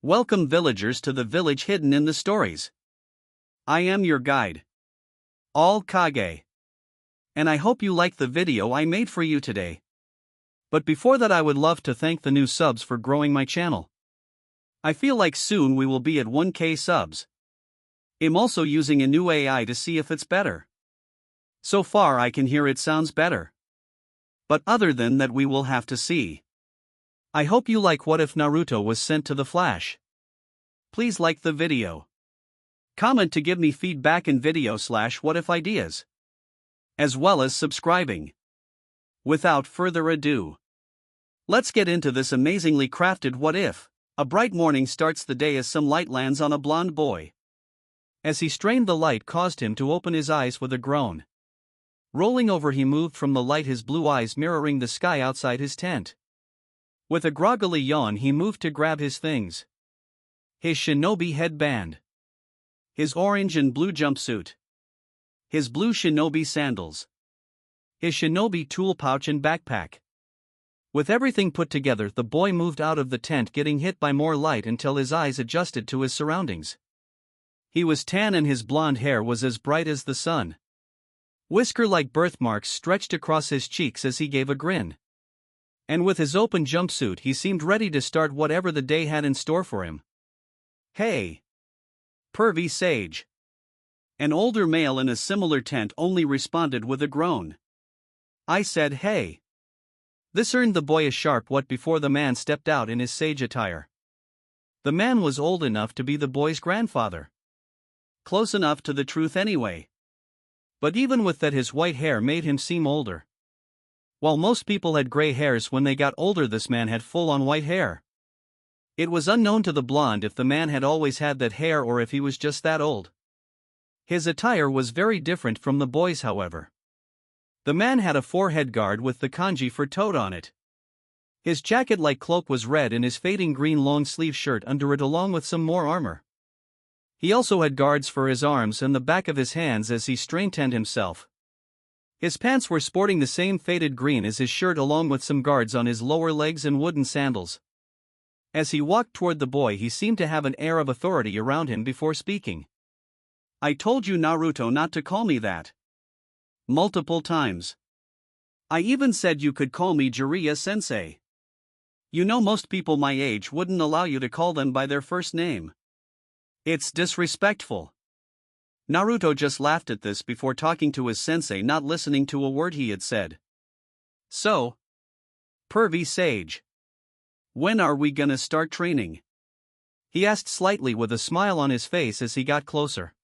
Welcome villagers to the village hidden in the stories. I am your guide, All Kage. And I hope you like the video I made for you today. But before that, I would love to thank the new subs for growing my channel. I feel like soon we will be at 1K subs. I'm also using a new AI to see if it's better. So far I can hear it sounds better. But other than that, we will have to see. I hope you like What If Naruto was sent to the Flash. Please like the video. Comment to give me feedback and video/what if ideas. As well as subscribing. Without further ado, let's get into this amazingly crafted what if. A bright morning starts the day as some light lands on a blonde boy. As he strained, the light caused him to open his eyes with a groan. Rolling over, he moved from the light, his blue eyes mirroring the sky outside his tent. With a groggily yawn, he moved to grab his things. His shinobi headband. His orange and blue jumpsuit. His blue shinobi sandals. His shinobi tool pouch and backpack. With everything put together, the boy moved out of the tent, getting hit by more light until his eyes adjusted to his surroundings. He was tan and his blonde hair was as bright as the sun. Whisker-like birthmarks stretched across his cheeks as he gave a grin. And with his open jumpsuit, he seemed ready to start whatever the day had in store for him. Hey! Pervy Sage! An older male in a similar tent only responded with a groan. I said hey. This earned the boy a sharp what before the man stepped out in his sage attire. The man was old enough to be the boy's grandfather. Close enough to the truth anyway. But even with that, his white hair made him seem older. While most people had gray hairs when they got older, this man had full-on white hair. It was unknown to the blonde if the man had always had that hair or if he was just that old. His attire was very different from the boy's, however. The man had a forehead guard with the kanji for toad on it. His jacket-like cloak was red and his fading green long-sleeve shirt under it, along with some more armor. He also had guards for his arms and the back of his hands as he straightened himself. His pants were sporting the same faded green as his shirt, along with some guards on his lower legs and wooden sandals. As he walked toward the boy, he seemed to have an air of authority around him before speaking. I told you, Naruto, not to call me that. Multiple times. I even said you could call me Jiraiya-sensei. You know, most people my age wouldn't allow you to call them by their first name. It's disrespectful. Naruto just laughed at this before talking to his sensei, not listening to a word he had said. So, Pervy Sage, when are we gonna start training? He asked slightly with a smile on his face as he got closer.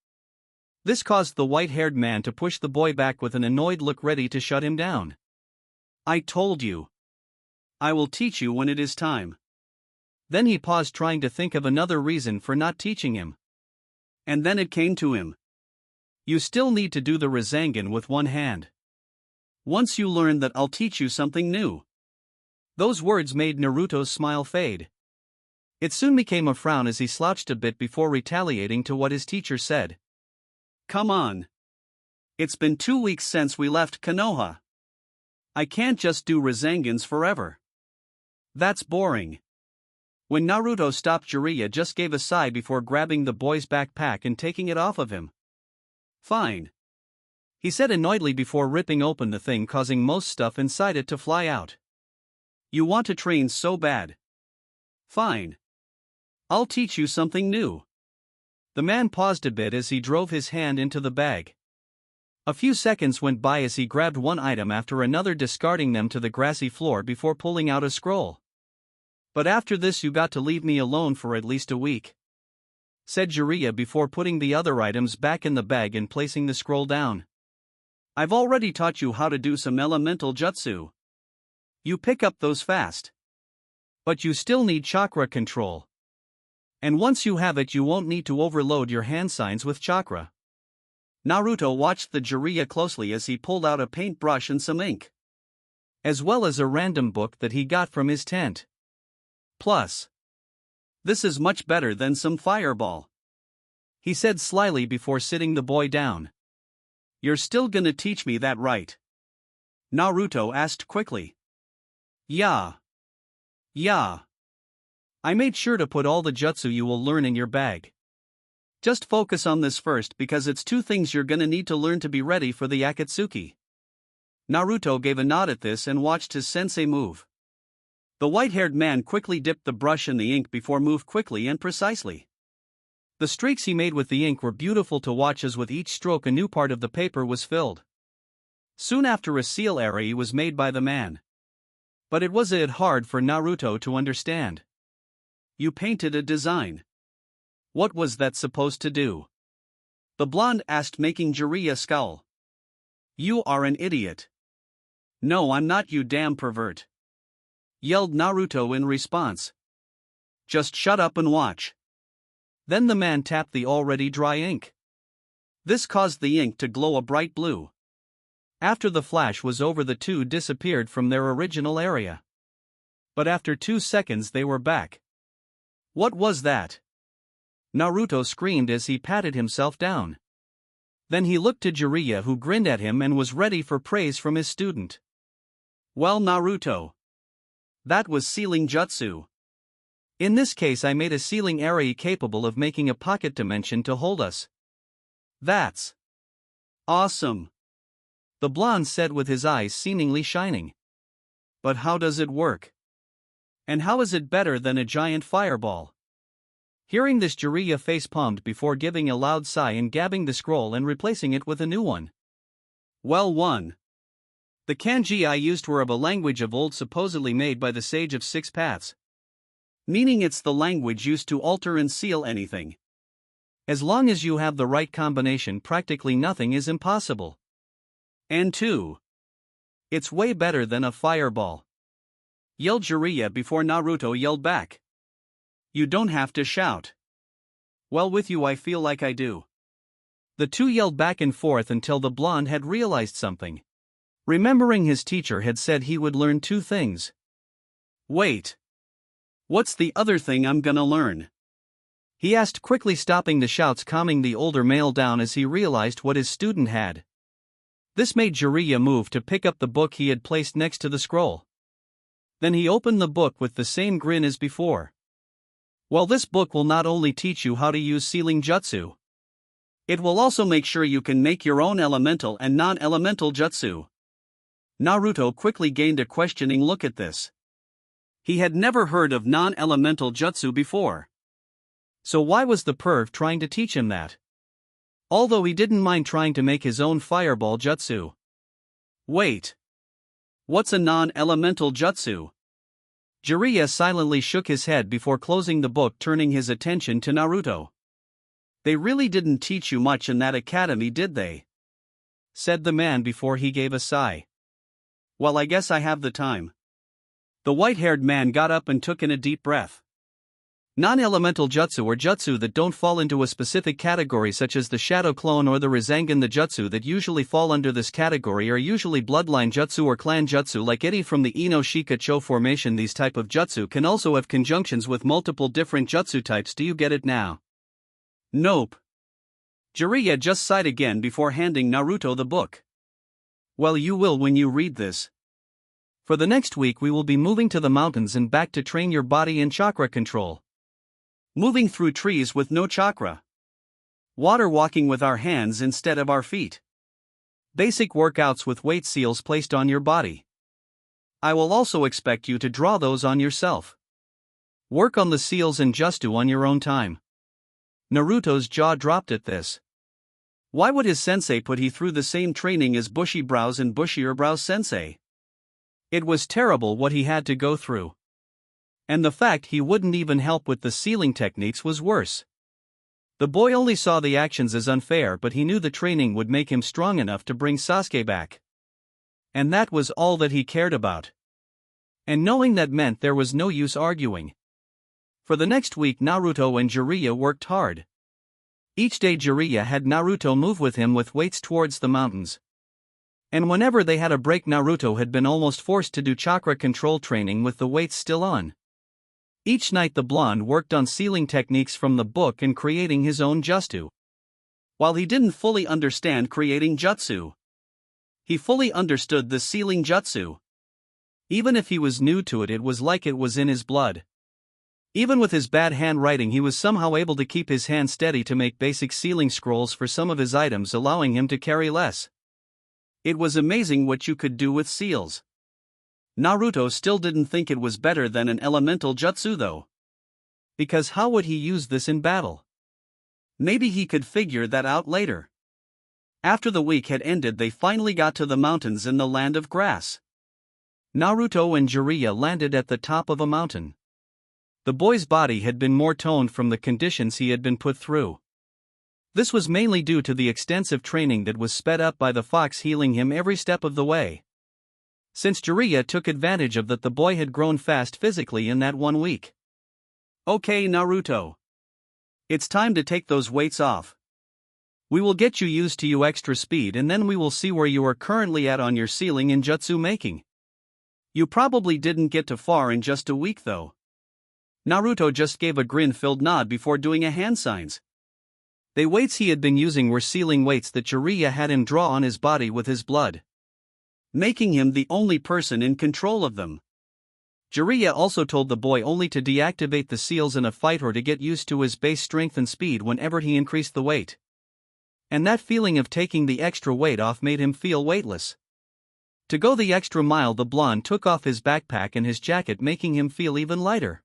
This caused the white-haired man to push the boy back with an annoyed look, ready to shut him down. I told you. I will teach you when it is time. Then he paused, trying to think of another reason for not teaching him. And then it came to him. You still need to do the Rasengan with one hand. Once you learn that, I'll teach you something new. Those words made Naruto's smile fade. It soon became a frown as he slouched a bit before retaliating to what his teacher said. Come on. It's been 2 weeks since we left Konoha. I can't just do Rasengans forever. That's boring. When Naruto stopped, Jiraiya just gave a sigh before grabbing the boy's backpack and taking it off of him. Fine. He said annoyedly before ripping open the thing, causing most stuff inside it to fly out. You want to train so bad. Fine. I'll teach you something new. The man paused a bit as he drove his hand into the bag. A few seconds went by as he grabbed one item after another, discarding them to the grassy floor before pulling out a scroll. But after this, you got to leave me alone for at least a week, said Jiraiya before putting the other items back in the bag and placing the scroll down. I've already taught you how to do some elemental jutsu. You pick up those fast. But you still need chakra control. And once you have it, you won't need to overload your hand signs with chakra. Naruto watched the Jiraiya closely as he pulled out a paintbrush and some ink, as well as a random book that he got from his tent. Plus, this is much better than some fireball, he said slyly before sitting the boy down. You're still gonna teach me that, right? Naruto asked quickly. Yeah. I made sure to put all the jutsu you will learn in your bag. Just focus on this first because it's 2 things you're gonna need to learn to be ready for the Akatsuki. Naruto gave a nod at this and watched his sensei move. The white-haired man quickly dipped the brush in the ink before moved quickly and precisely. The streaks he made with the ink were beautiful to watch as with each stroke a new part of the paper was filled. Soon after a seal area was made by the man. But it was hard for Naruto to understand. You painted a design. What was that supposed to do? The blonde asked, making Jiraiya scowl. You are an idiot. No, I'm not, you damn pervert, yelled Naruto in response. Just shut up and watch. Then the man tapped the already dry ink. This caused the ink to glow a bright blue. After the flash was over, the 2 disappeared from their original area. But after 2 seconds they were back. What was that? Naruto screamed as he patted himself down. Then he looked to Jiraiya, who grinned at him and was ready for praise from his student. Well, Naruto, that was sealing jutsu. In this case I made a sealing area capable of making a pocket dimension to hold us. That's awesome, the blonde said with his eyes seemingly shining. But how does it work? And how is it better than a giant fireball? Hearing this, Jiraiya face-palmed before giving a loud sigh and grabbing the scroll and replacing it with a new one. Well, the kanji I used were of a language of old supposedly made by the sage of 6 paths. Meaning it's the language used to alter and seal anything. As long as you have the right combination, practically nothing is impossible. And 2. It's way better than a fireball, yelled Jiraiya before Naruto yelled back. You don't have to shout. Well, with you I feel like I do. The 2 yelled back and forth until the blonde had realized something. Remembering his teacher had said he would learn 2 things. Wait. What's the other thing I'm gonna learn? He asked, quickly stopping the shouts, calming the older male down as he realized what his student had. This made Jiraiya move to pick up the book he had placed next to the scroll. Then he opened the book with the same grin as before. Well, this book will not only teach you how to use sealing jutsu, it will also make sure you can make your own elemental and non-elemental jutsu. Naruto quickly gained a questioning look at this. He had never heard of non-elemental jutsu before. So why was the perv trying to teach him that? Although he didn't mind trying to make his own fireball jutsu. Wait. What's a non-elemental jutsu? Jiraiya silently shook his head before closing the book, turning his attention to Naruto. They really didn't teach you much in that academy, did they? Said the man before he gave a sigh. Well, I guess I have the time. The white-haired man got up and took in a deep breath. Non-elemental jutsu are jutsu that don't fall into a specific category, such as the Shadow Clone or the Rasengan. The jutsu that usually fall under this category are usually bloodline jutsu or clan jutsu, like Eri from the Ino Shika Cho formation. These type of jutsu can also have conjunctions with multiple different jutsu types. Do you get it now? Nope. Jiraiya just sighed again before handing Naruto the book. Well, you will when you read this. For the next week we will be moving to the mountains and back to train your body in chakra control. Moving through trees with no chakra. Water walking with our hands instead of our feet. Basic workouts with weight seals placed on your body. I will also expect you to draw those on yourself. Work on the seals and jutsu on your own time. Naruto's jaw dropped at this. Why would his sensei put he through the same training as Bushy Brows and Bushier Brows sensei? It was terrible what he had to go through. And the fact he wouldn't even help with the sealing techniques was worse. The boy only saw the actions as unfair, but he knew the training would make him strong enough to bring Sasuke back. And that was all that he cared about. And knowing that meant there was no use arguing. For the next week Naruto and Jiraiya worked hard. Each day Jiraiya had Naruto move with him with weights towards the mountains. And whenever they had a break, Naruto had been almost forced to do chakra control training with the weights still on. Each night the blonde worked on sealing techniques from the book and creating his own jutsu. While he didn't fully understand creating jutsu, he fully understood the sealing jutsu. Even if he was new to it, it was like it was in his blood. Even with his bad handwriting, he was somehow able to keep his hand steady to make basic sealing scrolls for some of his items, allowing him to carry less. It was amazing what you could do with seals. Naruto still didn't think it was better than an elemental jutsu though. Because how would he use this in battle? Maybe he could figure that out later. After the week had ended, they finally got to the mountains in the land of grass. Naruto and Jiraiya landed at the top of a mountain. The boy's body had been more toned from the conditions he had been put through. This was mainly due to the extensive training that was sped up by the fox healing him every step of the way. Since Jiraiya took advantage of that, the boy had grown fast physically in that 1 week. Okay, Naruto. It's time to take those weights off. We will get you used to your extra speed, and then we will see where you are currently at on your sealing and jutsu making. You probably didn't get too far in just a week though. Naruto just gave a grin-filled nod before doing a hand signs. The weights he had been using were sealing weights that Jiraiya had him draw on his body with his blood, making him the only person in control of them. Jiraiya also told the boy only to deactivate the seals in a fight or to get used to his base strength and speed whenever he increased the weight. And that feeling of taking the extra weight off made him feel weightless. To go the extra mile, the blonde took off his backpack and his jacket, making him feel even lighter.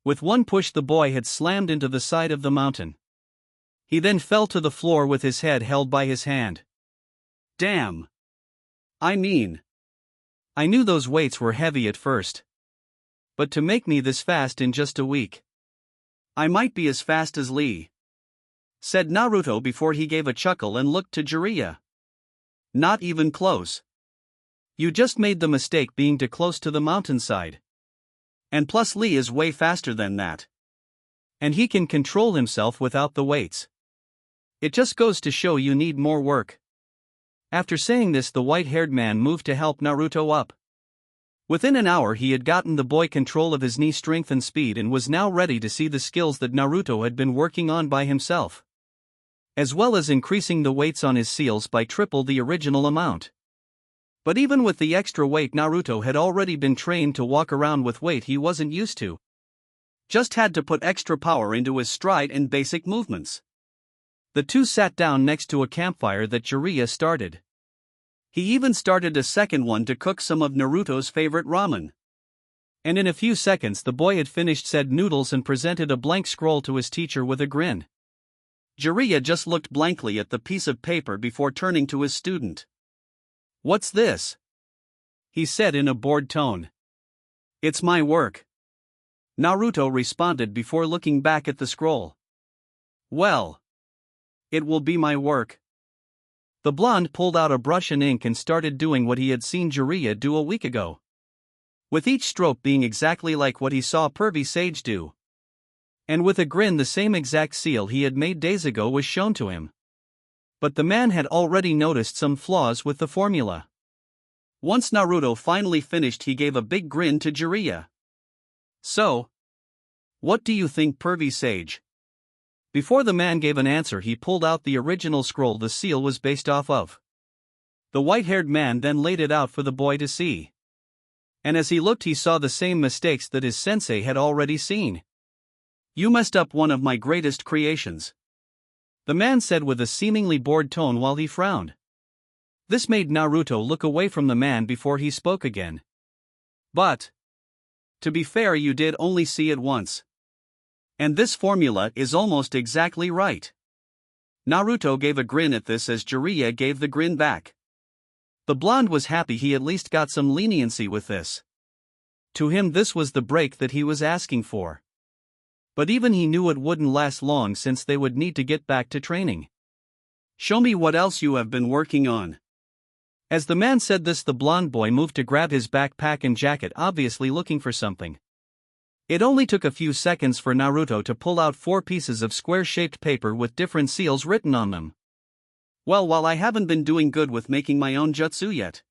With one push, the boy had slammed into the side of the mountain. He then fell to the floor with his head held by his hand. Damn. I knew those weights were heavy at first. But to make me this fast in just a week. I might be as fast as Lee, said Naruto before he gave a chuckle and looked to Jiraiya. Not even close. You just made the mistake being too close to the mountainside. And plus Lee is way faster than that. And he can control himself without the weights. It just goes to show you need more work. After saying this, the white-haired man moved to help Naruto up. Within an hour he had gotten the boy control of his knee strength and speed and was now ready to see the skills that Naruto had been working on by himself, as well as increasing the weights on his seals by triple the original amount. But even with the extra weight, Naruto had already been trained to walk around with weight he wasn't used to. Just had to put extra power into his stride and basic movements. The two sat down next to a campfire that Jiraiya started. He even started a second one to cook some of Naruto's favorite ramen. And in a few seconds the boy had finished said noodles and presented a blank scroll to his teacher with a grin. Jiraiya just looked blankly at the piece of paper before turning to his student. What's this? He said in a bored tone. It's my work, Naruto responded before looking back at the scroll. Well, it will be my work. The blonde pulled out a brush and ink and started doing what he had seen Jiraiya do a week ago, with each stroke being exactly like what he saw Pervy Sage do. And with a grin, the same exact seal he had made days ago was shown to him. But the man had already noticed some flaws with the formula. Once Naruto finally finished, he gave a big grin to Jiraiya. So, what do you think, Pervy Sage? Before the man gave an answer, he pulled out the original scroll the seal was based off of. The white-haired man then laid it out for the boy to see. And as he looked, he saw the same mistakes that his sensei had already seen. You messed up one of my greatest creations, the man said with a seemingly bored tone while he frowned. This made Naruto look away from the man before he spoke again. But, to be fair, you did only see it once. And this formula is almost exactly right. Naruto gave a grin at this as Jiraiya gave the grin back. The blonde was happy he at least got some leniency with this. To him, this was the break that he was asking for. But even he knew it wouldn't last long since they would need to get back to training. Show me what else you have been working on. As the man said this, the blonde boy moved to grab his backpack and jacket, obviously looking for something. It only took a few seconds for Naruto to pull out 4 pieces of square-shaped paper with different seals written on them. Well, while I haven't been doing good with making my own jutsu yet,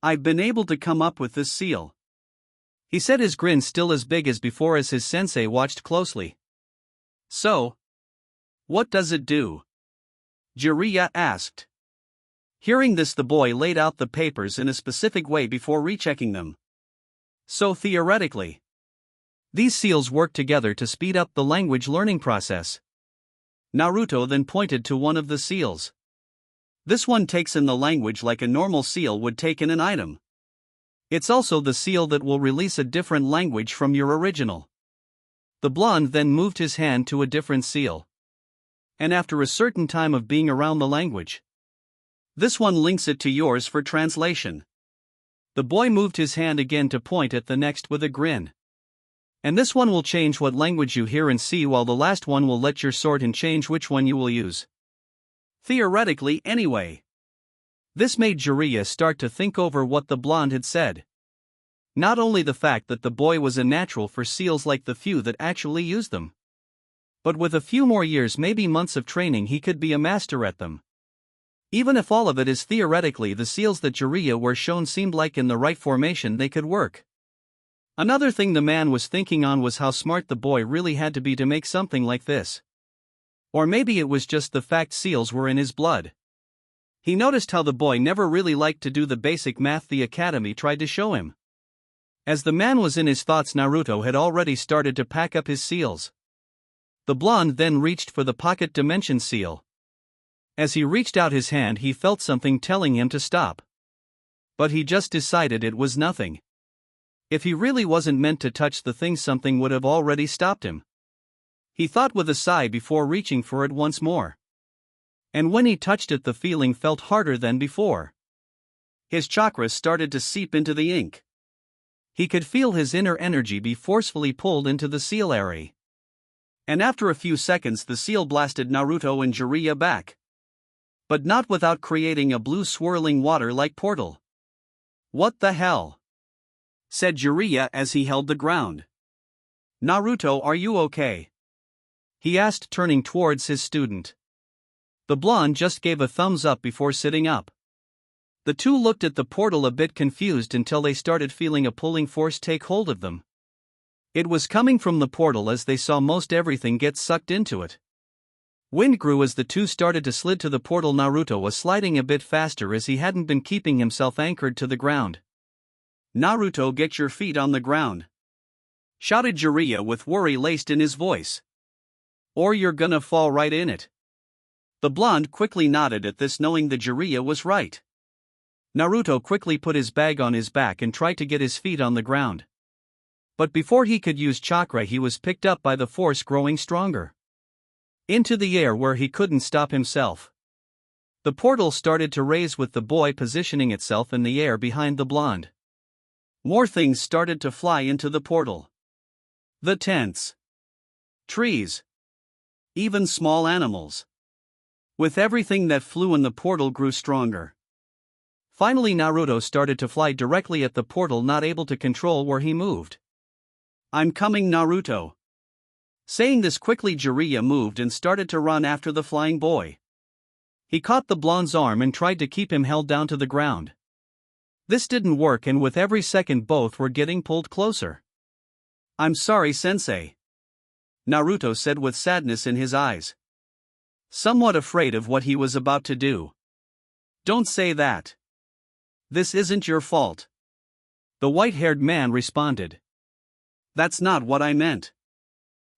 I've been able to come up with this seal. He said, his grin still as big as before as his sensei watched closely. So, what does it do? Jiraiya asked. Hearing this, the boy laid out the papers in a specific way before rechecking them. So theoretically, These seals work together to speed up the language learning process. Naruto then pointed to one of the seals. This one takes in the language like a normal seal would take in an item. It's also the seal that will release a different language from your original. The blonde then moved his hand to a different seal. And after a certain time of being around the language, this one links it to yours for translation. The boy moved his hand again to point at the next with a grin. And this one will change what language you hear and see, while the last one will let your sort and change which one you will use. Theoretically, anyway. This made Jiraiya start to think over what the blonde had said. Not only the fact that the boy was a natural for seals like the few that actually used them, but with a few more years, maybe months of training, he could be a master at them. Even if all of it is theoretically, the seals that Jiraiya were shown seemed like in the right formation they could work. Another thing the man was thinking on was how smart the boy really had to be to make something like this. Or maybe it was just the fact seals were in his blood. He noticed how the boy never really liked to do the basic math the academy tried to show him. As the man was in his thoughts, Naruto had already started to pack up his seals. The blonde then reached for the pocket dimension seal. As he reached out his hand, he felt something telling him to stop. But he just decided it was nothing. If he really wasn't meant to touch the thing, something would have already stopped him. He thought with a sigh before reaching for it once more. And when he touched it, the feeling felt harder than before. His chakras started to seep into the ink. He could feel his inner energy be forcefully pulled into the seal area. And after a few seconds, the seal blasted Naruto and Jiraiya back. But not without creating a blue swirling water-like portal. "What the hell?" said Jiraiya as he held the ground. "Naruto, are you okay?" he asked, turning towards his student. The blonde just gave a thumbs up before sitting up. The two looked at the portal a bit confused until they started feeling a pulling force take hold of them. It was coming from the portal as they saw most everything get sucked into it. Wind grew as the two started to slide to the portal. Naruto was sliding a bit faster as he hadn't been keeping himself anchored to the ground. "Naruto, get your feet on the ground," shouted Jiraiya with worry laced in his voice. "Or you're gonna fall right in it." The blonde quickly nodded at this, knowing that Jiraiya was right. Naruto quickly put his bag on his back and tried to get his feet on the ground. But before he could use chakra, he was picked up by the force growing stronger into the air where he couldn't stop himself. The portal started to raise with the boy positioning itself in the air behind the blonde. More things started to fly into the portal. The tents, trees, even small animals. With everything that flew in the portal grew stronger. Finally, Naruto started to fly directly at the portal, not able to control where he moved. "I'm coming, Naruto." Saying this quickly, Jiraiya moved and started to run after the flying boy. He caught the blonde's arm and tried to keep him held down to the ground. This didn't work, and with every second both were getting pulled closer. "I'm sorry, sensei," Naruto said with sadness in his eyes, somewhat afraid of what he was about to do. "Don't say that. This isn't your fault," the white-haired man responded. "That's not what I meant."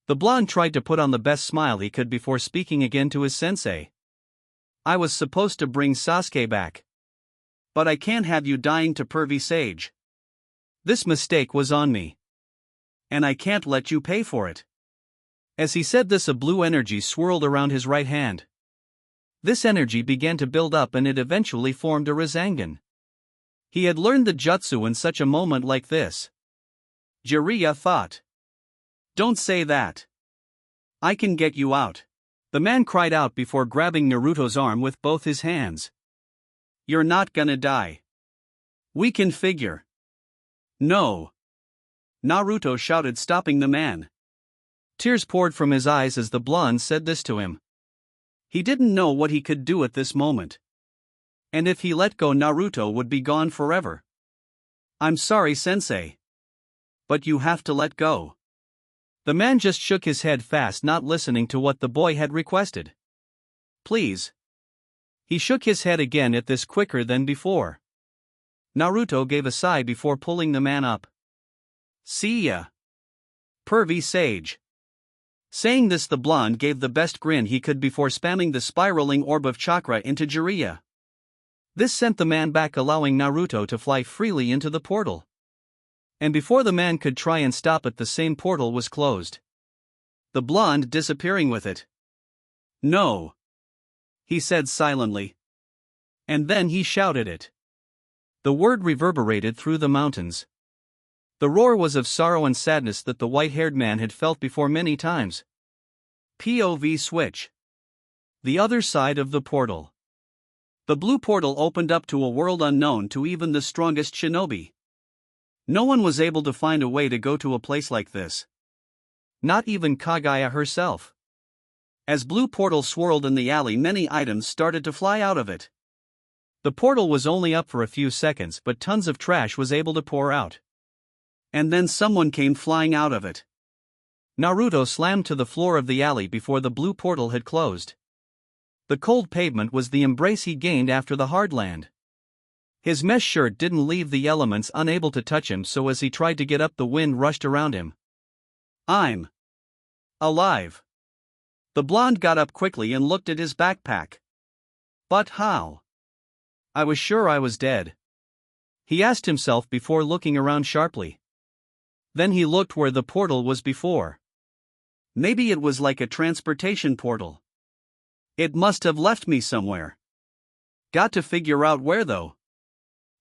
The blonde tried to put on the best smile he could before speaking again to his sensei. "I was supposed to bring Sasuke back. But I can't have you dying to pervy sage. This mistake was on me. And I can't let you pay for it." As he said this, a blue energy swirled around his right hand. This energy began to build up and it eventually formed a Rasengan. He had learned the jutsu in such a moment like this. Jiraiya thought. "Don't say that. I can get you out," the man cried out before grabbing Naruto's arm with both his hands. "You're not gonna die. We can figure." "No," Naruto shouted, stopping the man. Tears poured from his eyes as the blonde said this to him. He didn't know what he could do at this moment. And if he let go, Naruto would be gone forever. "I'm sorry, sensei. But you have to let go." The man just shook his head fast, not listening to what the boy had requested. "Please." He shook his head again at this, quicker than before. Naruto gave a sigh before pulling the man up. "See ya." pervy sage. Saying this, the blonde gave the best grin he could before spamming the spiraling orb of chakra into Jiraiya. This sent the man back, allowing Naruto to fly freely into the portal. And before the man could try and stop it, the same portal was closed, the blonde disappearing with it. "No," he said silently. And then he shouted it. The word reverberated through the mountains. The roar was of sorrow and sadness that the white-haired man had felt before many times. POV switch. The other side of the portal. The blue portal opened up to a world unknown to even the strongest shinobi. No one was able to find a way to go to a place like this. Not even Kaguya herself. As blue portal swirled in the alley, many items started to fly out of it. The portal was only up for a few seconds, but tons of trash was able to pour out. And then someone came flying out of it. Naruto slammed to the floor of the alley before the blue portal had closed. The cold pavement was the embrace he gained after the hard land. His mesh shirt didn't leave the elements unable to touch him, so as he tried to get up, the wind rushed around him. "I'm alive." The blonde got up quickly and looked at his backpack. "But how? I was sure I was dead," he asked himself before looking around sharply. Then he looked where the portal was before. Maybe it was like a transportation portal. It must have left me somewhere. Got to figure out where though.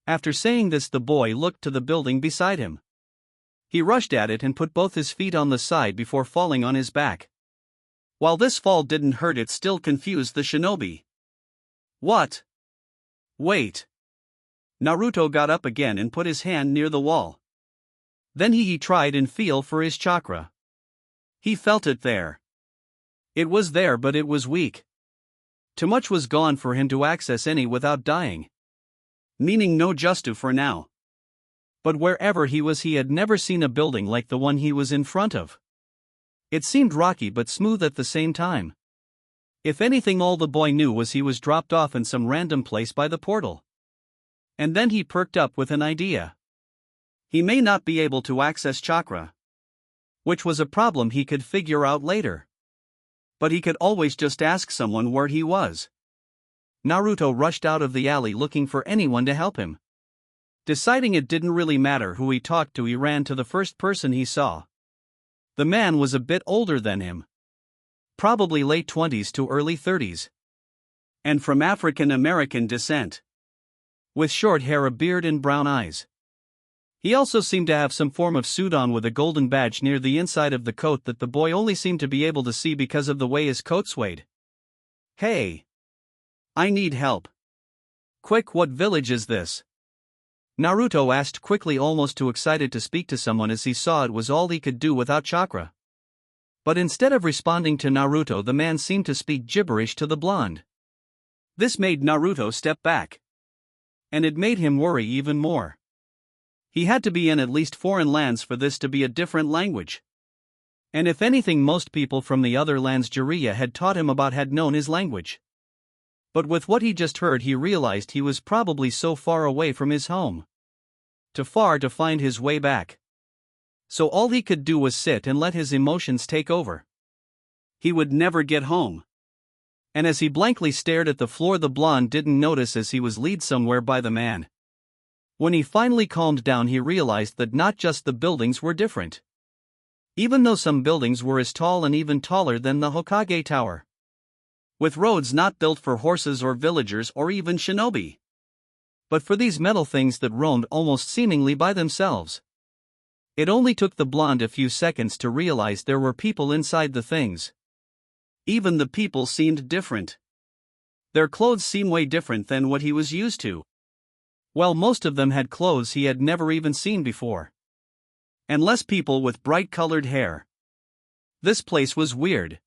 After saying this, the boy looked to the building beside him. He rushed at it and put both his feet on the side before falling on his back. While this fall didn't hurt, it still confused the shinobi. "What? Wait." Naruto got up again and put his hand near the wall. Then he tried and feel for his chakra. He felt it there. It was there, but it was weak. Too much was gone for him to access any without dying. Meaning no jutsu for now. But wherever he was, he had never seen a building like the one he was in front of. It seemed rocky but smooth at the same time. If anything, all the boy knew was he was dropped off in some random place by the portal. And then he perked up with an idea. He may not be able to access chakra, which was a problem he could figure out later. But he could always just ask someone where he was. Naruto rushed out of the alley looking for anyone to help him. Deciding it didn't really matter who he talked to, he ran to the first person he saw. The man was a bit older than him. Probably late 20s to early 30s. And from African American descent. With short hair, a beard, and brown eyes. He also seemed to have some form of suit on with a golden badge near the inside of the coat that the boy only seemed to be able to see because of the way his coat swayed. "Hey! I need help. Quick, what village is this?" Naruto asked quickly, almost too excited to speak to someone as he saw it was all he could do without chakra. But instead of responding to Naruto, the man seemed to speak gibberish to the blonde. This made Naruto step back. And it made him worry even more. He had to be in at least foreign lands for this to be a different language. And if anything, most people from the other lands Jiraiya had taught him about had known his language. But with what he just heard, he realized he was probably so far away from his home. Too far to find his way back. So all he could do was sit and let his emotions take over. He would never get home. And as he blankly stared at the floor, the blonde didn't notice as he was led somewhere by the man. When he finally calmed down, he realized that not just the buildings were different. Even though some buildings were as tall and even taller than the Hokage Tower. With roads not built for horses or villagers or even shinobi. But for these metal things that roamed almost seemingly by themselves. It only took the blonde a few seconds to realize there were people inside the things. Even the people seemed different. Their clothes seemed way different than what he was used to. Well, most of them had clothes he had never even seen before. And less people with bright-colored hair. This place was weird.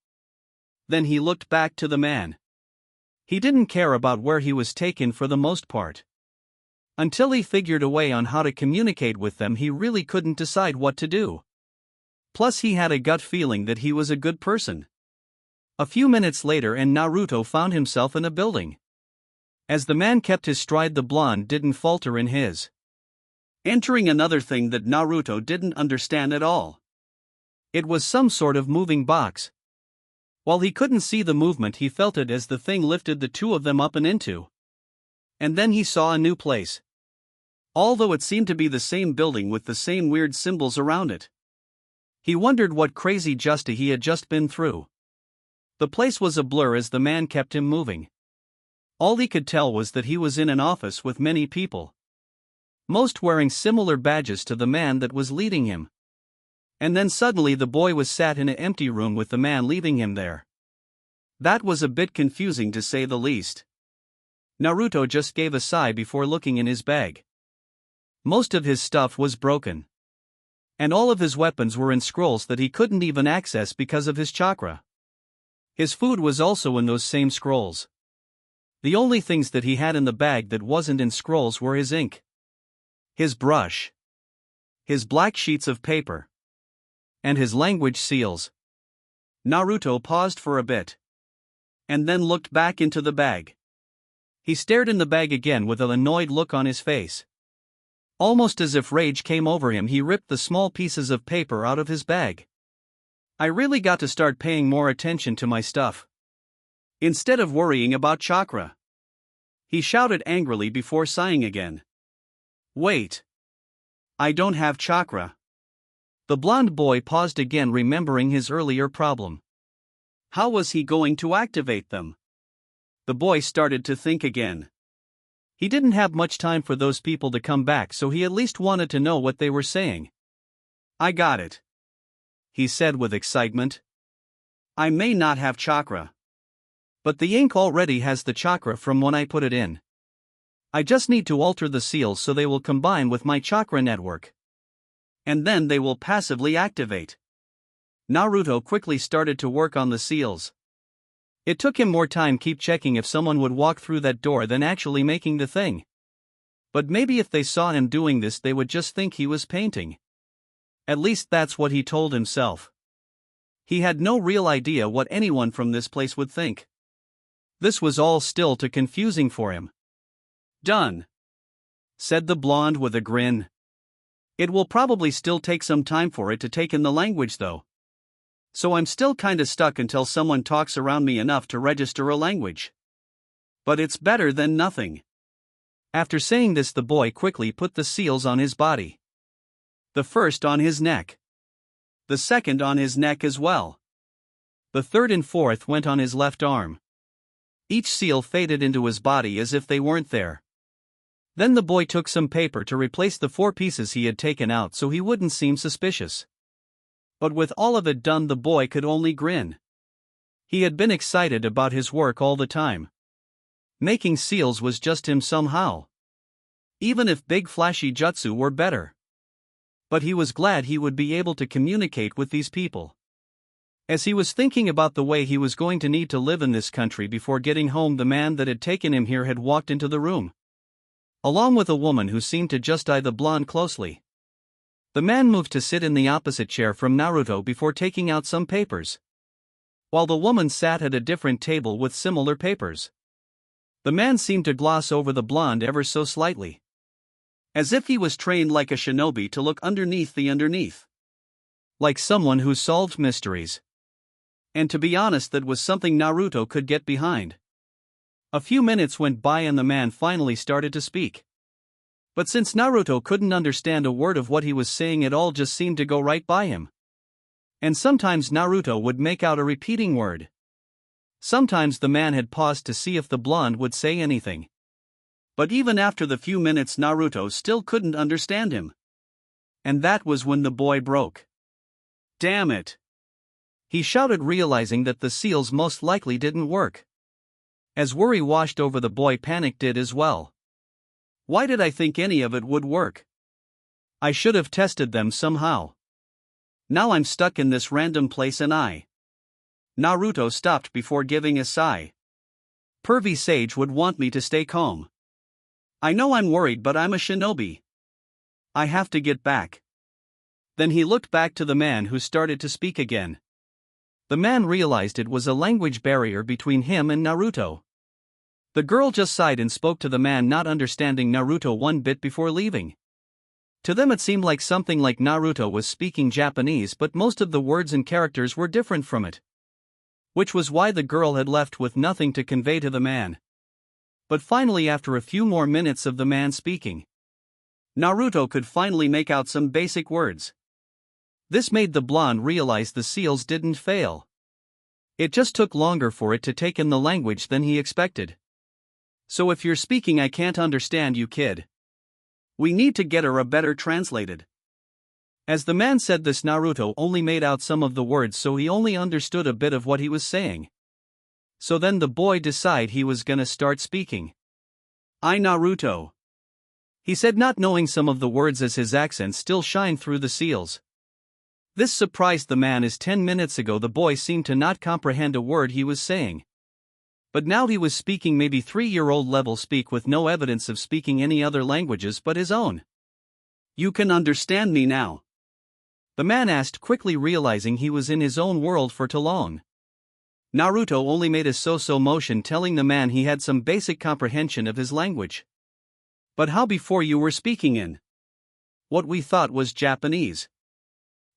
Then he looked back to the man. He didn't care about where he was taken for the most part. Until he figured a way on how to communicate with them, he really couldn't decide what to do. Plus, he had a gut feeling that he was a good person. A few minutes later, and Naruto found himself in a building. As the man kept his stride, the blonde didn't falter in his. Entering another thing that Naruto didn't understand at all. It was some sort of moving box. While he couldn't see the movement, he felt it as the thing lifted the two of them up and into. And then he saw a new place. Although it seemed to be the same building with the same weird symbols around it. He wondered what crazy justy he had just been through. The place was a blur as the man kept him moving. All he could tell was that he was in an office with many people. Most wearing similar badges to the man that was leading him. And then suddenly the boy was sat in an empty room with the man leaving him there. That was a bit confusing to say the least. Naruto just gave a sigh before looking in his bag. Most of his stuff was broken. And all of his weapons were in scrolls that he couldn't even access because of his chakra. His food was also in those same scrolls. The only things that he had in the bag that wasn't in scrolls were his ink, his brush, his black sheets of paper, and his language seals. Naruto paused for a bit. And then looked back into the bag. He stared in the bag again with an annoyed look on his face. Almost as if rage came over him, he ripped the small pieces of paper out of his bag. I really got to start paying more attention to my stuff. Instead of worrying about chakra. He shouted angrily before sighing again. Wait. I don't have chakra. The blonde boy paused again, remembering his earlier problem. How was he going to activate them? The boy started to think again. He didn't have much time for those people to come back, so he at least wanted to know what they were saying. I got it, he said with excitement. I may not have chakra. But the ink already has the chakra from when I put it in. I just need to alter the seals so they will combine with my chakra network. And then they will passively activate. Naruto quickly started to work on the seals. It took him more time keep checking if someone would walk through that door than actually making the thing. But maybe if they saw him doing this they would just think he was painting. At least that's what he told himself. He had no real idea what anyone from this place would think. This was all still too confusing for him. Done, said the blonde with a grin. It will probably still take some time for it to take in the language though. So I'm still kinda stuck until someone talks around me enough to register a language. But it's better than nothing. After saying this, the boy quickly put the seals on his body. The first on his neck. The second on his neck as well. The third and fourth went on his left arm. Each seal faded into his body as if they weren't there. Then the boy took some paper to replace the 4 pieces he had taken out so he wouldn't seem suspicious. But with all of it done, the boy could only grin. He had been excited about his work all the time. Making seals was just him somehow. Even if big flashy jutsu were better. But he was glad he would be able to communicate with these people. As he was thinking about the way he was going to need to live in this country before getting home, the man that had taken him here had walked into the room. Along with a woman who seemed to just eye the blonde closely. The man moved to sit in the opposite chair from Naruto before taking out some papers. While the woman sat at a different table with similar papers. The man seemed to gloss over the blonde ever so slightly. As if he was trained like a shinobi to look underneath the underneath. Like someone who solved mysteries. And to be honest, that was something Naruto could get behind. A few minutes went by and the man finally started to speak. But since Naruto couldn't understand a word of what he was saying, it all just seemed to go right by him. And sometimes Naruto would make out a repeating word. Sometimes the man had paused to see if the blonde would say anything. But even after the few minutes, Naruto still couldn't understand him. And that was when the boy broke. Damn it! He shouted, realizing that the seals most likely didn't work. As worry washed over the boy, panic did as well. Why did I think any of it would work? I should have tested them somehow. Now I'm stuck in this random place and Naruto stopped before giving a sigh. Pervy Sage would want me to stay calm. I know I'm worried, but I'm a shinobi. I have to get back. Then he looked back to the man who started to speak again. The man realized it was a language barrier between him and Naruto. The girl just sighed and spoke to the man, not understanding Naruto one bit before leaving. To them it seemed like something like Naruto was speaking Japanese, but most of the words and characters were different from it. Which was why the girl had left with nothing to convey to the man. But finally, after a few more minutes of the man speaking, Naruto could finally make out some basic words. This made the blonde realize the seals didn't fail. It just took longer for it to take in the language than he expected. So if you're speaking, I can't understand you, kid. We need to get her a better translated. As the man said this, Naruto only made out some of the words, so he only understood a bit of what he was saying. So then the boy decided he was gonna start speaking. "I Naruto," he said, not knowing some of the words as his accent still shined through the seals. This surprised the man, as 10 minutes ago the boy seemed to not comprehend a word he was saying. But now he was speaking maybe 3-year-old level speak with no evidence of speaking any other languages but his own. "You can understand me now?" the man asked, quickly realizing he was in his own world for too long. Naruto only made a so-so motion, telling the man he had some basic comprehension of his language. "But how before you were speaking in what we thought was Japanese?"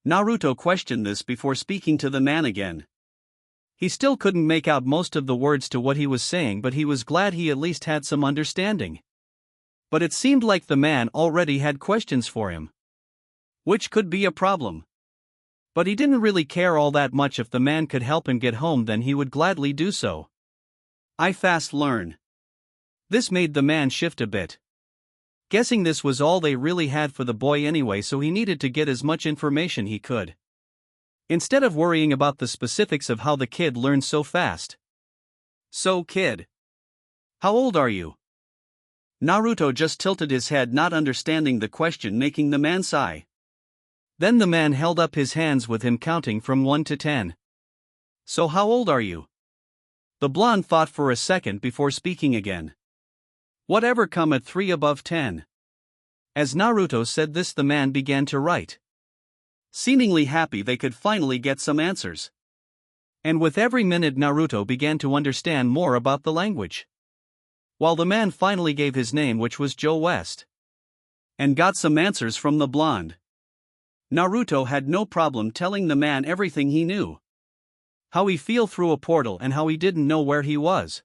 Naruto questioned this before speaking to the man again. He still couldn't make out most of the words to what he was saying, but he was glad he at least had some understanding. But it seemed like the man already had questions for him, which could be a problem. But he didn't really care all that much. If the man could help him get home, then he would gladly do so. "I fast learn." This made the man shift a bit. Guessing this was all they really had for the boy anyway, so he needed to get as much information he could, instead of worrying about the specifics of how the kid learned so fast. "So kid, how old are you?" Naruto just tilted his head, not understanding the question, making the man sigh. Then the man held up his hands with him counting from 1 to 10. "So how old are you?" The blonde thought for a second before speaking again. "Whatever come at 3 above 10. As Naruto said this, the man began to write, seemingly happy they could finally get some answers. And with every minute Naruto began to understand more about the language. While the man finally gave his name, which was Joe West, and got some answers from the blonde, Naruto had no problem telling the man everything he knew. How he fell through a portal and how he didn't know where he was.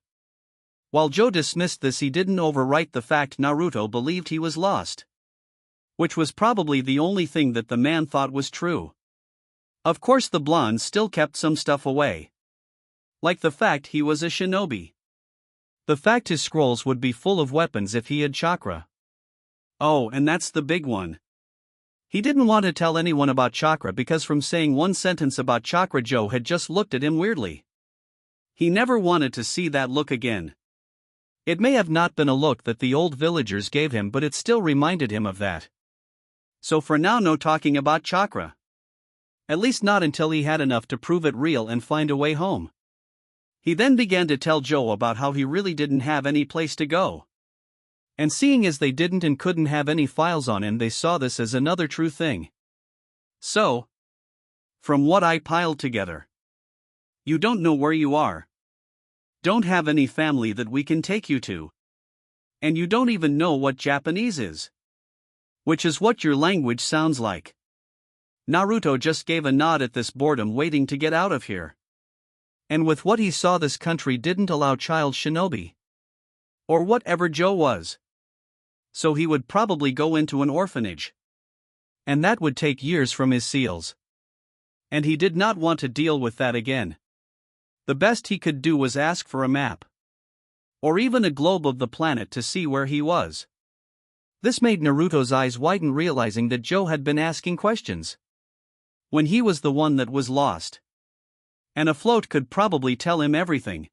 While Joe dismissed this, he didn't overwrite the fact Naruto believed he was lost, which was probably the only thing that the man thought was true. Of course, the blonde still kept some stuff away, like the fact he was a shinobi. The fact his scrolls would be full of weapons if he had chakra. Oh, and that's the big one. He didn't want to tell anyone about chakra because from saying one sentence about chakra, Joe had just looked at him weirdly. He never wanted to see that look again. It may have not been a look that the old villagers gave him, but it still reminded him of that. So for now, no talking about chakra. At least not until he had enough to prove it real and find a way home. He then began to tell Joe about how he really didn't have any place to go. And seeing as they didn't and couldn't have any files on him, they saw this as another true thing. "So, from what I piled together, you don't know where you are. Don't have any family that we can take you to. And you don't even know what Japanese is. Which is what your language sounds like." Naruto just gave a nod at this boredom, waiting to get out of here. And with what he saw, this country didn't allow child shinobi, or whatever Joe was. So he would probably go into an orphanage. And that would take years from his seals. And he did not want to deal with that again. The best he could do was ask for a map, or even a globe of the planet, to see where he was. This made Naruto's eyes widen, realizing that Joe had been asking questions when he was the one that was lost. And a float could probably tell him everything.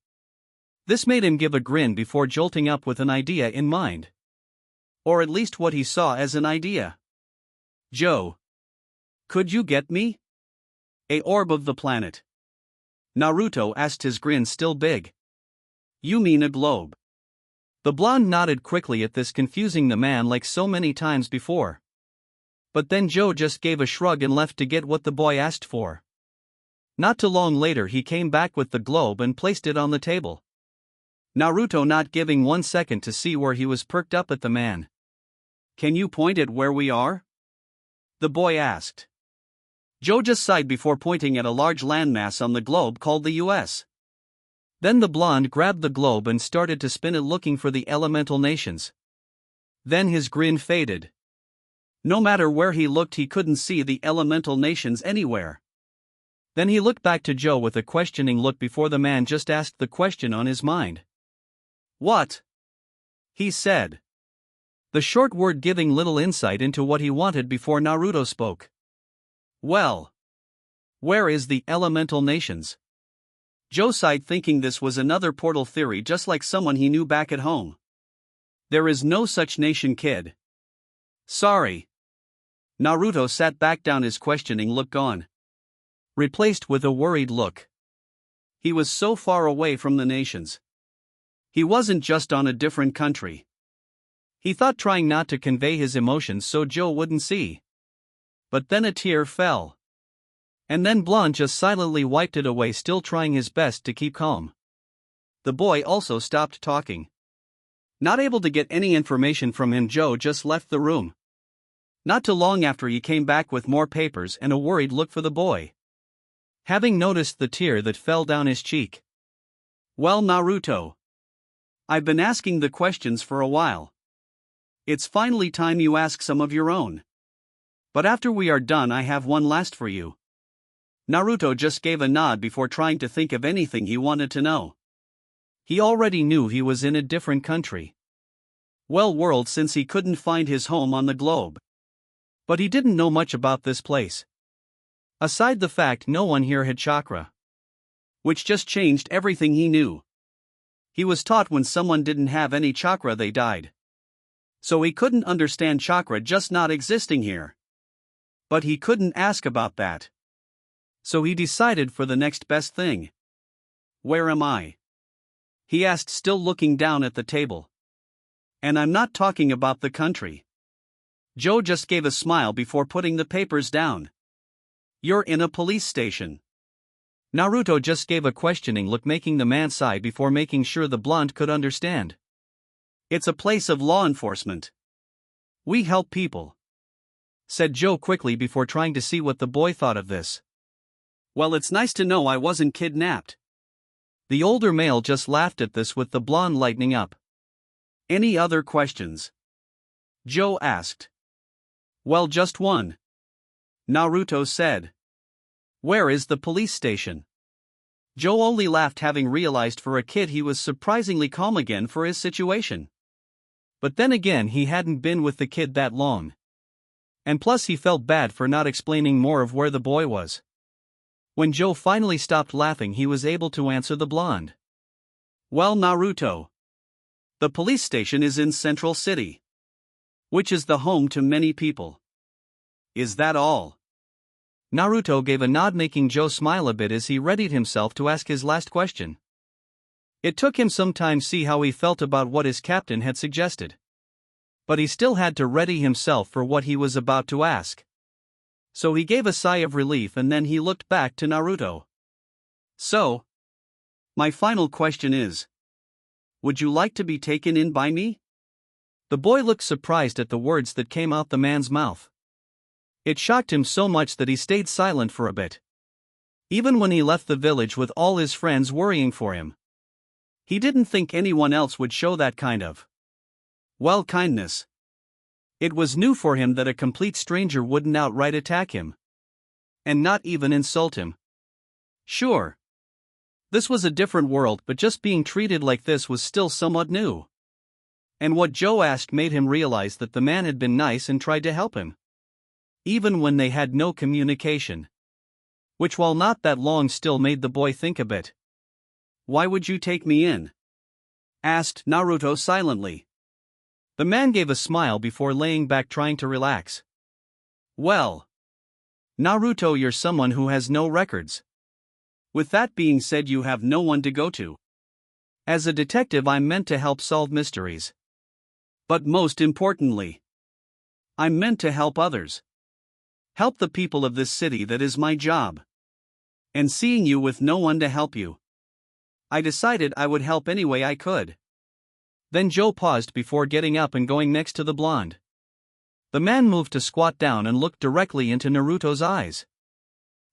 This made him give a grin before jolting up with an idea in mind. Or at least what he saw as an idea. "Joe, could you get me a orb of the planet?" Naruto asked, his grin still big. "You mean a globe?" The blonde nodded quickly at this, confusing the man like so many times before. But then Joe just gave a shrug and left to get what the boy asked for. Not too long later, he came back with the globe and placed it on the table. Naruto not giving 1 second to see where he was, perked up at the man. "Can you point at where we are?" the boy asked. Joe just sighed before pointing at a large landmass on the globe called the US. Then the blonde grabbed the globe and started to spin it looking for the elemental nations. Then his grin faded. No matter where he looked, he couldn't see the elemental nations anywhere. Then he looked back to Joe with a questioning look before the man just asked the question on his mind. What? He said. The short word giving little insight into what he wanted before Naruto spoke. Well, where is the elemental nations? Joe sighed, thinking this was another portal theory, just like someone he knew back at home. There is no such nation, kid. Sorry. Naruto sat back down, his questioning look gone, replaced with a worried look. He was so far away from the nations. He wasn't just on a different country. He thought, trying not to convey his emotions so Joe wouldn't see. But then a tear fell. And then Blonde just silently wiped it away, still trying his best to keep calm. The boy also stopped talking. Not able to get any information from him, Joe just left the room. Not too long after, he came back with more papers and a worried look for the boy, having noticed the tear that fell down his cheek. Well, Naruto, I've been asking the questions for a while. It's finally time you ask some of your own. But after we are done, I have one last for you. Naruto just gave a nod before trying to think of anything he wanted to know. He already knew he was in a different country. Well, world, since he couldn't find his home on the globe. But he didn't know much about this place. Aside the fact no one here had chakra, which just changed everything he knew. He was taught when someone didn't have any chakra, they died. So he couldn't understand chakra just not existing here. But he couldn't ask about that. So he decided for the next best thing. Where am I? He asked, still looking down at the table. And I'm not talking about the country. Joe just gave a smile before putting the papers down. You're in a police station. Naruto just gave a questioning look, making the man sigh before making sure the blonde could understand. It's a place of law enforcement. We help people, said Joe quickly before trying to see what the boy thought of this. Well, it's nice to know I wasn't kidnapped. The older male just laughed at this, with the blonde lightening up. Any other questions? Joe asked. Well, just one. Naruto said. Where is the police station? Joe only laughed, having realized for a kid he was surprisingly calm again for his situation. But then again, he hadn't been with the kid that long. And plus, he felt bad for not explaining more of where the boy was. When Joe finally stopped laughing, he was able to answer the blonde. Well, Naruto, the police station is in Central City, which is the home to many people. Is that all? Naruto gave a nod, making Joe smile a bit as he readied himself to ask his last question. It took him some time to see how he felt about what his captain had suggested. But he still had to ready himself for what he was about to ask. So he gave a sigh of relief, and then he looked back to Naruto. So, my final question is, would you like to be taken in by me? The boy looked surprised at the words that came out the man's mouth. It shocked him so much that he stayed silent for a bit. Even when he left the village with all his friends worrying for him, he didn't think anyone else would show that kind of, well, kindness. It was new for him that a complete stranger wouldn't outright attack him, and not even insult him. Sure, this was a different world, but just being treated like this was still somewhat new. And what Joe asked made him realize that the man had been nice and tried to help him, even when they had no communication. Which, while not that long, still made the boy think a bit. Why would you take me in? Asked Naruto silently. The man gave a smile before laying back, trying to relax. Well, Naruto, you're someone who has no records. With that being said, you have no one to go to. As a detective, I'm meant to help solve mysteries. But most importantly, I'm meant to help others. Help the people of this city, that is my job. And seeing you with no one to help you, I decided I would help any way I could. Then Joe paused before getting up and going next to the blonde. The man moved to squat down and looked directly into Naruto's eyes,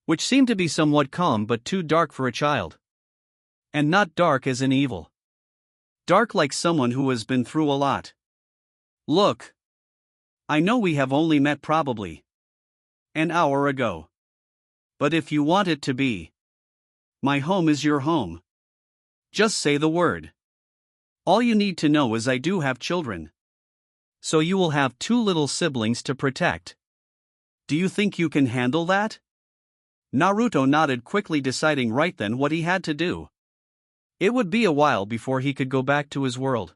which seemed to be somewhat calm but too dark for a child. And not dark as in evil. Dark like someone who has been through a lot. Look. I know we have only met probably an hour ago. But if you want it to be, my home is your home. Just say the word. All you need to know is I do have children. So you will have 2 little siblings to protect. Do you think you can handle that? Naruto nodded quickly, deciding right then what he had to do. It would be a while before he could go back to his world.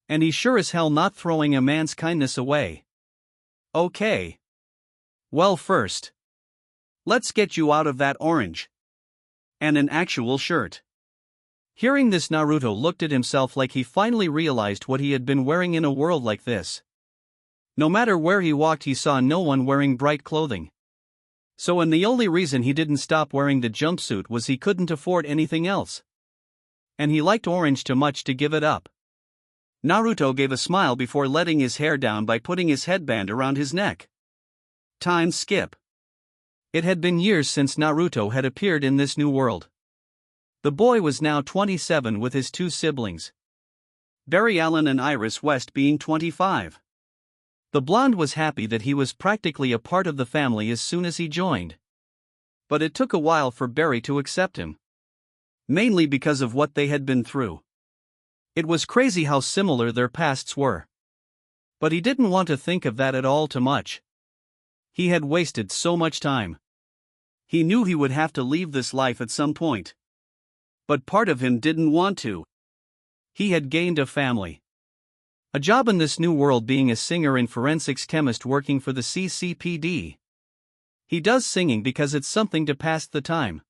And he's sure as hell not throwing a man's kindness away. Okay. Well, first, let's get you out of that orange. And an actual shirt. Hearing this, Naruto looked at himself like he finally realized what he had been wearing in a world like this. No matter where he walked, he saw no one wearing bright clothing. And the only reason he didn't stop wearing the jumpsuit was he couldn't afford anything else. And he liked orange too much to give it up. Naruto gave a smile before letting his hair down by putting his headband around his neck. Time skip. It had been years since Naruto had appeared in this new world. The boy was now 27 with his 2 siblings, Barry Allen and Iris West, being 25. The blonde was happy that he was practically a part of the family as soon as he joined. But it took a while for Barry to accept him. Mainly because of what they had been through. It was crazy how similar their pasts were. But he didn't want to think of that at all too much. He had wasted so much time. He knew he would have to leave this life at some point. But part of him didn't want to. He had gained a family. A job in this new world, being a singer and forensics chemist working for the CCPD. He does singing because it's something to pass the time.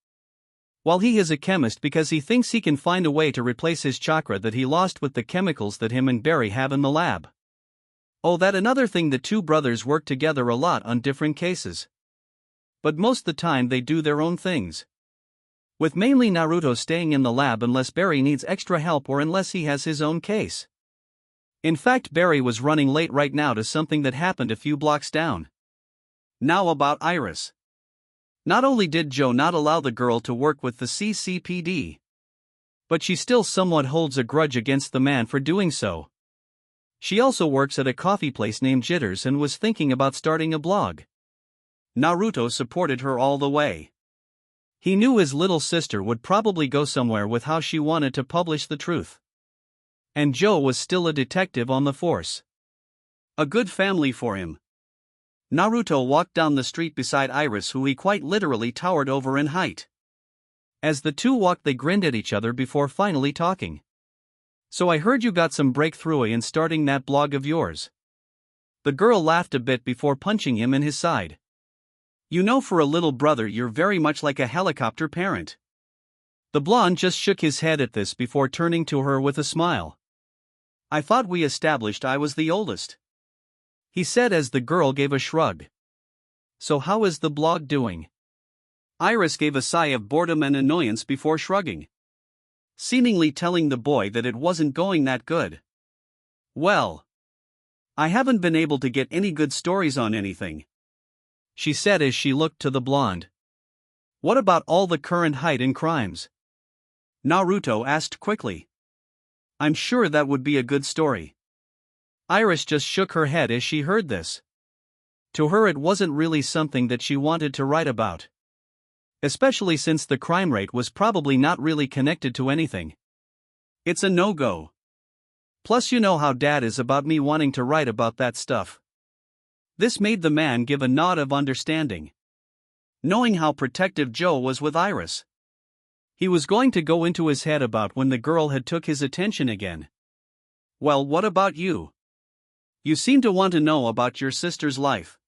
While he is a chemist because he thinks he can find a way to replace his chakra that he lost with the chemicals that him and Barry have in the lab. Oh, that another thing, the 2 brothers work together a lot on different cases. But most of the time they do their own things. With mainly Naruto staying in the lab unless Barry needs extra help or unless he has his own case. In fact, Barry was running late right now to something that happened a few blocks down. Now about Iris. Not only did Joe not allow the girl to work with the CCPD, but she still somewhat holds a grudge against the man for doing so. She also works at a coffee place named Jitters and was thinking about starting a blog. Naruto supported her all the way. He knew his little sister would probably go somewhere with how she wanted to publish the truth. And Joe was still a detective on the force. A good family for him. Naruto walked down the street beside Iris, who he quite literally towered over in height. As the 2 walked, they grinned at each other before finally talking. So I heard you got some breakthrough in starting that blog of yours. The girl laughed a bit before punching him in his side. You know, for a little brother you're very much like a helicopter parent. The blonde just shook his head at this before turning to her with a smile. I thought we established I was the oldest, he said as the girl gave a shrug. So how is the blog doing? Iris gave a sigh of boredom and annoyance before shrugging, seemingly telling the boy that it wasn't going that good. Well, I haven't been able to get any good stories on anything, she said as she looked to the blonde. What about all the current height and crimes? Naruto asked quickly. I'm sure that would be a good story. Iris just shook her head as she heard this. To her, it wasn't really something that she wanted to write about. Especially since the crime rate was probably not really connected to anything. It's a no-go. Plus, you know how Dad is about me wanting to write about that stuff. This made the man give a nod of understanding. Knowing how protective Joe was with Iris, he was going to go into his head about when the girl had took his attention again. Well, what about you? You seem to want to know about your sister's life.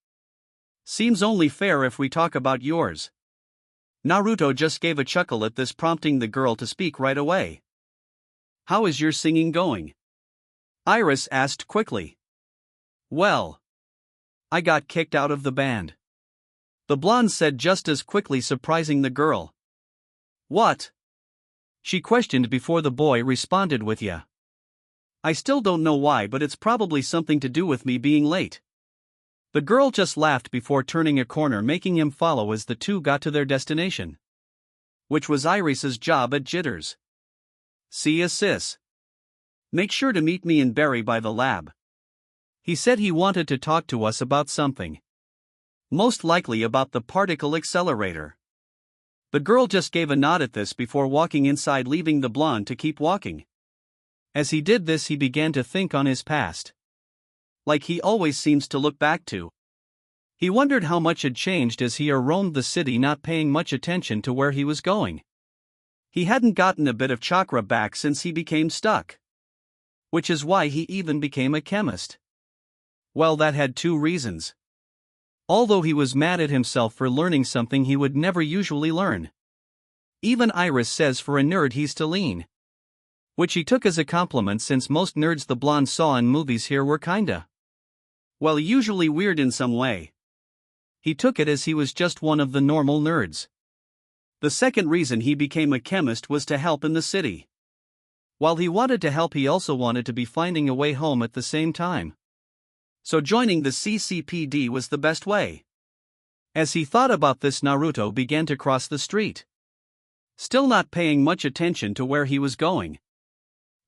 Seems only fair if we talk about yours. Naruto just gave a chuckle at this, prompting the girl to speak right away. How is your singing going? Iris asked quickly. Well, I got kicked out of the band, the blonde said just as quickly, surprising the girl. What? She questioned before the boy responded with yeah. I still don't know why, but it's probably something to do with me being late. The girl just laughed before turning a corner, making him follow as the two got to their destination, which was Iris's job at Jitters. "See ya, sis. Make sure to meet me and Barry by the lab." He said he wanted to talk to us about something. Most likely about the particle accelerator. The girl just gave a nod at this before walking inside, leaving the blonde to keep walking. As he did this, he began to think on his past. Like he always seems to look back to. He wondered how much had changed as he roamed the city, not paying much attention to where he was going. He hadn't gotten a bit of chakra back since he became stuck. Which is why he even became a chemist. Well, that had two reasons. Although he was mad at himself for learning something he would never usually learn. Even Iris says for a nerd he's too lean. Which he took as a compliment, since most nerds the blonde saw in movies here were kinda, well, usually weird in some way. He took it as he was just one of the normal nerds. The second reason he became a chemist was to help in the city. While he wanted to help, he also wanted to be finding a way home at the same time. So joining the CCPD was the best way. As he thought about this, Naruto began to cross the street, still not paying much attention to where he was going,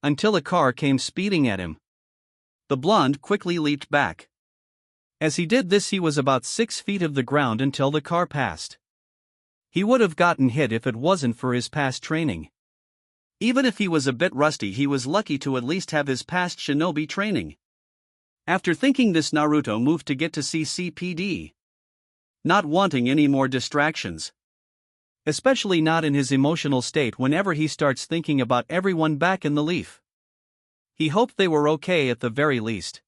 until a car came speeding at him. The blonde quickly leaped back. As he did this, he was about 6 feet of the ground until the car passed. He would have gotten hit if it wasn't for his past training. Even if he was a bit rusty, he was lucky to at least have his past shinobi training. After thinking this, Naruto moved to get to CCPD, not wanting any more distractions. Especially not in his emotional state whenever he starts thinking about everyone back in the Leaf. He hoped they were okay at the very least.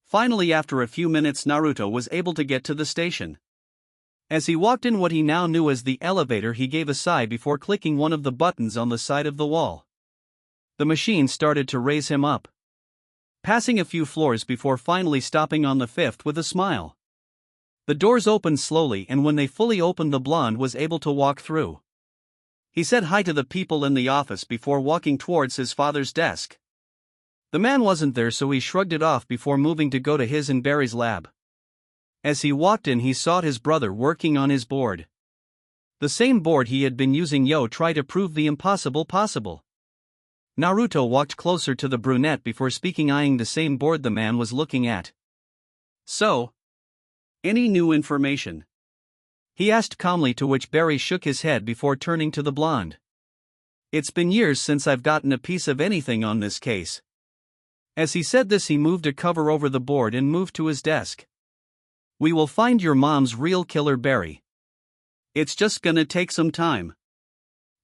Finally, after a few minutes, Naruto was able to get to the station. As he walked in what he now knew as the elevator, he gave a sigh before clicking one of the buttons on the side of the wall. The machine started to raise him up, passing a few floors before finally stopping on the 5th with a smile. The doors opened slowly, and when they fully opened, the blonde was able to walk through. He said hi to the people in the office before walking towards his father's desk. The man wasn't there, so he shrugged it off before moving to go to his and Barry's lab. As he walked in, he saw his brother working on his board. The same board he had been using try to prove the impossible possible. Naruto walked closer to the brunette before speaking, eyeing the same board the man was looking at. "So, any new information?" he asked calmly, to which Barry shook his head before turning to the blonde. "It's been years since I've gotten a piece of anything on this case." As he said this, he moved a cover over the board and moved to his desk. "We will find your mom's real killer, Barry. It's just gonna take some time."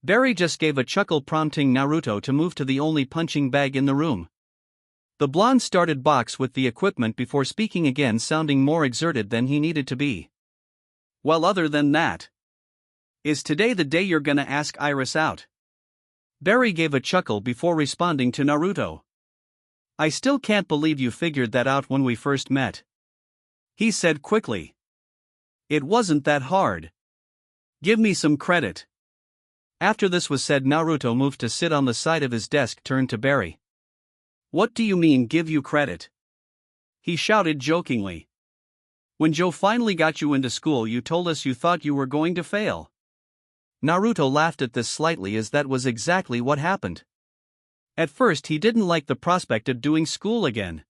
Barry just gave a chuckle, prompting Naruto to move to the only punching bag in the room. The blonde started box with the equipment before speaking again, sounding more exerted than he needed to be. "Well, other than that, is today the day you're gonna ask Iris out?" Barry gave a chuckle before responding to Naruto. "I still can't believe you figured that out when we first met," he said quickly. "It wasn't that hard. Give me some credit." After this was said, Naruto moved to sit on the side of his desk, turned to Barry. "What do you mean, give you credit?" he shouted jokingly. "When Joe finally got you into school, you told us you thought you were going to fail." Naruto laughed at this slightly, as that was exactly what happened. At first he didn't like the prospect of doing school again.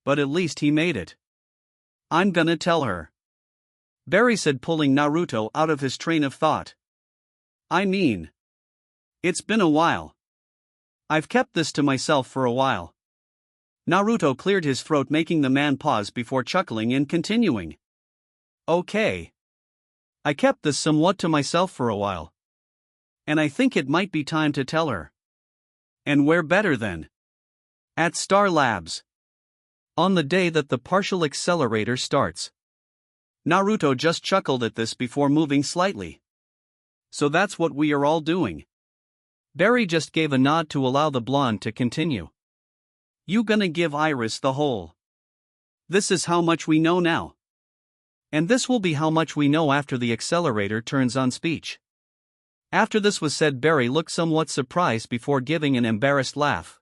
But at least he made it. "I'm gonna tell her," Barry said, pulling Naruto out of his train of thought. "I mean, it's been a while. I've kept this to myself for a while." Naruto cleared his throat, making the man pause before chuckling and continuing. "Okay. I kept this somewhat to myself for a while. And I think it might be time to tell her. And where better than at Star Labs, on the day that the partial accelerator starts." Naruto just chuckled at this before moving slightly. "So that's what we are all doing?" Barry just gave a nod to allow the blonde to continue. "You gonna give Iris the whole? This is how much we know now. And this will be how much we know after the accelerator turns on." Speech. After this was said, Barry looked somewhat surprised before giving an embarrassed laugh.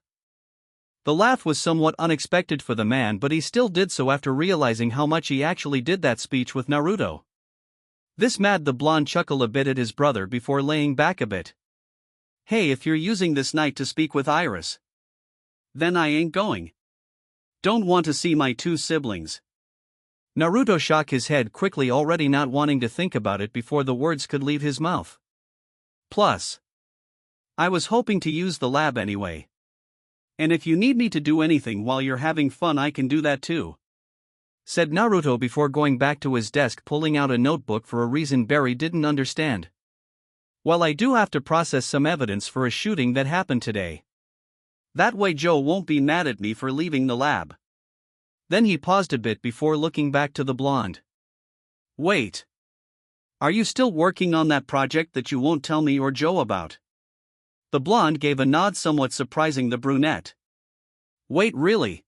The laugh was somewhat unexpected for the man, but he still did so after realizing how much he actually did that speech with Naruto. This made the blonde chuckle a bit at his brother before laying back a bit. Hey, if you're using this night to speak with Iris, then I ain't going. Don't want to see my two siblings. Naruto shook his head quickly, already not wanting to think about it before the words could leave his mouth. Plus, I was hoping to use the lab anyway. And if you need me to do anything while you're having fun, I can do that too, said Naruto before going back to his desk, pulling out a notebook for a reason Barry didn't understand. Well, I do have to process some evidence for a shooting that happened today. That way Joe won't be mad at me for leaving the lab. Then he paused a bit before looking back to the blonde. Wait. Are you still working on that project that you won't tell me or Joe about? The blonde gave a nod, somewhat surprising the brunette. Wait, really?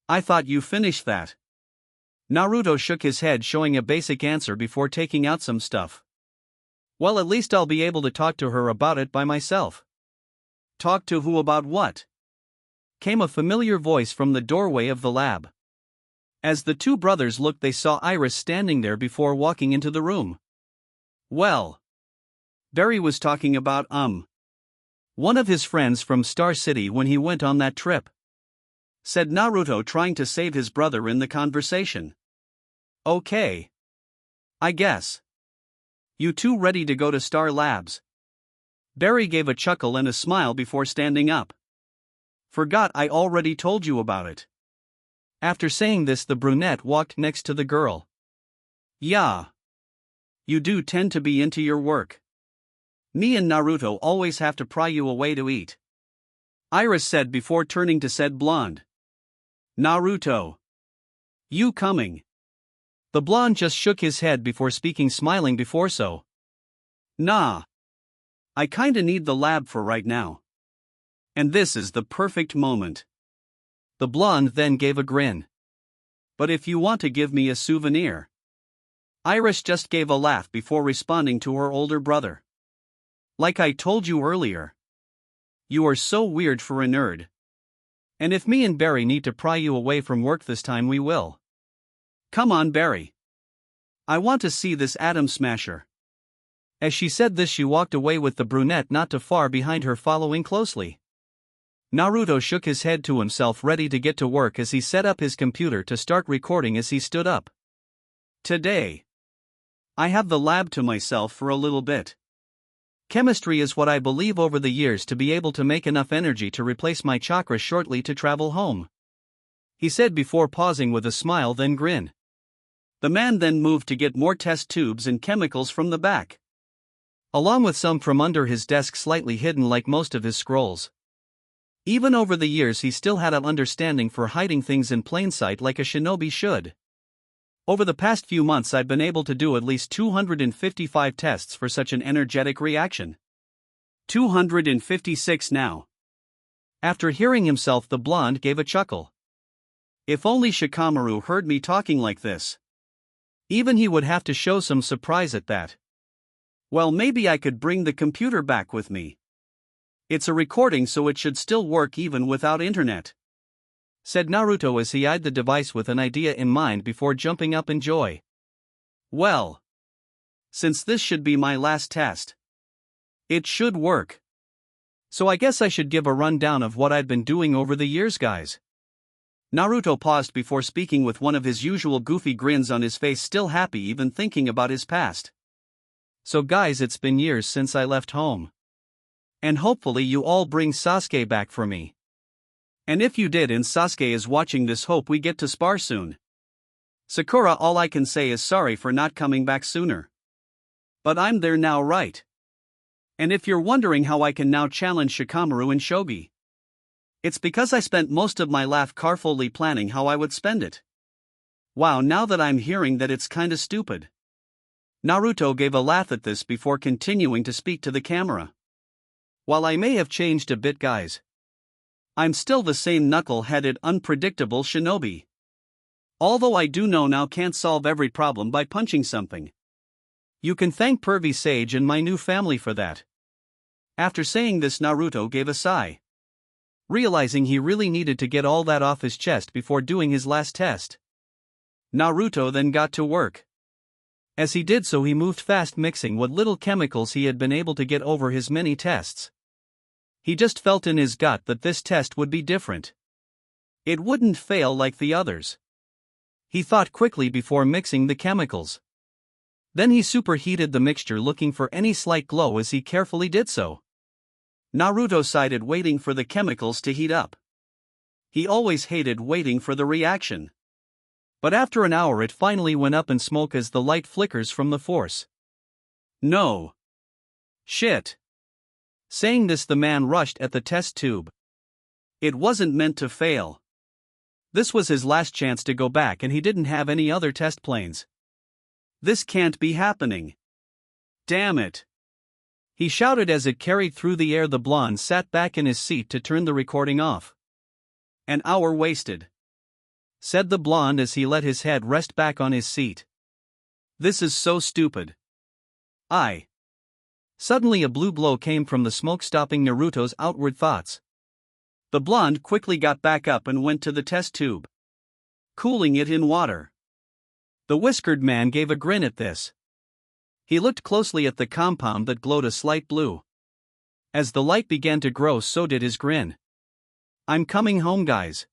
I thought you finished that. Naruto shook his head, showing a basic answer before taking out some stuff. Well, at least I'll be able to talk to her about it by myself. Talk to who about what? Came a familiar voice from the doorway of the lab. As the two brothers looked, they saw Iris standing there before walking into the room. Well, Barry was talking about one of his friends from Star City when he went on that trip, said Naruto, trying to save his brother in the conversation. Okay. I guess. You two ready to go to Star Labs? Barry gave a chuckle and a smile before standing up. Forgot I already told you about it. After saying this, the brunette walked next to the girl. Yeah. You do tend to be into your work. Me and Naruto always have to pry you away to eat, Iris said before turning to said blonde. Naruto. You coming? The blonde just shook his head before speaking, smiling before so. Nah. I kinda need the lab for right now. And this is the perfect moment. The blonde then gave a grin. But if you want to give me a souvenir. Iris just gave a laugh before responding to her older brother. Like I told you earlier. You are so weird for a nerd. And if me and Barry need to pry you away from work this time, we will. Come on, Barry. I want to see this atom smasher. As she said this, she walked away with the brunette not too far behind her, following closely. Naruto shook his head to himself, ready to get to work as he set up his computer to start recording as he stood up. Today, I have the lab to myself for a little bit. Chemistry is what I believe over the years to be able to make enough energy to replace my chakra shortly to travel home, he said before pausing with a smile, then grin. The man then moved to get more test tubes and chemicals from the back, along with some from under his desk, slightly hidden like most of his scrolls. Even over the years, he still had an understanding for hiding things in plain sight like a shinobi should. Over the past few months, I've been able to do at least 255 tests for such an energetic reaction. 256 now. After hearing himself, the blonde gave a chuckle. If only Shikamaru heard me talking like this. Even he would have to show some surprise at that. Well, maybe I could bring the computer back with me. It's a recording, so it should still work even without internet, said Naruto as he eyed the device with an idea in mind before jumping up in joy. Well, since this should be my last test, it should work. So I guess I should give a rundown of what I've been doing over the years, guys. Naruto paused before speaking with one of his usual goofy grins on his face, still happy even thinking about his past. So guys, it's been years since I left home. And hopefully you all bring Sasuke back for me. And if you did and Sasuke is watching this, hope we get to spar soon. Sakura, all I can say is sorry for not coming back sooner. But I'm there now, right? And if you're wondering how I can now challenge Shikamaru in shogi, it's because I spent most of my life carefully planning how I would spend it. Wow, now that I'm hearing that, it's kinda stupid. Naruto gave a laugh at this before continuing to speak to the camera. While I may have changed a bit, guys, I'm still the same knuckle-headed, unpredictable shinobi. Although I do know now can't solve every problem by punching something. You can thank Pervy Sage and my new family for that. After saying this, Naruto gave a sigh. realizing he really needed to get all that off his chest before doing his last test. Naruto then got to work. As he did so, he moved fast, mixing what little chemicals he had been able to get over his many tests. He just felt in his gut that this test would be different. It wouldn't fail like the others. He thought quickly before mixing the chemicals. Then he superheated the mixture, looking for any slight glow as he carefully did so. Naruto sighed, waiting for the chemicals to heat up. He always hated waiting for the reaction. But after an hour it finally went up in smoke as the light flickers from the force. No. Shit. Saying this, the man rushed at the test tube. It wasn't meant to fail. This was his last chance to go back, and he didn't have any other test planes. This can't be happening. Damn it. He shouted as it carried through the air. The blonde sat back in his seat to turn the recording off. An hour wasted, said the blonde as he let his head rest back on his seat. This is so stupid. Suddenly a blue glow came from the smoke, stopping Naruto's outward thoughts. The blonde quickly got back up and went to the test tube, cooling it in water. The whiskered man gave a grin at this. He looked closely at the compound that glowed a slight blue. As the light began to grow, so did his grin. I'm coming home, guys.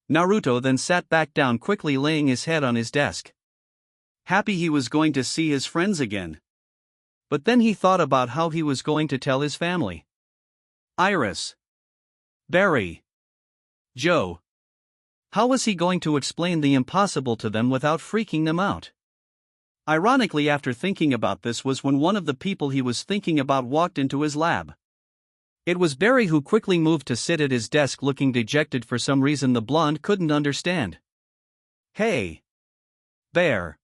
Naruto then sat back down, quickly laying his head on his desk. Happy he was going to see his friends again. But then he thought about how he was going to tell his family. Iris, Barry, Joe. How was he going to explain the impossible to them without freaking them out? Ironically, after thinking about this was when one of the people he was thinking about walked into his lab. It was Barry, who quickly moved to sit at his desk, looking dejected for some reason the blonde couldn't understand. Hey, Bear.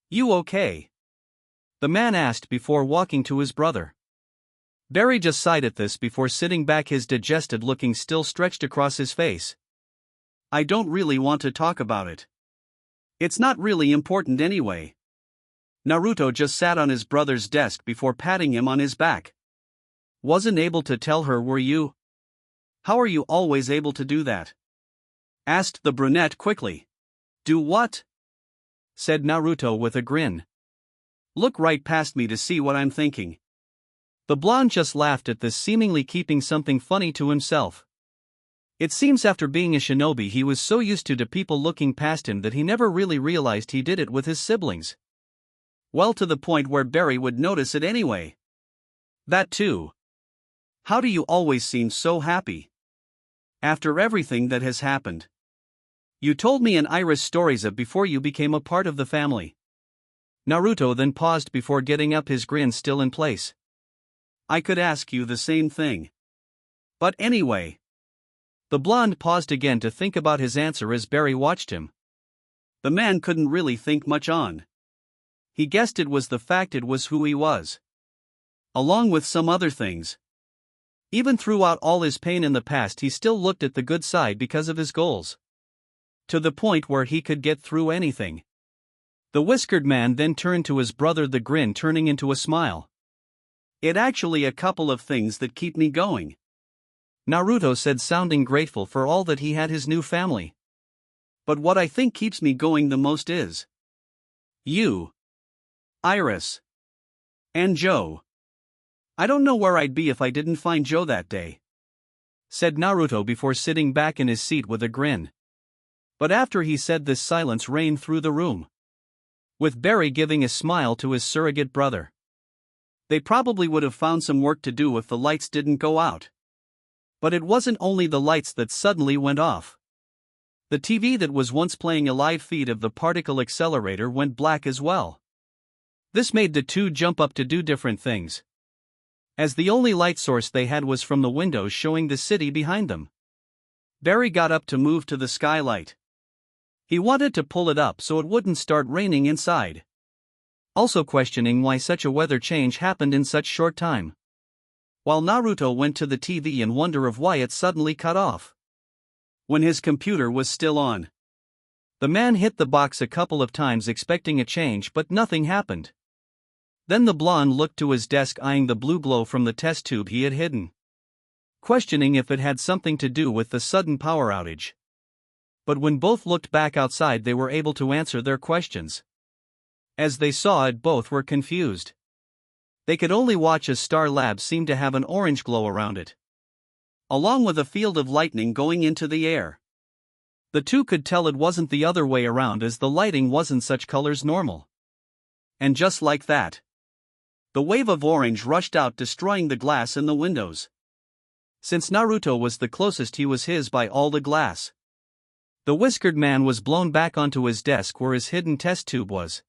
You okay? The man asked before walking to his brother. Barry just sighed at this before sitting back, his digested looking still stretched across his face. I don't really want to talk about it. It's not really important anyway. Naruto just sat on his brother's desk before patting him on his back. Wasn't able to tell her, were you? How are you always able to do that? Asked the brunette quickly. Do what? Said Naruto with a grin. Look right past me to see what I'm thinking. The blonde just laughed at this, seemingly keeping something funny to himself. It seems after being a shinobi he was so used to people looking past him that he never really realized he did it with his siblings. Well, to the point where Barry would notice it anyway. That too. How do you always seem so happy? After everything that has happened. You told me an Iris stories before you became a part of the family. Naruto then paused before getting up, his grin still in place. I could ask you the same thing. But anyway. The blonde paused again to think about his answer as Barry watched him. The man couldn't really think much on. He guessed it was the fact it was who he was. Along with some other things. Even throughout all his pain in the past, he still looked at the good side because of his goals. To the point where he could get through anything. The whiskered man then turned to his brother, the grin turning into a smile. It actually a couple of things that keep me going. Naruto said, sounding grateful for all that he had, his new family. But what I think keeps me going the most is you, Iris, and Joe. I don't know where I'd be if I didn't find Joe that day, said Naruto before sitting back in his seat with a grin. But after he said this, silence reigned through the room, with Barry giving a smile to his surrogate brother. They probably would have found some work to do if the lights didn't go out. But it wasn't only the lights that suddenly went off. The TV that was once playing a live feed of the particle accelerator went black as well. This made the two jump up to do different things, as the only light source they had was from the windows showing the city behind them. Barry got up to move to the skylight. He wanted to pull it up so it wouldn't start raining inside. Also questioning why such a weather change happened in such short time. While Naruto went to the TV in wonder of why it suddenly cut off, when his computer was still on. The man hit the box a couple of times expecting a change, but nothing happened. Then the blonde looked to his desk, eyeing the blue glow from the test tube he had hidden. questioning if it had something to do with the sudden power outage. But when both looked back outside, they were able to answer their questions. As they saw it, both were confused. They could only watch as Star Labs seemed to have an orange glow around it, along with a field of lightning going into the air. The two could tell it wasn't the other way around, as the lighting wasn't such colors normal. And just like that, the wave of orange rushed out, destroying the glass in the windows. Since Naruto was the closest, he was his by all the glass. The whiskered man was blown back onto his desk where his hidden test tube was.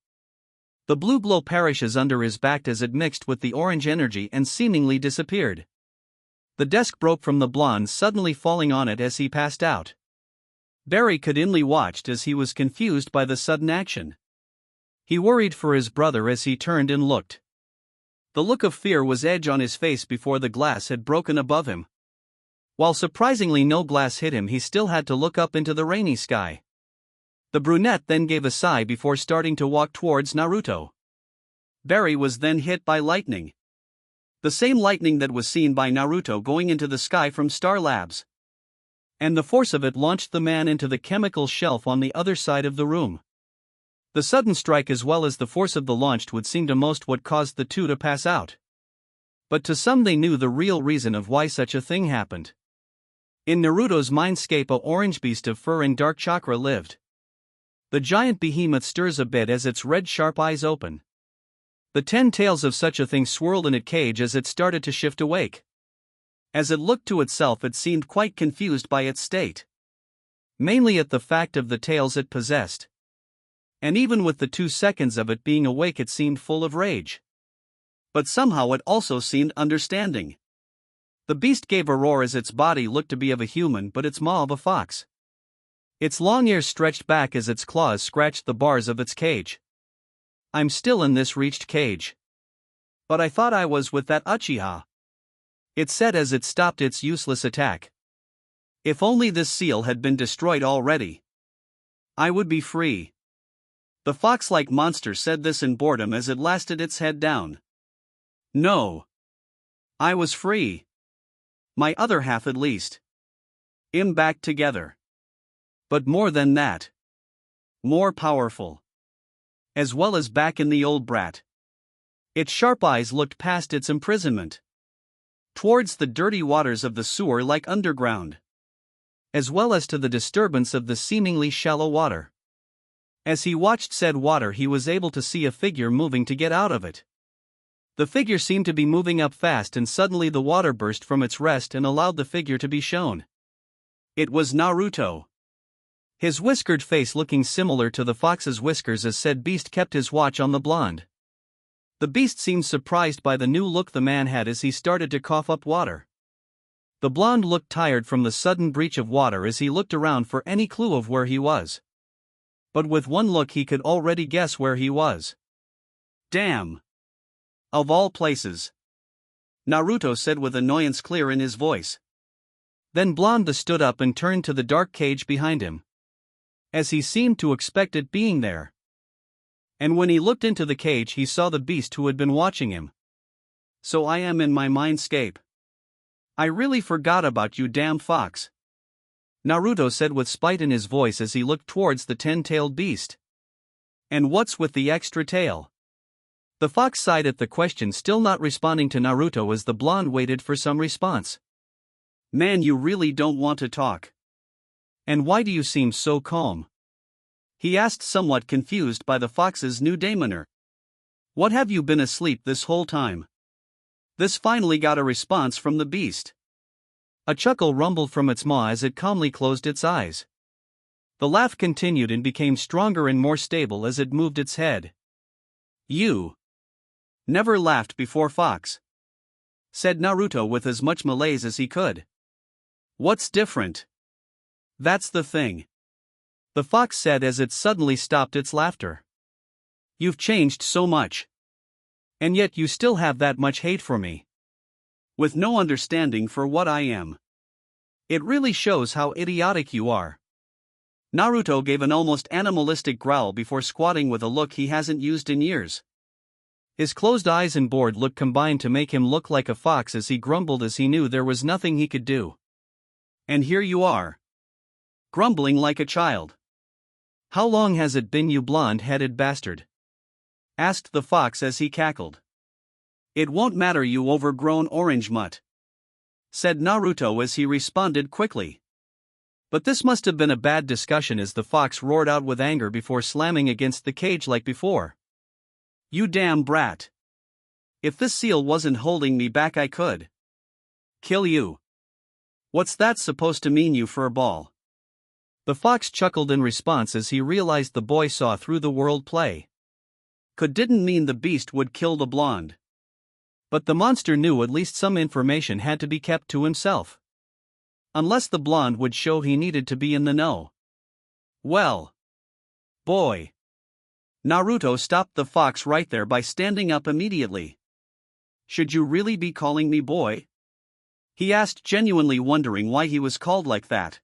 The blue glow perishes under his back as it mixed with the orange energy and seemingly disappeared. The desk broke from the blonde, suddenly falling on it as he passed out. Barry could only watched as he was confused by the sudden action. He worried for his brother as he turned and looked. The look of fear was edge on his face before the glass had broken above him. While surprisingly no glass hit him, he still had to look up into the rainy sky. The brunette then gave a sigh before starting to walk towards Naruto. Barry was then hit by lightning. The same lightning that was seen by Naruto going into the sky from Star Labs. And the force of it launched the man into the chemical shelf on the other side of the room. The sudden strike as well as the force of the launch would seem to most what caused the two to pass out. But to some they knew the real reason of why such a thing happened. In Naruto's Mindscape, a orange beast of fur and dark chakra lived. The giant behemoth stirs a bit as its red sharp eyes open. The 10 tails of such a thing swirled in its cage as it started to shift awake. As it looked to itself, it seemed quite confused by its state. Mainly at the fact of the tails it possessed. And even with the 2 seconds of it being awake, it seemed full of rage. But somehow it also seemed understanding. The beast gave a roar as its body looked to be of a human, but its maw of a fox. Its long ears stretched back as its claws scratched the bars of its cage. "I'm still in this reached cage. But I thought I was with that Uchiha," it said as it stopped its useless attack. "If only this seal had been destroyed already, I would be free." The fox-like monster said this in boredom as it lasted its head down. "No. I was free. My other half at least. I'm back together. But more than that. More powerful. As well as back in the old brat." Its sharp eyes looked past its imprisonment towards the dirty waters of the sewer like underground, as well as to the disturbance of the seemingly shallow water. As he watched said water, he was able to see a figure moving to get out of it. The figure seemed to be moving up fast, and suddenly the water burst from its rest and allowed the figure to be shown. It was Naruto. His whiskered face looking similar to the fox's whiskers as said beast kept his watch on the blonde. The beast seemed surprised by the new look the man had as he started to cough up water. The blonde looked tired from the sudden breach of water as he looked around for any clue of where he was. But with one look he could already guess where he was. "Damn. Of all places," Naruto said with annoyance clear in his voice. Then Blonde stood up and turned to the dark cage behind him, as he seemed to expect it being there. And when he looked into the cage, he saw the beast who had been watching him. "So I am in my mindscape. I really forgot about you, damn fox," Naruto said with spite in his voice as he looked towards the 10-tailed beast. "And what's with the extra tail?" The fox sighed at the question, still not responding to Naruto as the blonde waited for some response. "Man, you really don't want to talk. And why do you seem so calm?" he asked, somewhat confused by the fox's new demeanor. "What, have you been asleep this whole time?" This finally got a response from the beast. A chuckle rumbled from its maw as it calmly closed its eyes. The laugh continued and became stronger and more stable as it moved its head. "You never laughed before, fox," said Naruto with as much malaise as he could. "What's different?" "That's the thing," the fox said as it suddenly stopped its laughter. "You've changed so much. And yet you still have that much hate for me. With no understanding for what I am. It really shows how idiotic you are." Naruto gave an almost animalistic growl before squatting with a look he hasn't used in years. His closed eyes and bored look combined to make him look like a fox as he grumbled as he knew there was nothing he could do. And here you are, grumbling like a child. How long has it been, you blonde-headed bastard? Asked the fox as he cackled. It won't matter, you overgrown orange mutt, said Naruto as he responded quickly. But this must have been a bad discussion as the fox roared out with anger before slamming against the cage like before. You damn brat. If this seal wasn't holding me back, I could kill you. What's that supposed to mean, you furball? The fox chuckled in response as he realized the boy saw through the world play. Didn't mean the beast would kill the blonde. But the monster knew at least some information had to be kept to himself. Unless the blonde would show he needed to be in the know. Well, boy. Naruto stopped the fox right there by standing up immediately. Should you really be calling me boy? He asked, genuinely wondering why he was called like that.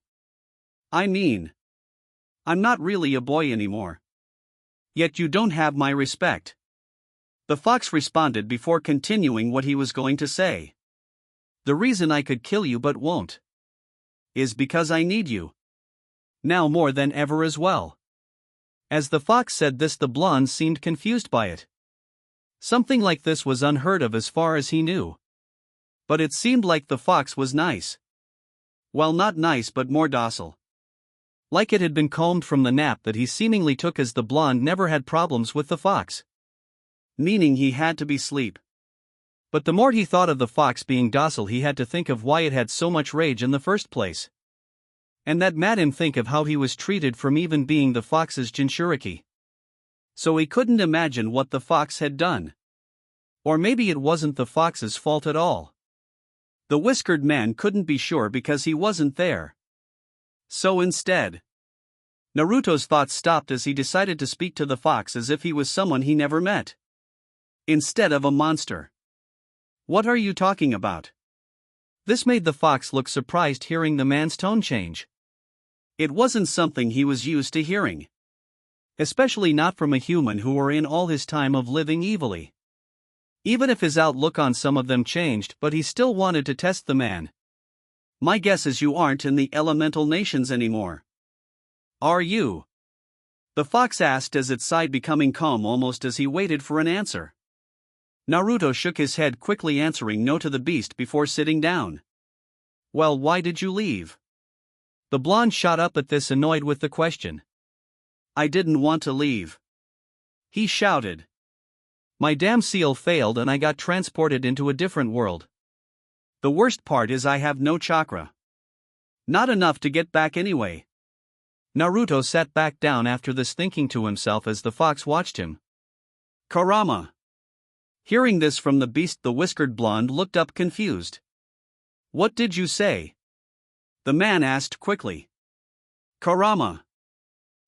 I mean, I'm not really a boy anymore. Yet you don't have my respect. The fox responded before continuing what he was going to say. The reason I could kill you but won't is because I need you. Now more than ever as well. As the fox said this, the blonde seemed confused by it. Something like this was unheard of as far as he knew. But it seemed like the fox was nice. Well, not nice but more docile. Like it had been calmed from the nap that he seemingly took, as the blonde never had problems with the fox. Meaning he had to be asleep. But the more he thought of the fox being docile, he had to think of why it had so much rage in the first place. And that made him think of how he was treated from even being the fox's Jinchuriki. So he couldn't imagine what the fox had done. Or maybe it wasn't the fox's fault at all. The whiskered man couldn't be sure because he wasn't there. So instead, Naruto's thoughts stopped as he decided to speak to the fox as if he was someone he never met, instead of a monster. What are you talking about? This made the fox look surprised hearing the man's tone change. It wasn't something he was used to hearing. Especially not from a human who were in all his time of living evilly. Even if his outlook on some of them changed, but he still wanted to test the man. My guess is you aren't in the elemental nations anymore. Are you? The fox asked as it sighed, becoming calm almost as he waited for an answer. Naruto shook his head, quickly answering no to the beast before sitting down. Well, why did you leave? The blonde shot up at this, annoyed with the question. I didn't want to leave, he shouted. My damn seal failed and I got transported into a different world. The worst part is I have no chakra. Not enough to get back anyway. Naruto sat back down after this, thinking to himself as the fox watched him. Kurama. Hearing this from the beast, the whiskered blonde looked up confused. What did you say? The man asked quickly. Kurama.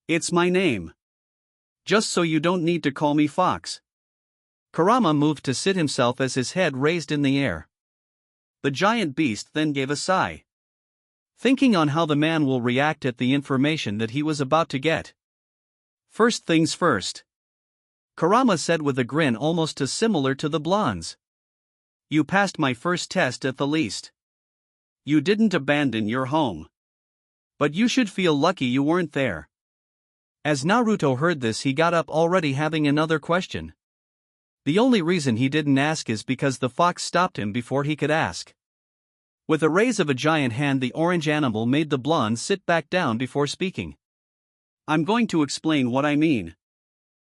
It's my name. Just so you don't need to call me fox. Kurama moved to sit himself as his head raised in the air. The giant beast then gave a sigh, thinking on how the man will react at the information that he was about to get. First things first, Kurama said with a grin almost as similar to the blonde's. You passed my first test at the least. You didn't abandon your home. But you should feel lucky you weren't there. As Naruto heard this, he got up, already having another question. The only reason he didn't ask is because the fox stopped him before he could ask. With a raise of a giant hand, the orange animal made the blonde sit back down before speaking. I'm going to explain what I mean.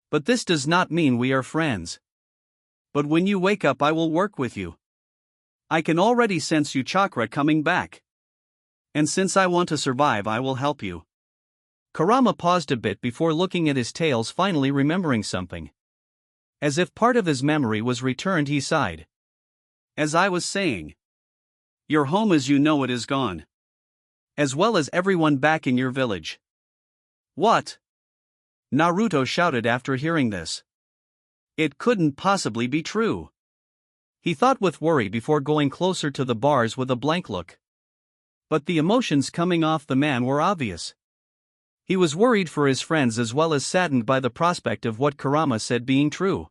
But this does not mean we are friends. But when you wake up, I will work with you. I can already sense your chakra coming back. And since I want to survive, I will help you. Kurama paused a bit before looking at his tails, finally remembering something. As if part of his memory was returned, he sighed. As I was saying, your home as you know it is gone. As well as everyone back in your village. What? Naruto shouted after hearing this. It couldn't possibly be true. He thought with worry before going closer to the bars with a blank look. But the emotions coming off the man were obvious. He was worried for his friends as well as saddened by the prospect of what Kurama said being true.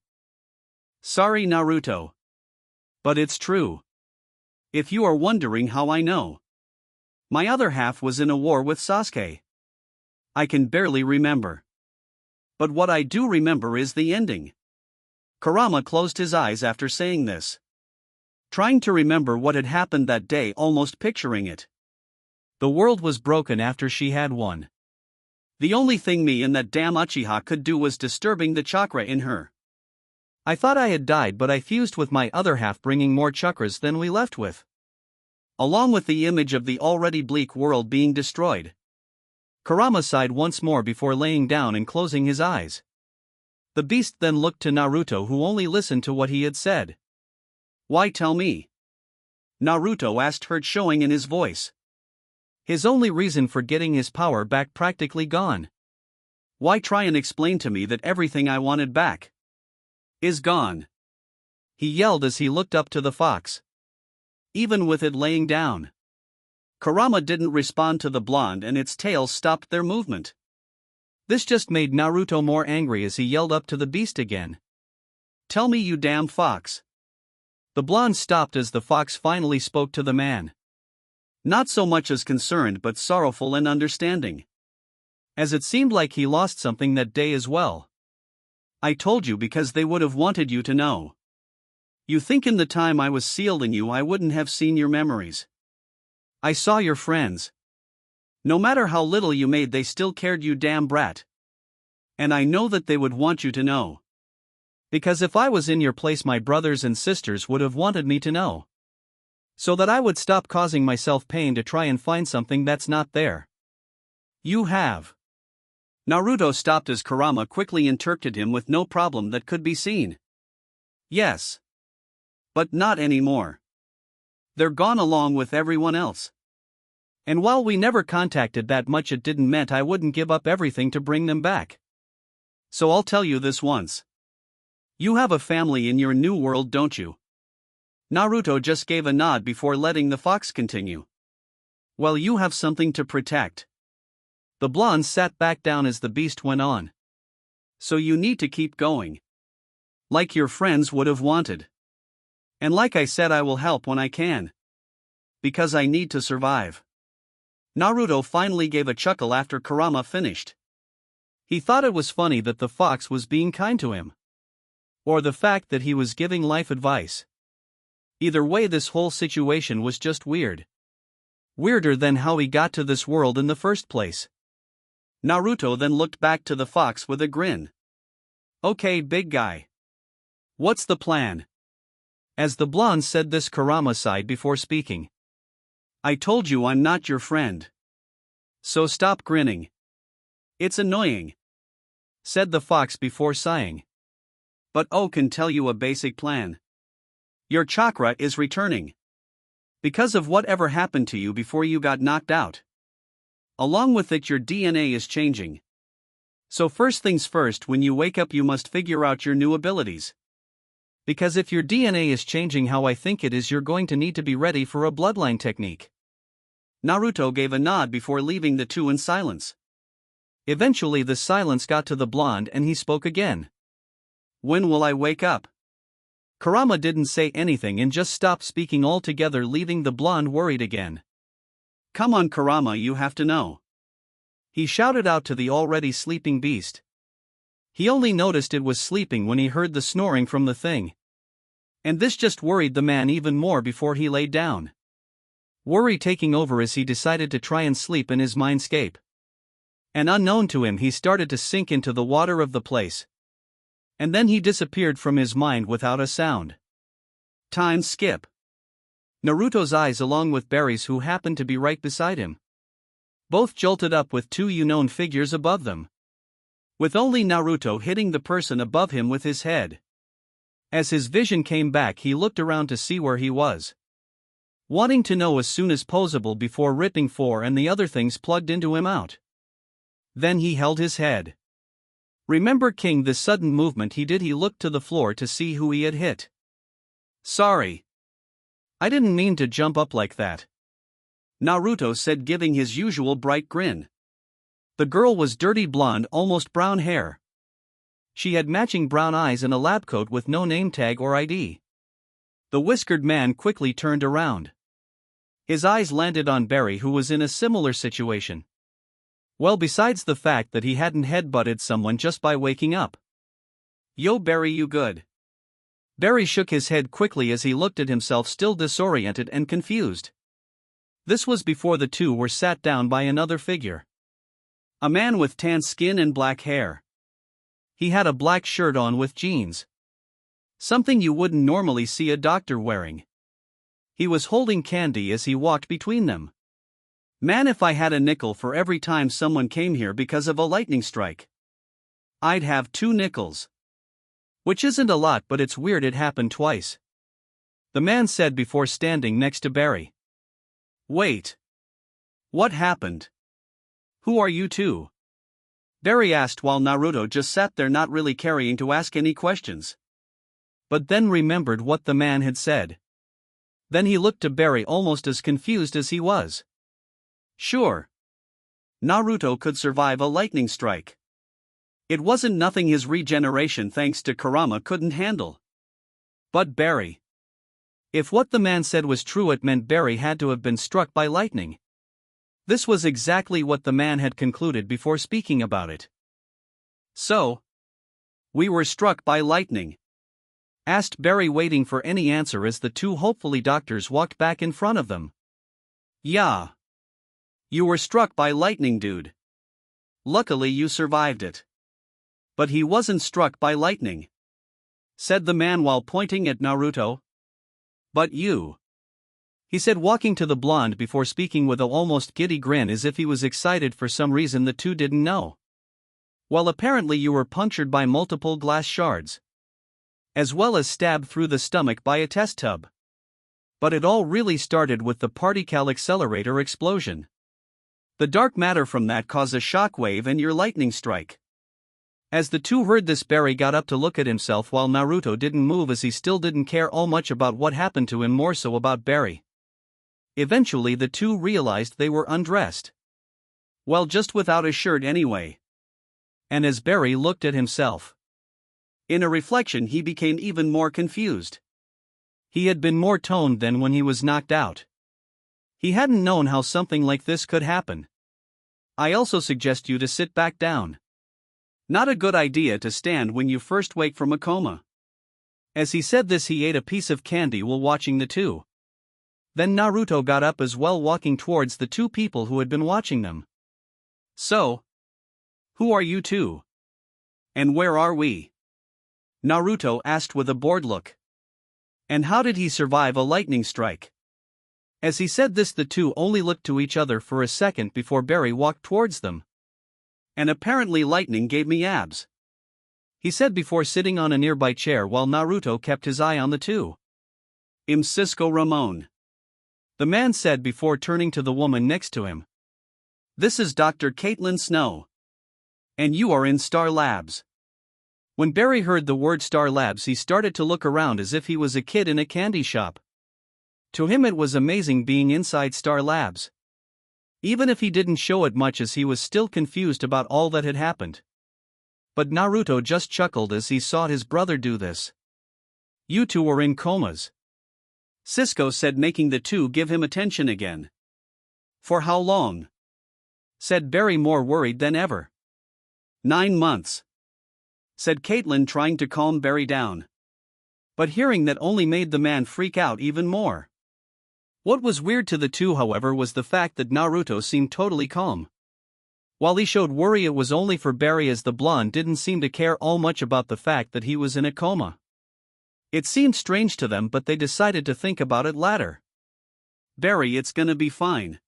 Sorry, Naruto. But it's true. If you are wondering how I know. My other half was in a war with Sasuke. I can barely remember. But what I do remember is the ending. Kurama closed his eyes after saying this. Trying to remember what had happened that day, almost picturing it. The world was broken after she had won. The only thing me and that damn Uchiha could do was disturbing the chakra in her. I thought I had died, but I fused with my other half, bringing more chakras than we left with. Along with the image of the already bleak world being destroyed. Kurama sighed once more before laying down and closing his eyes. The beast then looked to Naruto, who only listened to what he had said. Why tell me? Naruto asked, hurt showing in his voice. His only reason for getting his power back practically gone. Why try and explain to me that everything I wanted back is gone? He yelled as he looked up to the fox. Even with it laying down. Kurama didn't respond to the blonde, and its tail stopped their movement. This just made Naruto more angry as he yelled up to the beast again. Tell me, you damn fox. The blonde stopped as the fox finally spoke to the man. Not so much as concerned, but sorrowful and understanding. As it seemed like he lost something that day as well. I told you because they would have wanted you to know. You think in the time I was sealed in you I wouldn't have seen your memories. I saw your friends. No matter how little you made, they still cared, you damn brat. And I know that they would want you to know. Because if I was in your place, my brothers and sisters would have wanted me to know. So that I would stop causing myself pain to try and find something that's not there. You have. Naruto stopped as Kurama quickly interrupted him with no problem that could be seen. Yes. But not anymore. They're gone along with everyone else. And while we never contacted that much, it didn't mean I wouldn't give up everything to bring them back. So I'll tell you this once. You have a family in your new world, don't you? Naruto just gave a nod before letting the fox continue. Well, you have something to protect. The blonde sat back down as the beast went on. So you need to keep going. Like your friends would have wanted. And like I said, I will help when I can. Because I need to survive. Naruto finally gave a chuckle after Kurama finished. He thought it was funny that the fox was being kind to him. Or the fact that he was giving life advice. Either way, this whole situation was just weird. Weirder than how he got to this world in the first place. Naruto then looked back to the fox with a grin. Okay, big guy. What's the plan? As the blonde said this, Kurama sighed before speaking. I told you I'm not your friend. So stop grinning. It's annoying. Said the fox before sighing. But can tell you a basic plan. Your chakra is returning. Because of whatever happened to you before you got knocked out. Along with it, your DNA is changing. So first things first, when you wake up you must figure out your new abilities. Because if your DNA is changing how I think it is, you're going to need to be ready for a bloodline technique. Naruto gave a nod before leaving the two in silence. Eventually the silence got to the blonde and he spoke again. When will I wake up? Kurama didn't say anything and just stopped speaking altogether, leaving the blonde worried again. Come on, Kurama, you have to know. He shouted out to the already sleeping beast. He only noticed it was sleeping when he heard the snoring from the thing. And this just worried the man even more before he lay down. Worry taking over as he decided to try and sleep in his mindscape. And unknown to him, he started to sink into the water of the place. And then he disappeared from his mind without a sound. Time skip. Naruto's eyes, along with Barry's, who happened to be right beside him, both jolted up with two unknown figures above them. With only Naruto hitting the person above him with his head. As his vision came back, he looked around to see where he was. Wanting to know as soon as possible before ripping 4 and the other things plugged into him out. Then he held his head. Remember King, this sudden movement he did, he looked to the floor to see who he had hit. Sorry. I didn't mean to jump up like that. Naruto said, giving his usual bright grin. The girl was dirty blonde, almost brown hair. She had matching brown eyes and a lab coat with no name tag or ID. The whiskered man quickly turned around. His eyes landed on Barry, who was in a similar situation. Well, besides the fact that he hadn't headbutted someone just by waking up. "Yo Barry, you good?" Barry shook his head quickly as he looked at himself, still disoriented and confused. This was before the two were sat down by another figure. A man with tan skin and black hair. He had a black shirt on with jeans. Something you wouldn't normally see a doctor wearing. He was holding candy as he walked between them. "Man, if I had a nickel for every time someone came here because of a lightning strike, I'd have 2 nickels. Which isn't a lot, but it's weird it happened twice," the man said before standing next to Barry. "Wait. What happened? Who are you two?" Barry asked while Naruto just sat there not really caring to ask any questions. But then remembered what the man had said. Then he looked to Barry almost as confused as he was. Sure. Naruto could survive a lightning strike. It wasn't nothing his regeneration thanks to Kurama couldn't handle. But Barry. If what the man said was true, it meant Barry had to have been struck by lightning. This was exactly what the man had concluded before speaking about it. "So, we were struck by lightning?" asked Barry, waiting for any answer as the two hopefully doctors walked back in front of them. "Yeah. You were struck by lightning, dude. Luckily you survived it. But he wasn't struck by lightning," said the man while pointing at Naruto. "But you," he said, walking to the blonde before speaking with an almost giddy grin as if he was excited for some reason the two didn't know. "Well, apparently you were punctured by multiple glass shards, as well as stabbed through the stomach by a test tub. But it all really started with the particle accelerator explosion. The dark matter from that caused a shockwave and your lightning strike." As the two heard this, Barry got up to look at himself while Naruto didn't move, as he still didn't care all much about what happened to him, more so about Barry. Eventually the two realized they were undressed. Well, just without a shirt anyway. And as Barry looked at himself in a reflection, he became even more confused. He had been more toned than when he was knocked out. He hadn't known how something like this could happen. "I also suggest you to sit back down. Not a good idea to stand when you first wake from a coma." As he said this, he ate a piece of candy while watching the two. Then Naruto got up as well, walking towards the two people who had been watching them. "So, who are you two? And where are we?" Naruto asked with a bored look. "And how did he survive a lightning strike?" As he said this, the two only looked to each other for a second before Barry walked towards them. "And apparently lightning gave me abs," he said before sitting on a nearby chair while Naruto kept his eye on the two. "I'm Cisco Ramon," the man said before turning to the woman next to him. "This is Dr. Caitlin Snow. And you are in Star Labs." When Barry heard the word Star Labs, he started to look around as if he was a kid in a candy shop. To him it was amazing being inside Star Labs. Even if he didn't show it much, as he was still confused about all that had happened. But Naruto just chuckled as he saw his brother do this. "You two were in comas," Cisco said, making the two give him attention again. "For how long?" said Barry, more worried than ever. 9 months, said Caitlin, trying to calm Barry down. But hearing that only made the man freak out even more. What was weird to the two, however, was the fact that Naruto seemed totally calm. While he showed worry, it was only for Barry, as the blonde didn't seem to care all much about the fact that he was in a coma. It seemed strange to them, but they decided to think about it later. "Barry, it's gonna be fine,"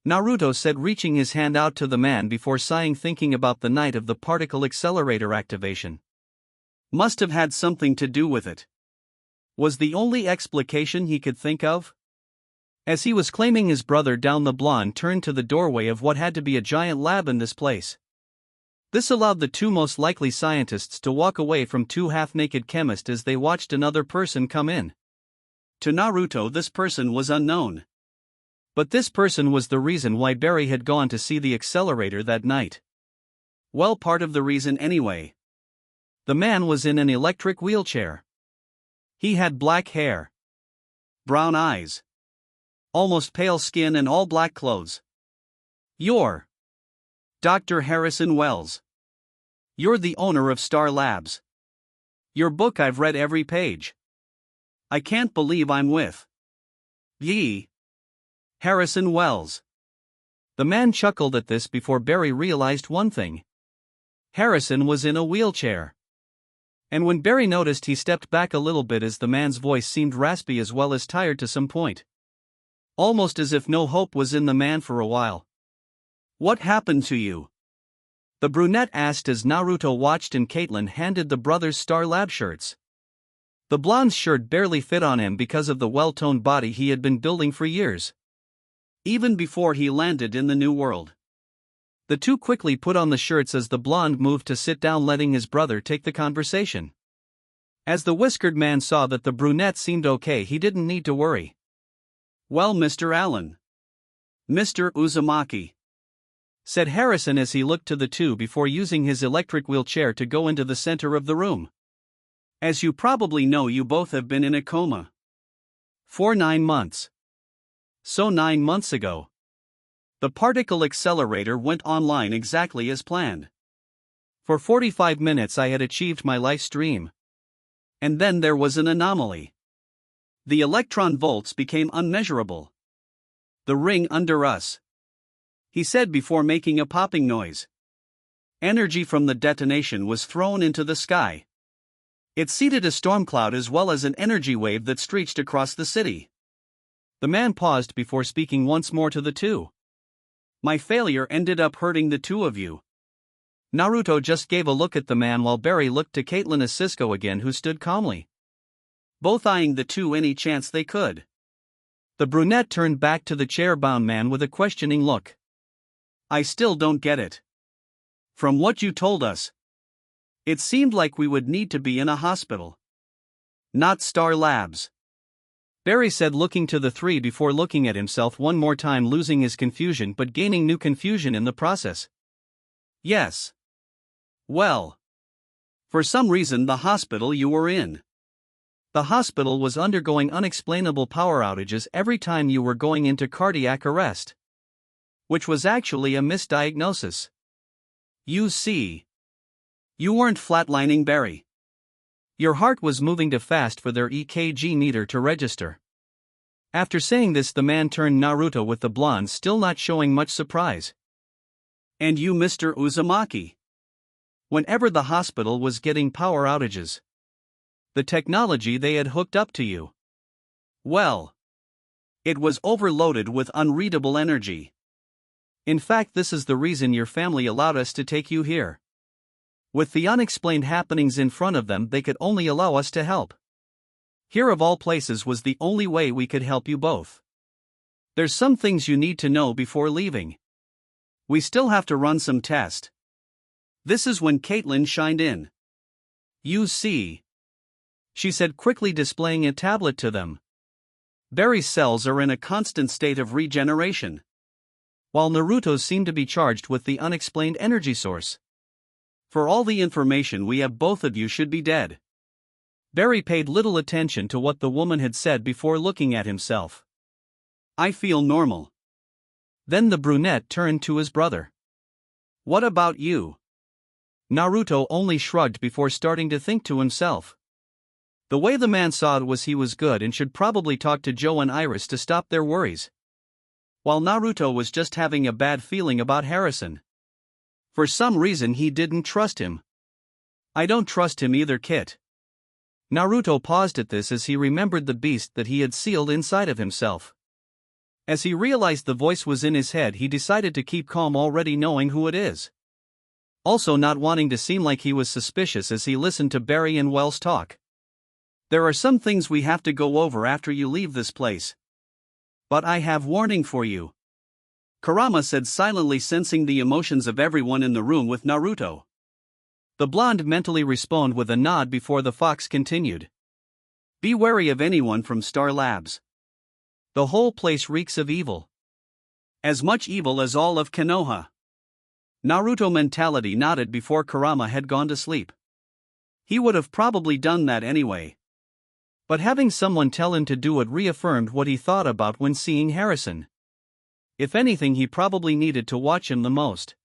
Naruto said, reaching his hand out to the man before sighing, thinking about the night of the particle accelerator activation. "Must have had something to do with it," was the only explication he could think of. As he was claiming his brother down, the blonde turned to the doorway of what had to be a giant lab in this place. This allowed the two most likely scientists to walk away from two half-naked chemists as they watched another person come in. To Naruto, this person was unknown. But this person was the reason why Barry had gone to see the accelerator that night. Well, part of the reason anyway. The man was in an electric wheelchair. He had black hair, brown eyes, almost pale skin, and all black clothes. You're Dr. Harrison Wells. You're the owner of Star Labs. Your book, I've read every page. I can't believe I'm with ye, Harrison Wells. The man chuckled at this before Barry realized one thing. Harrison was in a wheelchair. And when Barry noticed, he stepped back a little bit as the man's voice seemed raspy as well as tired to some point. Almost as if no hope was in the man for a while. What happened to you? The brunette asked as Naruto watched and Caitlin handed the brothers Star Lab shirts. The blonde's shirt barely fit on him because of the well-toned body he had been building for years, even before he landed in the new world. The two quickly put on the shirts as the blonde moved to sit down, letting his brother take the conversation. As the whiskered man saw that the brunette seemed okay, he didn't need to worry. Well, Mr. Allen. Mr. Uzumaki, said Harrison as he looked to the two before using his electric wheelchair to go into the center of the room. As you probably know, you both have been in a coma for 9 months. So 9 months ago, the particle accelerator went online exactly as planned. For 45 minutes I had achieved my life's dream. And then there was an anomaly. The electron volts became unmeasurable. The ring under us, he said before making a popping noise. Energy from the detonation was thrown into the sky. It seeded a storm cloud as well as an energy wave that stretched across the city. The man paused before speaking once more to the two. My failure ended up hurting the two of you. Naruto just gave a look at the man while Barry looked to Caitlin as Cisco again, who stood calmly, both eyeing the two any chance they could. The brunette turned back to the chair-bound man with a questioning look. I still don't get it. From what you told us, it seemed like we would need to be in a hospital, not Star Labs, Barry said, looking to the three before looking at himself one more time, losing his confusion but gaining new confusion in the process. Yes. Well, for some reason the hospital you were in. The hospital was undergoing unexplainable power outages every time you were going into cardiac arrest, which was actually a misdiagnosis. You see, you weren't flatlining, Barry. Your heart was moving too fast for their EKG meter to register. After saying this, the man turned Naruto with the blonde still not showing much surprise. And you, Mr. Uzumaki? Whenever the hospital was getting power outages, the technology they had hooked up to you, well, it was overloaded with unreadable energy. In fact, this is the reason your family allowed us to take you here. With the unexplained happenings in front of them, they could only allow us to help. Here of all places was the only way we could help you both. There's some things you need to know before leaving. We still have to run some tests. This is when Caitlin shined in. You see, she said, quickly displaying a tablet to them. Barry's cells are in a constant state of regeneration, while Naruto's seem to be charged with the unexplained energy source. For all the information we have, both of you should be dead. Barry paid little attention to what the woman had said before looking at himself. I feel normal. Then the brunette turned to his brother. What about you? Naruto only shrugged before starting to think to himself. The way the man saw it was he was good and should probably talk to Joe and Iris to stop their worries, while Naruto was just having a bad feeling about Harrison. For some reason he didn't trust him. I don't trust him either, Kit. Naruto paused at this as he remembered the beast that he had sealed inside of himself. As he realized the voice was in his head, he decided to keep calm, already knowing who it is. Also not wanting to seem like he was suspicious as he listened to Barry and Wells talk. There are some things we have to go over after you leave this place. But I have warning for you, Kurama said, silently sensing the emotions of everyone in the room with Naruto. The blonde mentally responded with a nod before the fox continued. Be wary of anyone from Star Labs. The whole place reeks of evil. As much evil as all of Konoha. Naruto mentality nodded before Kurama had gone to sleep. He would have probably done that anyway. But having someone tell him to do it reaffirmed what he thought about when seeing Harrison. If anything, he probably needed to watch him the most.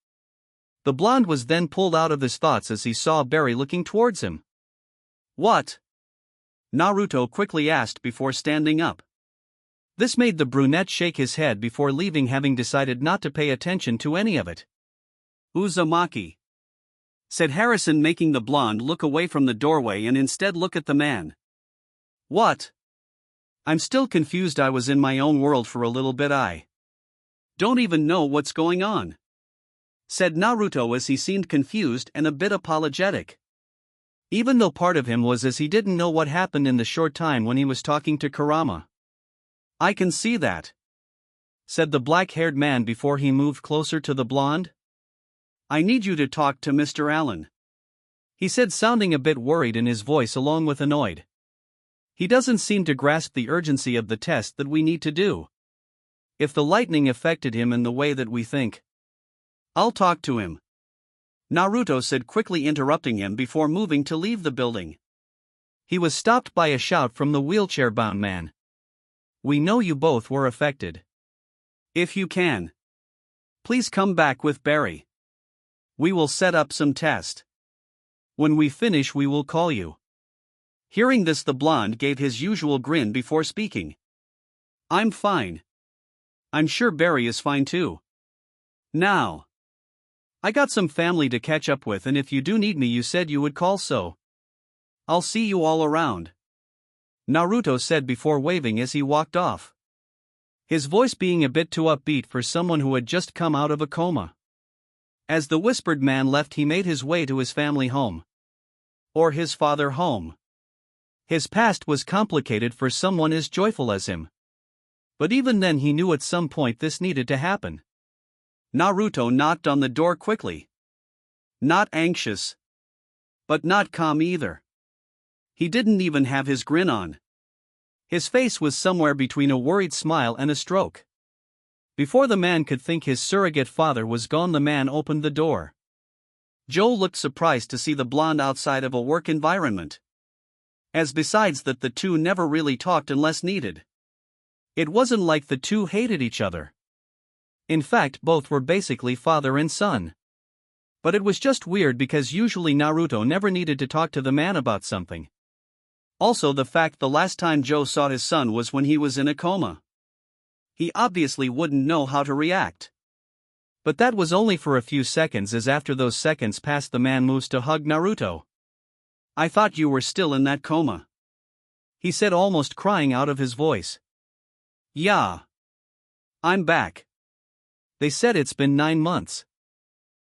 The blonde was then pulled out of his thoughts as he saw Barry looking towards him. "What?" Naruto quickly asked before standing up. This made the brunette shake his head before leaving, having decided not to pay attention to any of it. "Uzumaki," said Harrison, making the blonde look away from the doorway and instead look at the man. "What?" "I'm still confused. I was in my own world for a little bit. I don't even know what's going on," said Naruto as he seemed confused and a bit apologetic. Even though part of him was as he didn't know what happened in the short time when he was talking to Kurama. "I can see that," said the black-haired man before he moved closer to the blonde. "I need you to talk to Mr. Allen," he said, sounding a bit worried in his voice along with annoyed. "He doesn't seem to grasp the urgency of the test that we need to do. If the lightning affected him in the way that we think." "I'll talk to him," Naruto said, quickly interrupting him before moving to leave the building. He was stopped by a shout from the wheelchair-bound man. "We know you both were affected. If you can, please come back with Barry. We will set up some tests. When we finish, we will call you." Hearing this, the blonde gave his usual grin before speaking. "I'm fine. I'm sure Barry is fine too. Now, I got some family to catch up with, and if you do need me, you said you would call, so I'll see you all around," Naruto said before waving as he walked off. His voice being a bit too upbeat for someone who had just come out of a coma. As the whispered man left, he made his way to his family home. Or his father home. His past was complicated for someone as joyful as him. But even then, he knew at some point this needed to happen. Naruto knocked on the door quickly. Not anxious, but not calm either. He didn't even have his grin on. His face was somewhere between a worried smile and a stroke. Before the man could think his surrogate father was gone, the man opened the door. Joe looked surprised to see the blonde outside of a work environment. As besides that, the two never really talked unless needed. It wasn't like the two hated each other. In fact, both were basically father and son. But it was just weird because usually Naruto never needed to talk to the man about something. Also, the fact the last time Joe saw his son was when he was in a coma. He obviously wouldn't know how to react. But that was only for a few seconds, as after those seconds passed, the man moves to hug Naruto. "I thought you were still in that coma," he said, almost crying out of his voice. "Yeah. I'm back. They said it's been 9 months.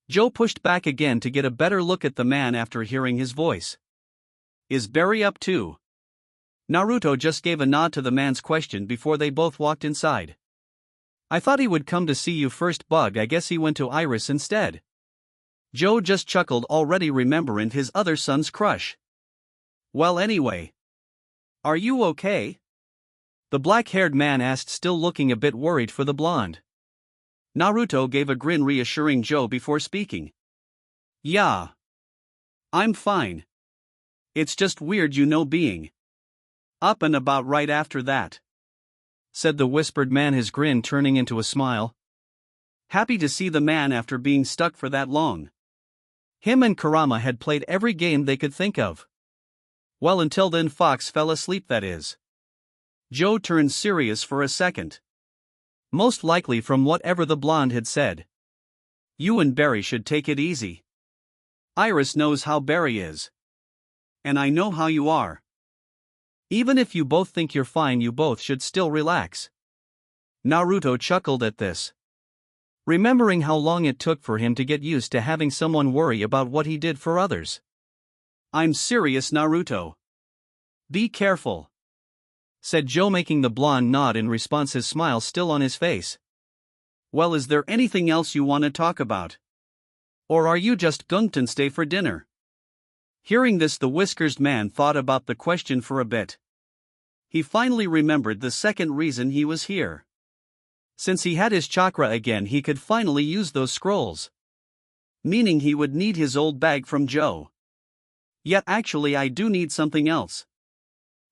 Joe pushed back again to get a better look at the man after hearing his voice. "Is Barry up too?" Naruto just gave a nod to the man's question before they both walked inside. "I thought he would come to see you first, Bug. I guess he went to Iris instead." Joe just chuckled, already remembering his other son's crush. "Well, anyway, are you okay?" the black-haired man asked, still looking a bit worried for the blonde. Naruto gave a grin, reassuring Joe before speaking. "Yeah. I'm fine. It's just weird, being up and about right after that," said the whispered man, his grin turning into a smile. Happy to see the man after being stuck for that long. Him and Kurama had played every game they could think of. Well, until then, Fox fell asleep, that is. Joe turned serious for a second. Most likely from whatever the blonde had said. "You and Barry should take it easy. Iris knows how Barry is. And I know how you are. Even if you both think you're fine, you both should still relax." Naruto chuckled at this, remembering how long it took for him to get used to having someone worry about what he did for others. "I'm serious, Naruto. Be careful," said Joe, making the blonde nod in response, his smile still on his face. "Well, is there anything else you want to talk about? Or are you just going to stay for dinner?" Hearing this, the whiskers man thought about the question for a bit. He finally remembered the second reason he was here. Since he had his chakra again, he could finally use those scrolls. Meaning he would need his old bag from Joe. Yet actually I do need something else.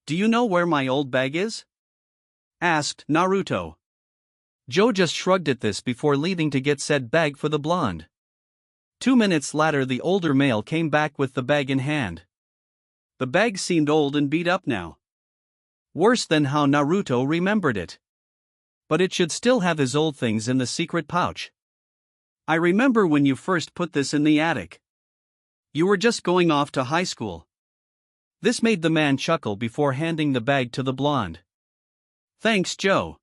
Do you know where my old bag is? Asked Naruto. Joe just shrugged at this before leaving to get said bag for the blonde. 2 minutes later the older male came back with the bag in hand. The bag seemed old and beat up now. Worse than how Naruto remembered it. But it should still have his old things in the secret pouch. I remember when you first put this in the attic. You were just going off to high school. This made the man chuckle before handing the bag to the blonde. Thanks, Joe.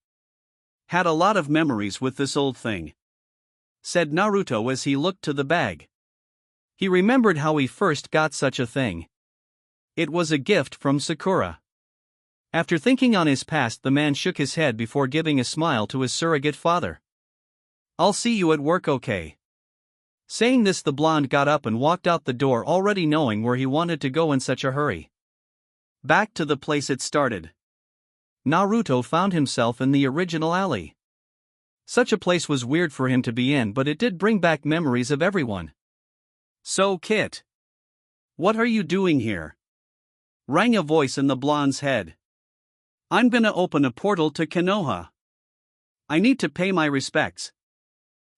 Had a lot of memories with this old thing, said Naruto as he looked to the bag. He remembered how he first got such a thing. It was a gift from Sakura. After thinking on his past, the man shook his head before giving a smile to his surrogate father. I'll see you at work, okay? Saying this, the blonde got up and walked out the door, already knowing where he wanted to go in such a hurry. Back to the place it started. Naruto found himself in the original alley. Such a place was weird for him to be in, but it did bring back memories of everyone. So, Kit, what are you doing here? Rang a voice in the blonde's head. I'm gonna open a portal to Konoha. I need to pay my respects,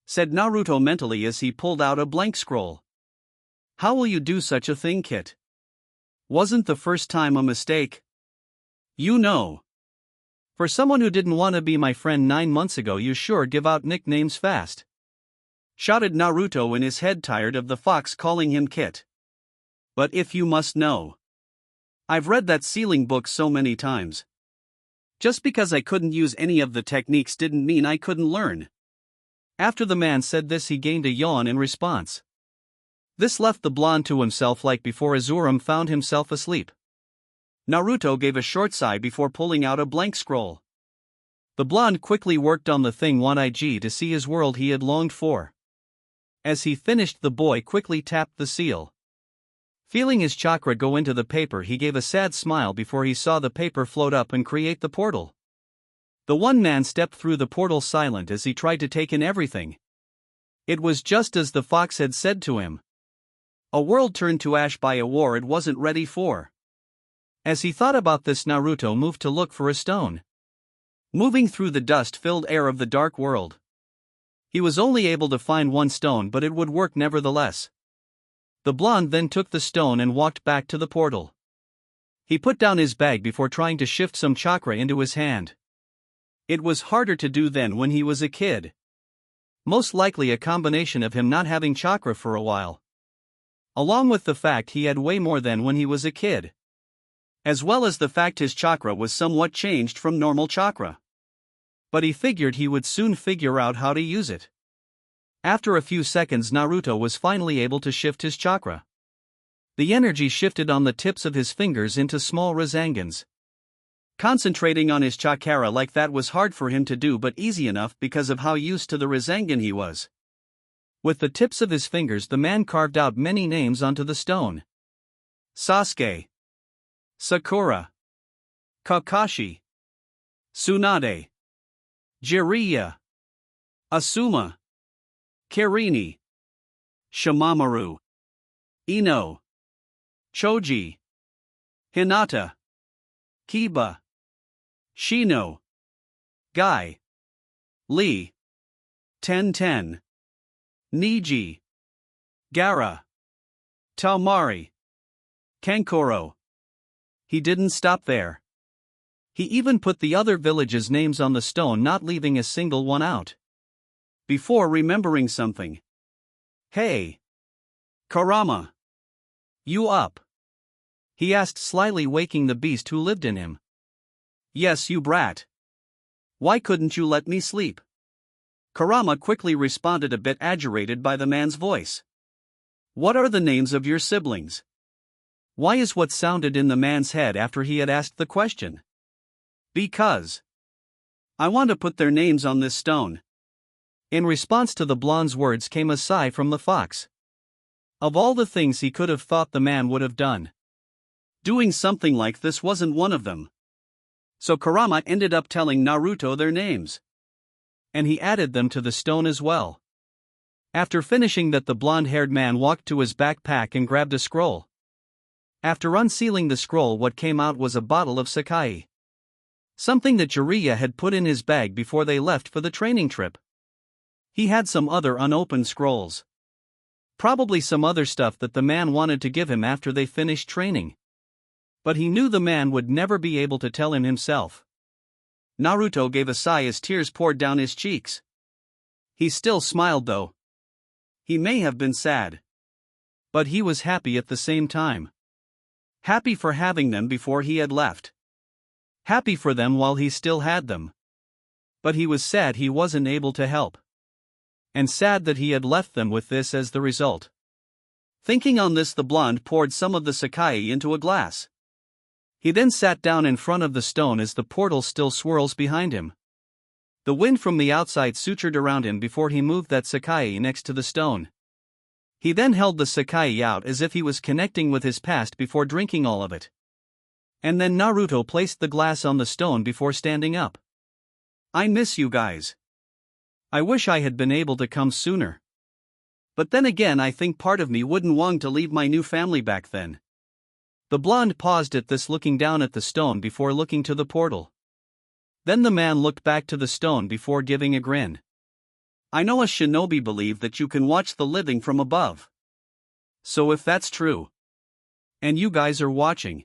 said Naruto mentally as he pulled out a blank scroll. How will you do such a thing, Kit? Wasn't the first time a mistake? You know. For someone who didn't want to be my friend 9 months ago, you sure give out nicknames fast. Shouted Naruto in his head, tired of the fox calling him Kit. But if you must know, I've read that sealing book so many times. Just because I couldn't use any of the techniques didn't mean I couldn't learn. After the man said this, he gained a yawn in response. This left the blonde to himself like before Azuram found himself asleep. Naruto gave a short sigh before pulling out a blank scroll. The blonde quickly worked on the thing 1IG to see his world he had longed for. As he finished, the boy quickly tapped the seal. Feeling his chakra go into the paper, he gave a sad smile before he saw the paper float up and create the portal. The one man stepped through the portal silent as he tried to take in everything. It was just as the fox had said to him. A world turned to ash by a war it wasn't ready for. As he thought about this, Naruto moved to look for a stone. Moving through the dust-filled air of the dark world, he was only able to find one stone, but it would work nevertheless. The blonde then took the stone and walked back to the portal. He put down his bag before trying to shift some chakra into his hand. It was harder to do then when he was a kid. Most likely a combination of him not having chakra for a while, along with the fact he had way more than when he was a kid, as well as the fact his chakra was somewhat changed from normal chakra. But he figured he would soon figure out how to use it. After a few seconds, Naruto was finally able to shift his chakra. The energy shifted on the tips of his fingers into small Razangans. Concentrating on his chakra like that was hard for him to do, but easy enough because of how used to the Rasengan he was. With the tips of his fingers, the man carved out many names onto the stone. Sasuke, Sakura, Kakashi, Tsunade, Jiraiya, Asuma, Kirini, Shimamaru, Ino, Choji, Hinata, Kiba, Shino, Guy, Lee, Ten, Niji, Gaara, Taomari, Kankuro. He didn't stop there. He even put the other villages' names on the stone, not leaving a single one out. Before remembering something. Hey, Kurama. You up? He asked, slyly waking the beast who lived in him. Yes, you brat. Why couldn't you let me sleep? Kurama quickly responded, a bit agitated by the man's voice. What are the names of your siblings? Why is what sounded in the man's head after he had asked the question? Because I want to put their names on this stone. In response to the blonde's words came a sigh from the fox. Of all the things he could have thought the man would have done, doing something like this wasn't one of them. So Kurama ended up telling Naruto their names. And he added them to the stone as well. After finishing that, the blonde-haired man walked to his backpack and grabbed a scroll. After unsealing the scroll, what came out was a bottle of Sakai. Something that Jiraiya had put in his bag before they left for the training trip. He had some other unopened scrolls. Probably some other stuff that the man wanted to give him after they finished training. But he knew the man would never be able to tell him himself. Naruto gave a sigh as tears poured down his cheeks. He still smiled though. He may have been sad, but he was happy at the same time. Happy for having them before he had left. Happy for them while he still had them. But he was sad he wasn't able to help. And sad that he had left them with this as the result. Thinking on this, the blonde poured some of the Sakai into a glass. He then sat down in front of the stone as the portal still swirls behind him. The wind from the outside sutured around him before he moved that Sakai next to the stone. He then held the Sakai out as if he was connecting with his past before drinking all of it. And then Naruto placed the glass on the stone before standing up. I miss you guys. I wish I had been able to come sooner. But then again, I think part of me wouldn't want to leave my new family back then. The blonde paused at this, looking down at the stone before looking to the portal. Then the man looked back to the stone before giving a grin. I know us shinobi believe that you can watch the living from above. So if that's true, and you guys are watching,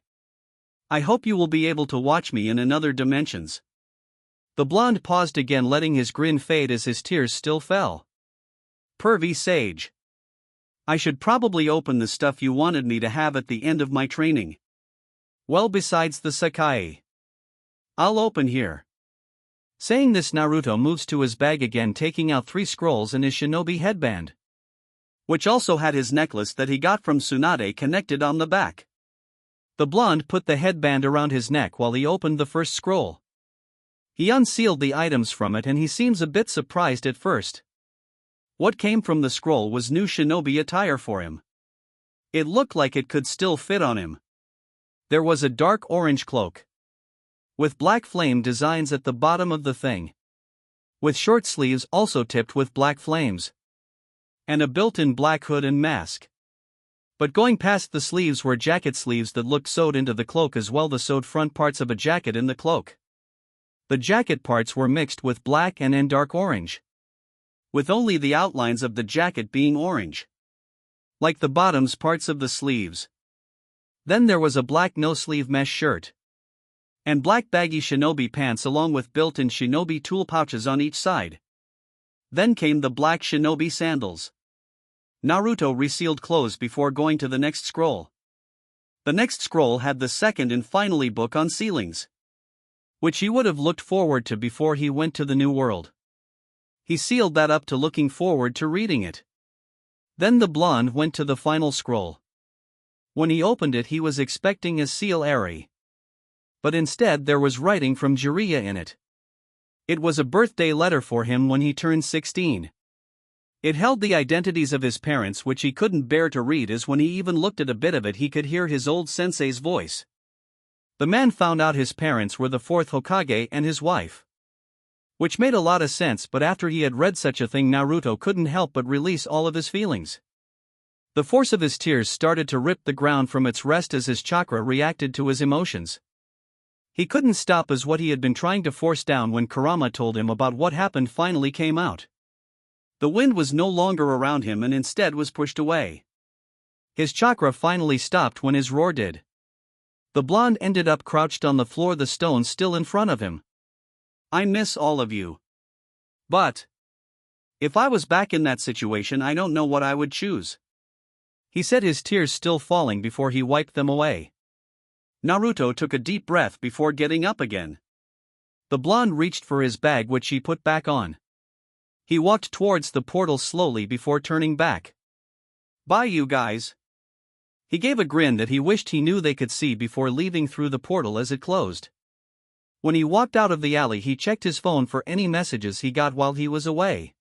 I hope you will be able to watch me in another dimensions. The blonde paused again, letting his grin fade as his tears still fell. Pervy sage. I should probably open the stuff you wanted me to have at the end of my training. Well, besides the Sakai. I'll open here. Saying this, Naruto moves to his bag again, taking out 3 scrolls and his shinobi headband, which also had his necklace that he got from Tsunade connected on the back. The blonde put the headband around his neck while he opened the first scroll. He unsealed the items from it and he seems a bit surprised at first. What came from the scroll was new shinobi attire for him. It looked like it could still fit on him. There was a dark orange cloak, with black flame designs at the bottom of the thing, with short sleeves also tipped with black flames, and a built-in black hood and mask. But going past the sleeves were jacket sleeves that looked sewed into the cloak, as well the sewed front parts of a jacket in the cloak. The jacket parts were mixed with black and dark orange, with only the outlines of the jacket being orange, like the bottoms parts of the sleeves. Then there was a black no-sleeve mesh shirt, and black baggy shinobi pants along with built-in shinobi tool pouches on each side. Then came the black shinobi sandals. Naruto resealed clothes before going to the next scroll. The next scroll had the second and finally book on sealings, which he would have looked forward to before he went to the new world. He sealed that up to looking forward to reading it. Then the blonde went to the final scroll. When he opened it, he was expecting a seal airy, but instead there was writing from Jiraiya in it. It was a birthday letter for him when he turned 16. It held the identities of his parents, which he couldn't bear to read, as when he even looked at a bit of it he could hear his old sensei's voice. The man found out his parents were the 4th Hokage and his wife, which made a lot of sense, but after he had read such a thing, Naruto couldn't help but release all of his feelings. The force of his tears started to rip the ground from its rest as his chakra reacted to his emotions. He couldn't stop, as what he had been trying to force down when Kurama told him about what happened finally came out. The wind was no longer around him and instead was pushed away. His chakra finally stopped when his roar did. The blonde ended up crouched on the floor, the stone still in front of him. I miss all of you. But if I was back in that situation, I don't know what I would choose. He said, his tears still falling before he wiped them away. Naruto took a deep breath before getting up again. The blonde reached for his bag, which he put back on. He walked towards the portal slowly before turning back. Bye, you guys. He gave a grin that he wished he knew they could see before leaving through the portal as it closed. When he walked out of the alley, he checked his phone for any messages he got while he was away.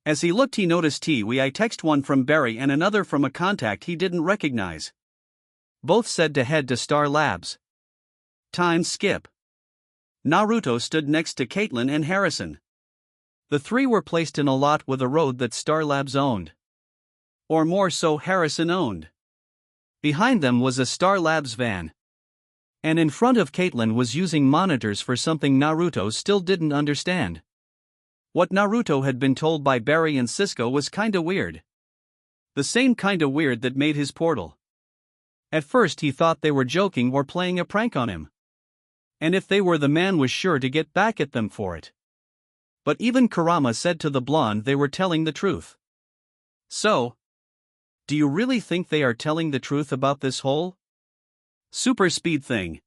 As he looked, he noticed I text one from Barry and another from a contact he didn't recognize. Both said to head to Star Labs. Time skip. Naruto stood next to Caitlin and Harrison. The 3 were placed in a lot with a road that Star Labs owned. Or more so, Harrison owned. Behind them was a Star Labs van. And in front of Caitlin was using monitors for something Naruto still didn't understand. What Naruto had been told by Barry and Cisco was kinda weird. The same kinda weird that made his portal. At first he thought they were joking or playing a prank on him. And if they were, the man was sure to get back at them for it. But even Kurama said to the blonde they were telling the truth. So, do you really think they are telling the truth about this whole super speed thing?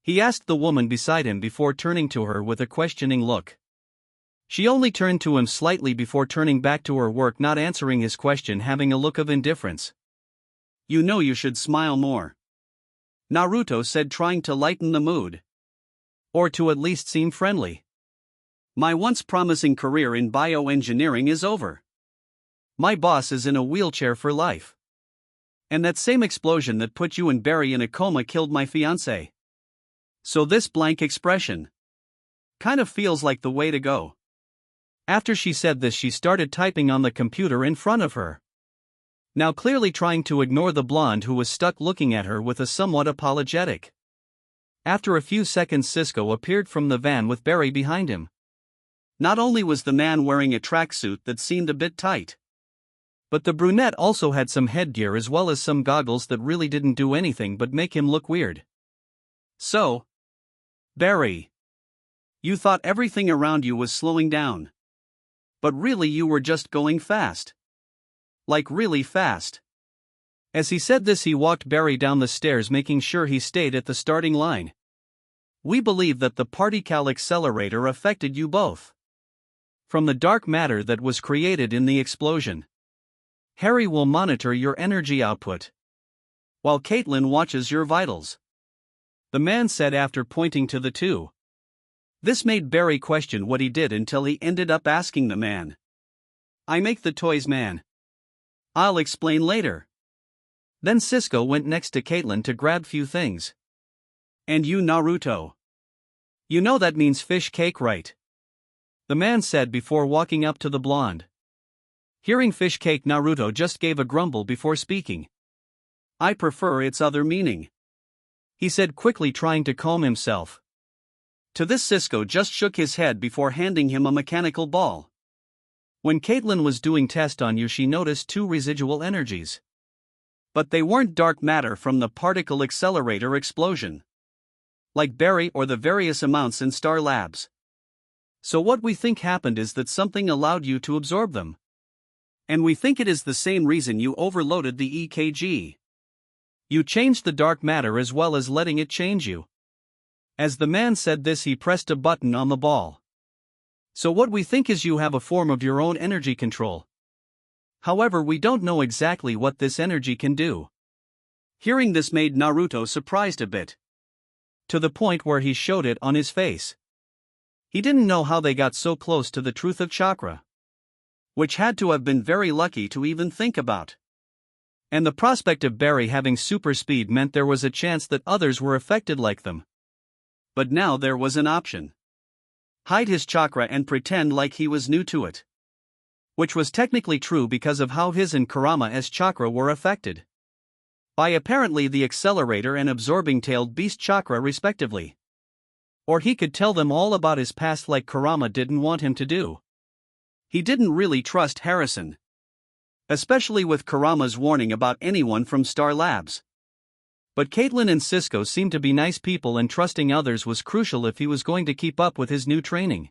He asked the woman beside him before turning to her with a questioning look. She only turned to him slightly before turning back to her work, not answering his question, having a look of indifference. You know you should smile more, Naruto said, trying to lighten the mood. Or to at least seem friendly. My once promising career in bioengineering is over. My boss is in a wheelchair for life. And that same explosion that put you and Barry in a coma killed my fiancé. So this blank expression kind of feels like the way to go. After she said this, she started typing on the computer in front of her, now clearly trying to ignore the blonde who was stuck looking at her with a somewhat apologetic. After a few seconds, Cisco appeared from the van with Barry behind him. Not only was the man wearing a tracksuit that seemed a bit tight, but the brunette also had some headgear as well as some goggles that really didn't do anything but make him look weird. So, Barry, you thought everything around you was slowing down. But really you were just going fast. Like really fast. As he said this, he walked Barry down the stairs, making sure he stayed at the starting line. We believe that the particle accelerator affected you both. From the dark matter that was created in the explosion. Harry will monitor your energy output, while Caitlin watches your vitals, the man said after pointing to the two. This made Barry question what he did until he ended up asking the man. I make the toys, man. I'll explain later. Then Cisco went next to Caitlin to grab few things. And you, Naruto? You know that means fish cake, right? The man said before walking up to the blonde. Hearing fish cake, Naruto just gave a grumble before speaking. I prefer its other meaning, he said quickly, trying to calm himself. To this, Cisco just shook his head before handing him a mechanical ball. When Caitlin was doing test on you, she noticed 2 residual energies. But they weren't dark matter from the particle accelerator explosion, like Barry or the various amounts in Star Labs. So what we think happened is that something allowed you to absorb them. And we think it is the same reason you overloaded the EKG. You changed the dark matter as well as letting it change you. As the man said this, he pressed a button on the ball. So what we think is you have a form of your own energy control. However, we don't know exactly what this energy can do. Hearing this made Naruto surprised a bit, to the point where he showed it on his face. He didn't know how they got so close to the truth of chakra, which had to have been very lucky to even think about. And the prospect of Barry having super speed meant there was a chance that others were affected like them. But now there was an option. Hide his chakra and pretend like he was new to it. Which was technically true because of how his and Kurama's chakra were affected by apparently the accelerator and absorbing tailed beast chakra respectively. Or he could tell them all about his past like Kurama didn't want him to do. He didn't really trust Harrison, especially with Kurama's warning about anyone from Star Labs. But Caitlin and Cisco seemed to be nice people, and trusting others was crucial if he was going to keep up with his new training.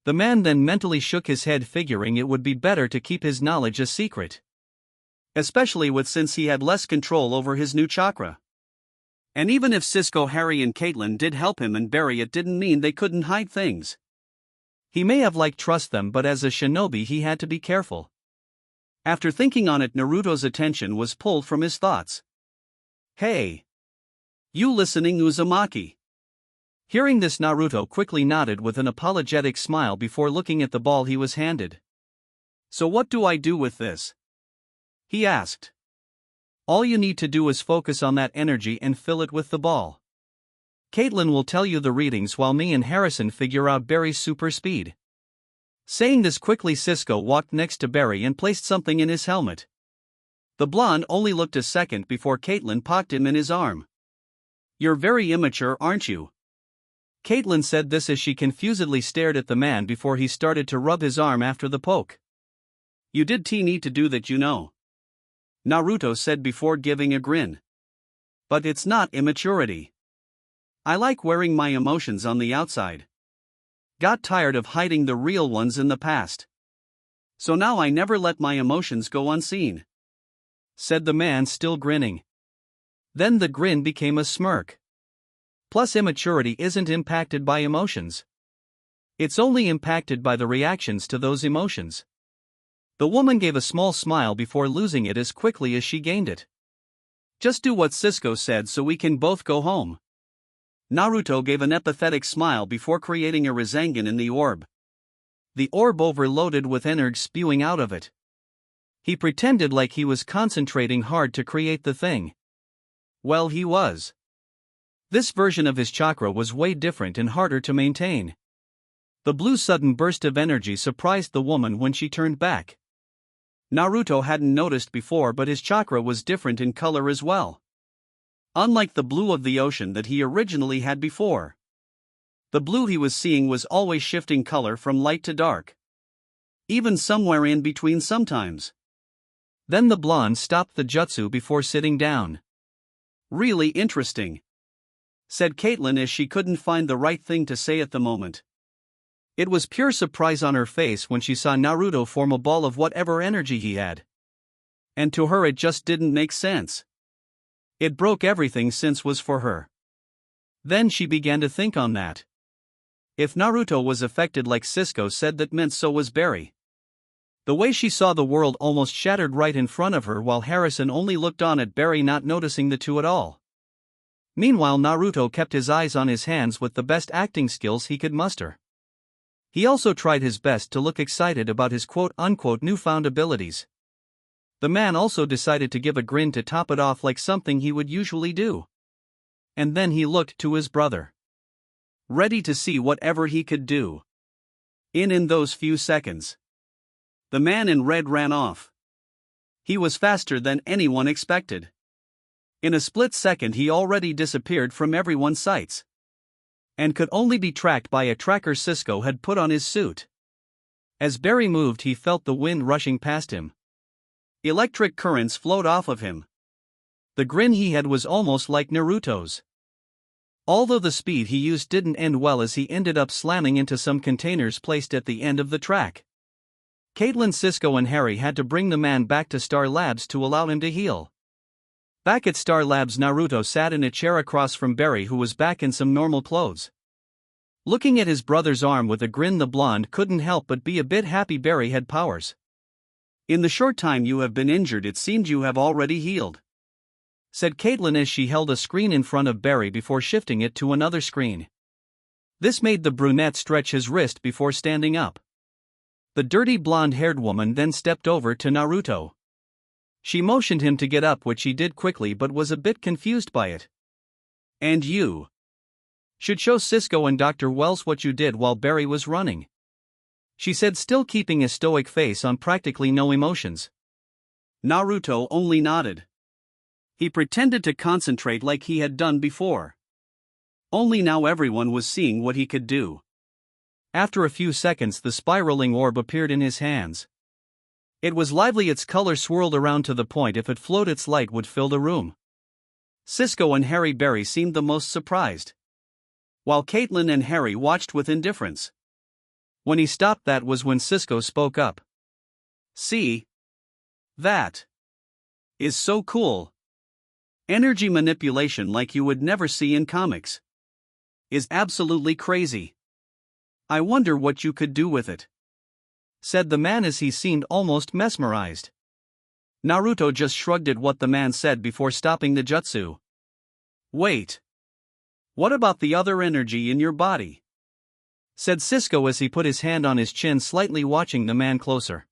The man then mentally shook his head, figuring it would be better to keep his knowledge a secret, especially since he had less control over his new chakra. And even if Cisco, Harry and Caitlin did help him and Barry, it didn't mean they couldn't hide things. He may have trust them, but as a shinobi he had to be careful. After thinking on it, Naruto's attention was pulled from his thoughts. Hey! You listening, Uzumaki? Hearing this, Naruto quickly nodded with an apologetic smile before looking at the ball he was handed. So what do I do with this? He asked. All you need to do is focus on that energy and fill it with the ball. Caitlin will tell you the readings while me and Harrison figure out Barry's super speed. Saying this quickly, Cisco walked next to Barry and placed something in his helmet. The blonde only looked a second before Caitlin poked him in his arm. "You're very immature, aren't you?" Caitlin said this as she confusedly stared at the man before he started to rub his arm after the poke. "You did need to do that, you know," Naruto said before giving a grin. "But it's not immaturity. I like wearing my emotions on the outside. Got tired of hiding the real ones in the past. So now I never let my emotions go unseen," said the man, still grinning. Then the grin became a smirk. Plus, immaturity isn't impacted by emotions. It's only impacted by the reactions to those emotions. The woman gave a small smile before losing it as quickly as she gained it. "Just do what Cisco said so we can both go home." Naruto gave an apathetic smile before creating a Rasengan in the orb. The orb overloaded with energy spewing out of it. He pretended like he was concentrating hard to create the thing. Well, he was. This version of his chakra was way different and harder to maintain. The blue sudden burst of energy surprised the woman when she turned back. Naruto hadn't noticed before, but his chakra was different in color as well. Unlike the blue of the ocean that he originally had before. The blue he was seeing was always shifting color from light to dark. Even somewhere in between sometimes. Then the blonde stopped the jutsu before sitting down. "Really interesting," said Caitlin as she couldn't find the right thing to say at the moment. It was pure surprise on her face when she saw Naruto form a ball of whatever energy he had. And to her it just didn't make sense. It broke everything since was for her. Then she began to think on that. If Naruto was affected like Cisco said, that meant so was Barry. The way she saw the world almost shattered right in front of her while Harrison only looked on at Barry, not noticing the two at all. Meanwhile, Naruto kept his eyes on his hands with the best acting skills he could muster. He also tried his best to look excited about his quote-unquote newfound abilities. The man also decided to give a grin to top it off, like something he would usually do. And then he looked to his brother, ready to see whatever he could do. In those few seconds, the man in red ran off. He was faster than anyone expected. In a split second he already disappeared from everyone's sights. And could only be tracked by a tracker Cisco had put on his suit. As Barry moved, he felt the wind rushing past him. Electric currents flowed off of him. The grin he had was almost like Naruto's. Although the speed he used didn't end well, as he ended up slamming into some containers placed at the end of the track. Caitlin, Cisco and Harry had to bring the man back to Star Labs to allow him to heal. Back at Star Labs, Naruto sat in a chair across from Barry, who was back in some normal clothes. Looking at his brother's arm with a grin, the blonde couldn't help but be a bit happy Barry had powers. "In the short time you have been injured, it seemed you have already healed," said Caitlin as she held a screen in front of Barry before shifting it to another screen. This made the brunette stretch his wrist before standing up. The dirty blonde-haired woman then stepped over to Naruto. She motioned him to get up, which he did quickly but was a bit confused by it. "And you should show Cisco and Dr. Wells what you did while Barry was running," she said, still keeping a stoic face on practically no emotions. Naruto only nodded. He pretended to concentrate like he had done before. Only now everyone was seeing what he could do. After a few seconds, the spiraling orb appeared in his hands. It was lively, its color swirled around to the point if it flowed its light would fill the room. Cisco and Barry seemed the most surprised, while Caitlin and Harry watched with indifference. When he stopped, that was when Cisco spoke up. "See? That is so cool. Energy manipulation like you would never see in comics. Is absolutely crazy. I wonder what you could do with it," said the man as he seemed almost mesmerized. Naruto just shrugged at what the man said before stopping the jutsu. "Wait. What about the other energy in your body?" said Cisco as he put his hand on his chin, slightly watching the man closer.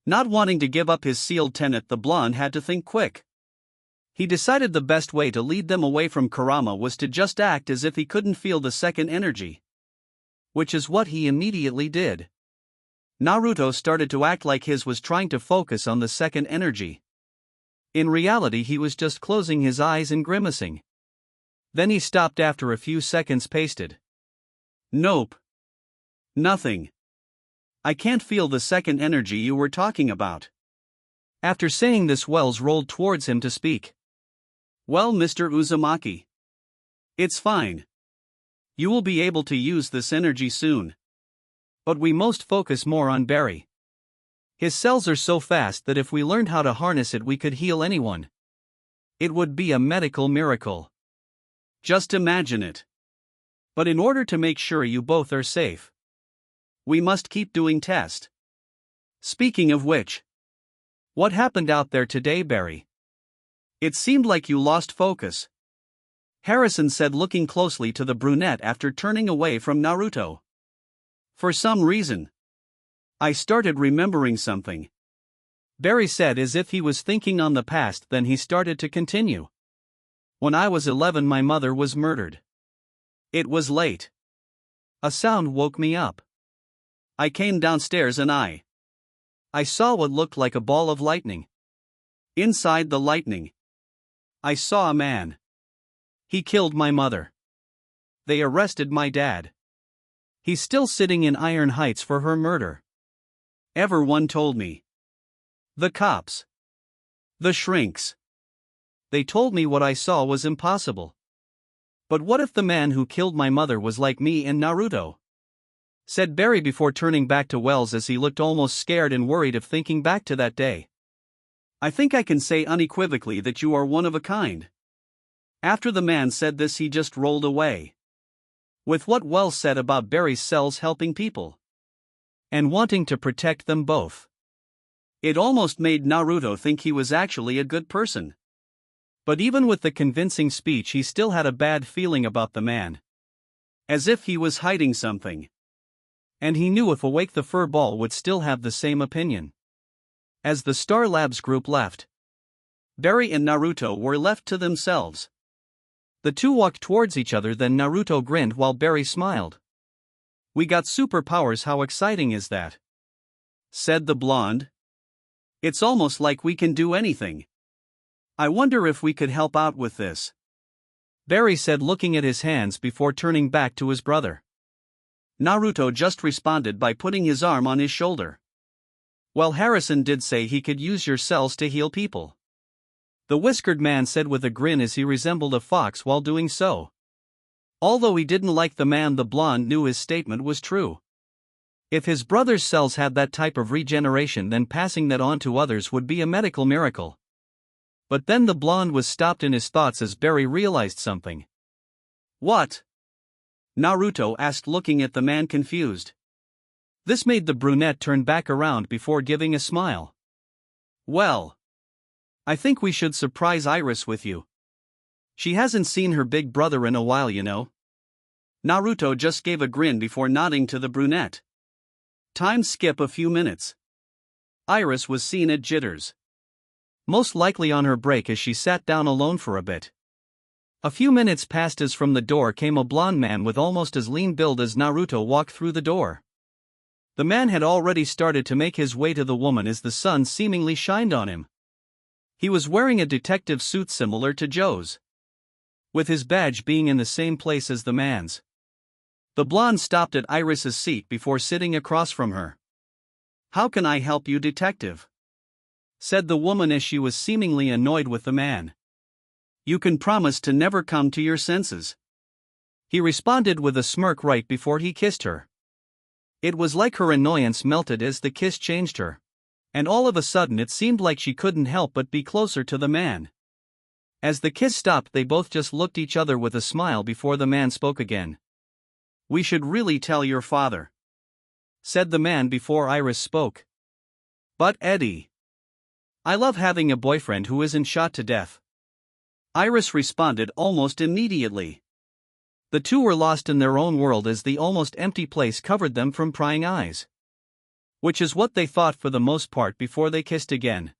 Not wanting to give up his sealed tenet, the blonde had to think quick. He decided the best way to lead them away from Kurama was to just act as if he couldn't feel the second energy. Which is what he immediately did. Naruto started to act like his was trying to focus on the second energy. In reality, he was just closing his eyes and grimacing. Then he stopped after a few seconds, pasted. Nope. Nothing. I can't feel the second energy you were talking about. After saying this, Wells rolled towards him to speak. Well, Mr. Uzumaki. It's fine. You will be able to use this energy soon. But we must focus more on Barry. His cells are so fast that if we learned how to harness it, we could heal anyone. It would be a medical miracle. Just imagine it. But in order to make sure you both are safe, we must keep doing tests. Speaking of which, what happened out there today, Barry? It seemed like you lost focus. Harrison said, looking closely to the brunette after turning away from Naruto. For some reason, I started remembering something. Barry said, as if he was thinking on the past. Then he started to continue. When I was 11, my mother was murdered. It was late. A sound woke me up. I came downstairs and I saw what looked like a ball of lightning. Inside the lightning, I saw a man. He killed my mother. They arrested my dad. He's still sitting in Iron Heights for her murder. Everyone told me. The cops. The shrinks. They told me what I saw was impossible. But what if the man who killed my mother was like me in Naruto? Said Barry before turning back to Wells as he looked almost scared and worried of thinking back to that day. I think I can say unequivocally that you are one of a kind. After the man said this, he just rolled away. With what Wells said about Barry's cells helping people and wanting to protect them both, it almost made Naruto think he was actually a good person. But even with the convincing speech, he still had a bad feeling about the man. As if he was hiding something. And he knew if awake, the fur ball would still have the same opinion. As the Star Labs group left, Barry and Naruto were left to themselves. The two walked towards each other, then Naruto grinned while Barry smiled. We got superpowers, how exciting is that? Said the blonde. It's almost like we can do anything. I wonder if we could help out with this. Barry said, looking at his hands before turning back to his brother. Naruto just responded by putting his arm on his shoulder. Well, Harrison did say he could use your cells to heal people. The whiskered man said with a grin as he resembled a fox while doing so. Although he didn't like the man, the blonde knew his statement was true. If his brother's cells had that type of regeneration, then passing that on to others would be a medical miracle. But then the blonde was stopped in his thoughts as Barry realized something. What? Naruto asked, looking at the man confused. This made the brunette turn back around before giving a smile. Well, I think we should surprise Iris with you. She hasn't seen her big brother in a while, you know. Naruto just gave a grin before nodding to the brunette. Time skip a few minutes. Iris was seen at Jitters. Most likely on her break, as she sat down alone for a bit. A few minutes passed as from the door came a blonde man with almost as lean build as Naruto walked through the door. The man had already started to make his way to the woman as the sun seemingly shined on him. He was wearing a detective suit similar to Joe's, with his badge being in the same place as the man's. The blonde stopped at Iris's seat before sitting across from her. How can I help you, detective? Said the woman as she was seemingly annoyed with the man. You can promise to never come to your senses. He responded with a smirk right before he kissed her. It was like her annoyance melted as the kiss changed her. And all of a sudden it seemed like she couldn't help but be closer to the man. As the kiss stopped, they both just looked each other with a smile before the man spoke again. We should really tell your father, said the man before Iris spoke. But Eddie, I love having a boyfriend who isn't shot to death. Iris responded almost immediately. The two were lost in their own world as the almost empty place covered them from prying eyes. Which is what they thought for the most part before they kissed again.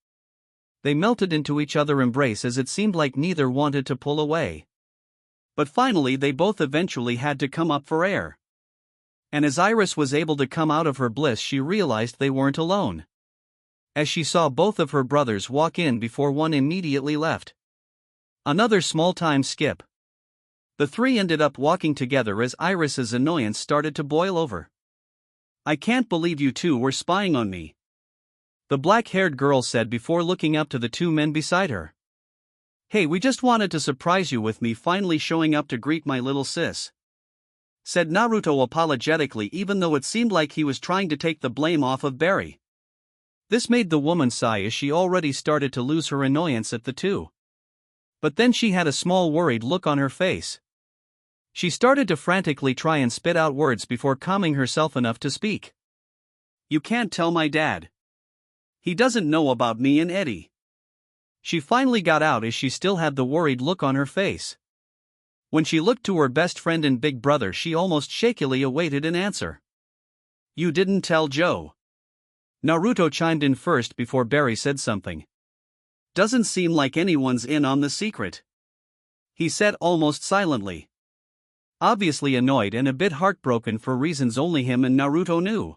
They melted into each other's embrace as it seemed like neither wanted to pull away. But finally they both eventually had to come up for air. And as Iris was able to come out of her bliss, she realized they weren't alone. as she saw both of her brothers walk in before one immediately left. Another small time skip. The three ended up walking together as Iris's annoyance started to boil over. "I can't believe you two were spying on me," the black-haired girl said before looking up to the two men beside her. "Hey, we just wanted to surprise you with me finally showing up to greet my little sis," said Naruto apologetically, even though it seemed like he was trying to take the blame off of Barry. This made the woman sigh as she already started to lose her annoyance at the two. But then she had a small worried look on her face. She started to frantically try and spit out words before calming herself enough to speak. "You can't tell my dad. He doesn't know about me and Eddie." She finally got out as she still had the worried look on her face. When she looked to her best friend and big brother, she almost shakily awaited an answer. "You didn't tell Joe?" Naruto chimed in first before Barry said something. "Doesn't seem like anyone's in on the secret," he said almost silently. Obviously annoyed and a bit heartbroken for reasons only him and Naruto knew.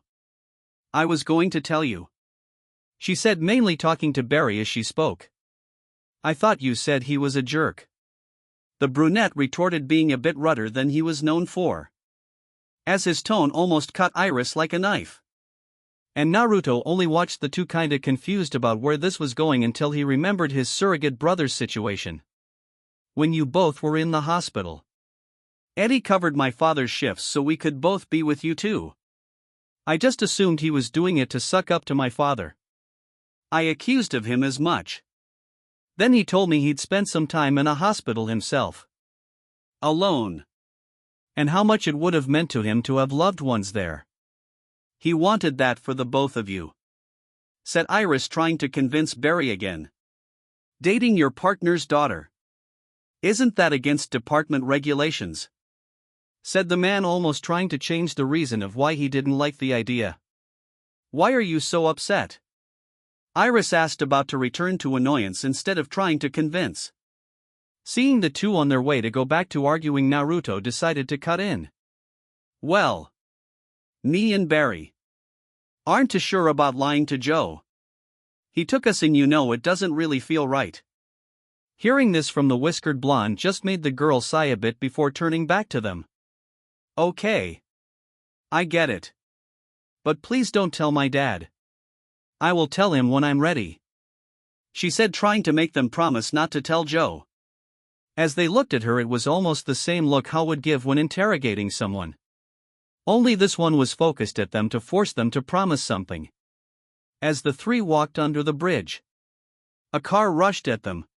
"I was going to tell you," she said, mainly talking to Barry as she spoke. "I thought you said he was a jerk," the brunette retorted, being a bit rudder than he was known for, as his tone almost cut Iris like a knife. And Naruto only watched the two kinda confused about where this was going until he remembered his surrogate brother's situation. "When you both were in the hospital, Eddie covered my father's shifts so we could both be with you too. I just assumed he was doing it to suck up to my father. I accused of him as much. Then he told me he'd spent some time in a hospital himself. Alone. And how much it would have meant to him to have loved ones there. He wanted that for the both of you," said Iris, trying to convince Barry again. "Dating your partner's daughter. Isn't that against department regulations?" said the man, almost trying to change the reason of why he didn't like the idea. "Why are you so upset?" Iris asked, about to return to annoyance instead of trying to convince. Seeing the two on their way to go back to arguing, Naruto decided to cut in. "Well, me and Barry aren't too sure about lying to Joe. He took us in, it doesn't really feel right." Hearing this from the whiskered blonde just made the girl sigh a bit before turning back to them. "Okay. I get it. But please don't tell my dad. I will tell him when I'm ready," she said, trying to make them promise not to tell Joe. As they looked at her, it was almost the same look Hal would give when interrogating someone. Only this one was focused at them to force them to promise something. As the three walked under the bridge, a car rushed at them.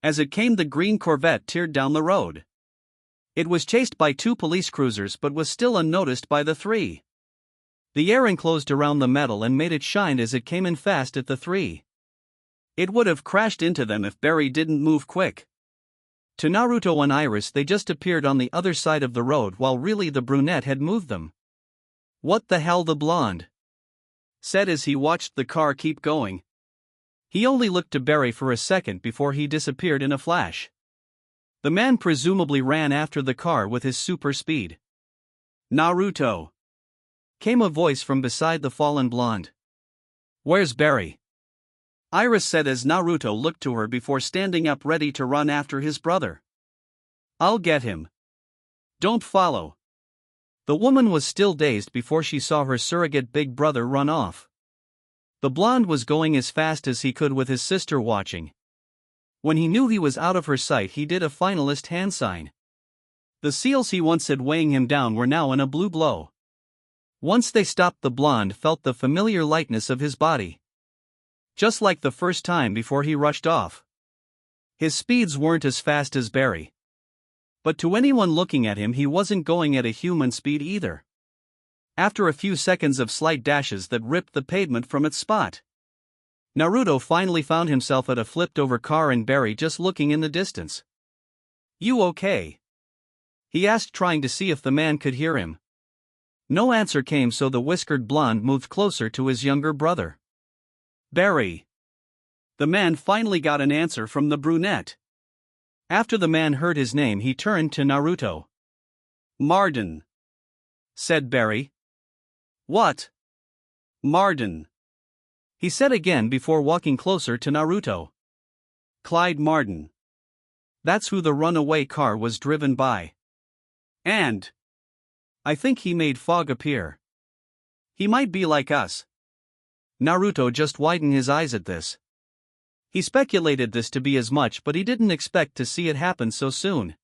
As it came, the green Corvette teared down the road. It was chased by two police cruisers but was still unnoticed by the three. The air enclosed around the metal and made it shine as it came in fast at the three. It would have crashed into them if Barry didn't move quick. To Naruto and Iris, they just appeared on the other side of the road while really the brunette had moved them. "What the hell?" the blonde said as he watched the car keep going. He only looked to Barry for a second before he disappeared in a flash. The man presumably ran after the car with his super speed. "Naruto," came a voice from beside the fallen blonde. "Where's Barry?" Iris said as Naruto looked to her before standing up ready to run after his brother. "I'll get him. Don't follow." The woman was still dazed before she saw her surrogate big brother run off. The blonde was going as fast as he could with his sister watching. When he knew he was out of her sight, he did a finalist hand sign. The seals he once had weighing him down were now in a blue glow. Once they stopped, the blonde felt the familiar lightness of his body. Just like the first time before he rushed off. His speeds weren't as fast as Barry. But to anyone looking at him, he wasn't going at a human speed either. After a few seconds of slight dashes that ripped the pavement from its spot, Naruto finally found himself at a flipped-over car and Barry just looking in the distance. "You okay?" he asked, trying to see if the man could hear him. No answer came, so the whiskered blonde moved closer to his younger brother. "Barry." The man finally got an answer from the brunette. After the man heard his name, he turned to Naruto. "Marden," said Barry. "What?" "Marden." he said again before walking closer to Naruto. Clyde Martin. That's who the runaway car was driven by. And I think he made Fog appear. He might be like us. Naruto just widened his eyes at this. He speculated this to be as much, but he didn't expect to see it happen so soon.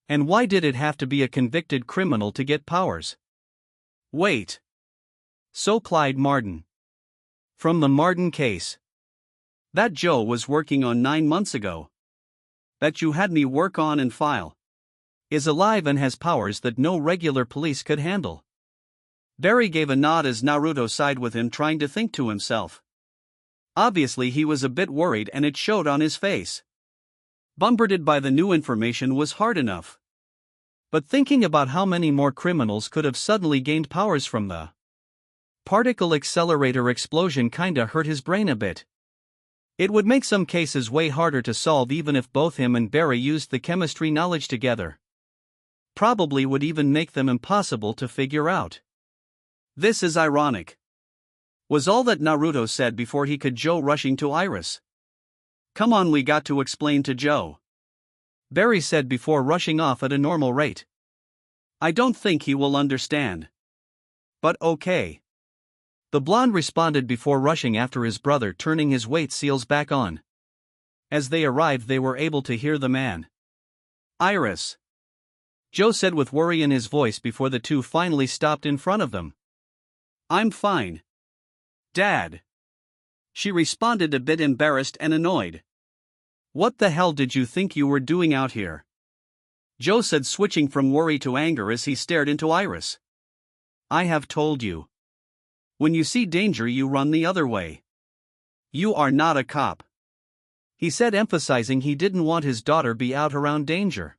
And why did it have to be a convicted criminal to get powers? Wait. So Clyde Martin. From the Martin case. That Joe was working on 9 months ago. That you had me work on and file. Is alive and has powers that no regular police could handle. Barry gave a nod as Naruto sighed with him, trying to think to himself. Obviously he was a bit worried and it showed on his face. Bombarded by the new information was hard enough. But thinking about how many more criminals could have suddenly gained powers from the particle accelerator explosion kinda hurt his brain a bit. It would make some cases way harder to solve even if both him and Barry used the chemistry knowledge together. Probably would even make them impossible to figure out. This is ironic. Was all that Naruto said before he could Joe rushing to Iris. Come on, we got to explain to Joe. Barry said before rushing off at a normal rate. I don't think he will understand. But okay. The blonde responded before rushing after his brother, turning his weight seals back on. As they arrived, they were able to hear the man. Iris. Joe said with worry in his voice before the two finally stopped in front of them. I'm fine. Dad. She responded, a bit embarrassed and annoyed. What the hell did you think you were doing out here? Joe said, switching from worry to anger as he stared into Iris. I have told you. When you see danger, you run the other way. You are not a cop. He said, emphasizing he didn't want his daughter be out around danger.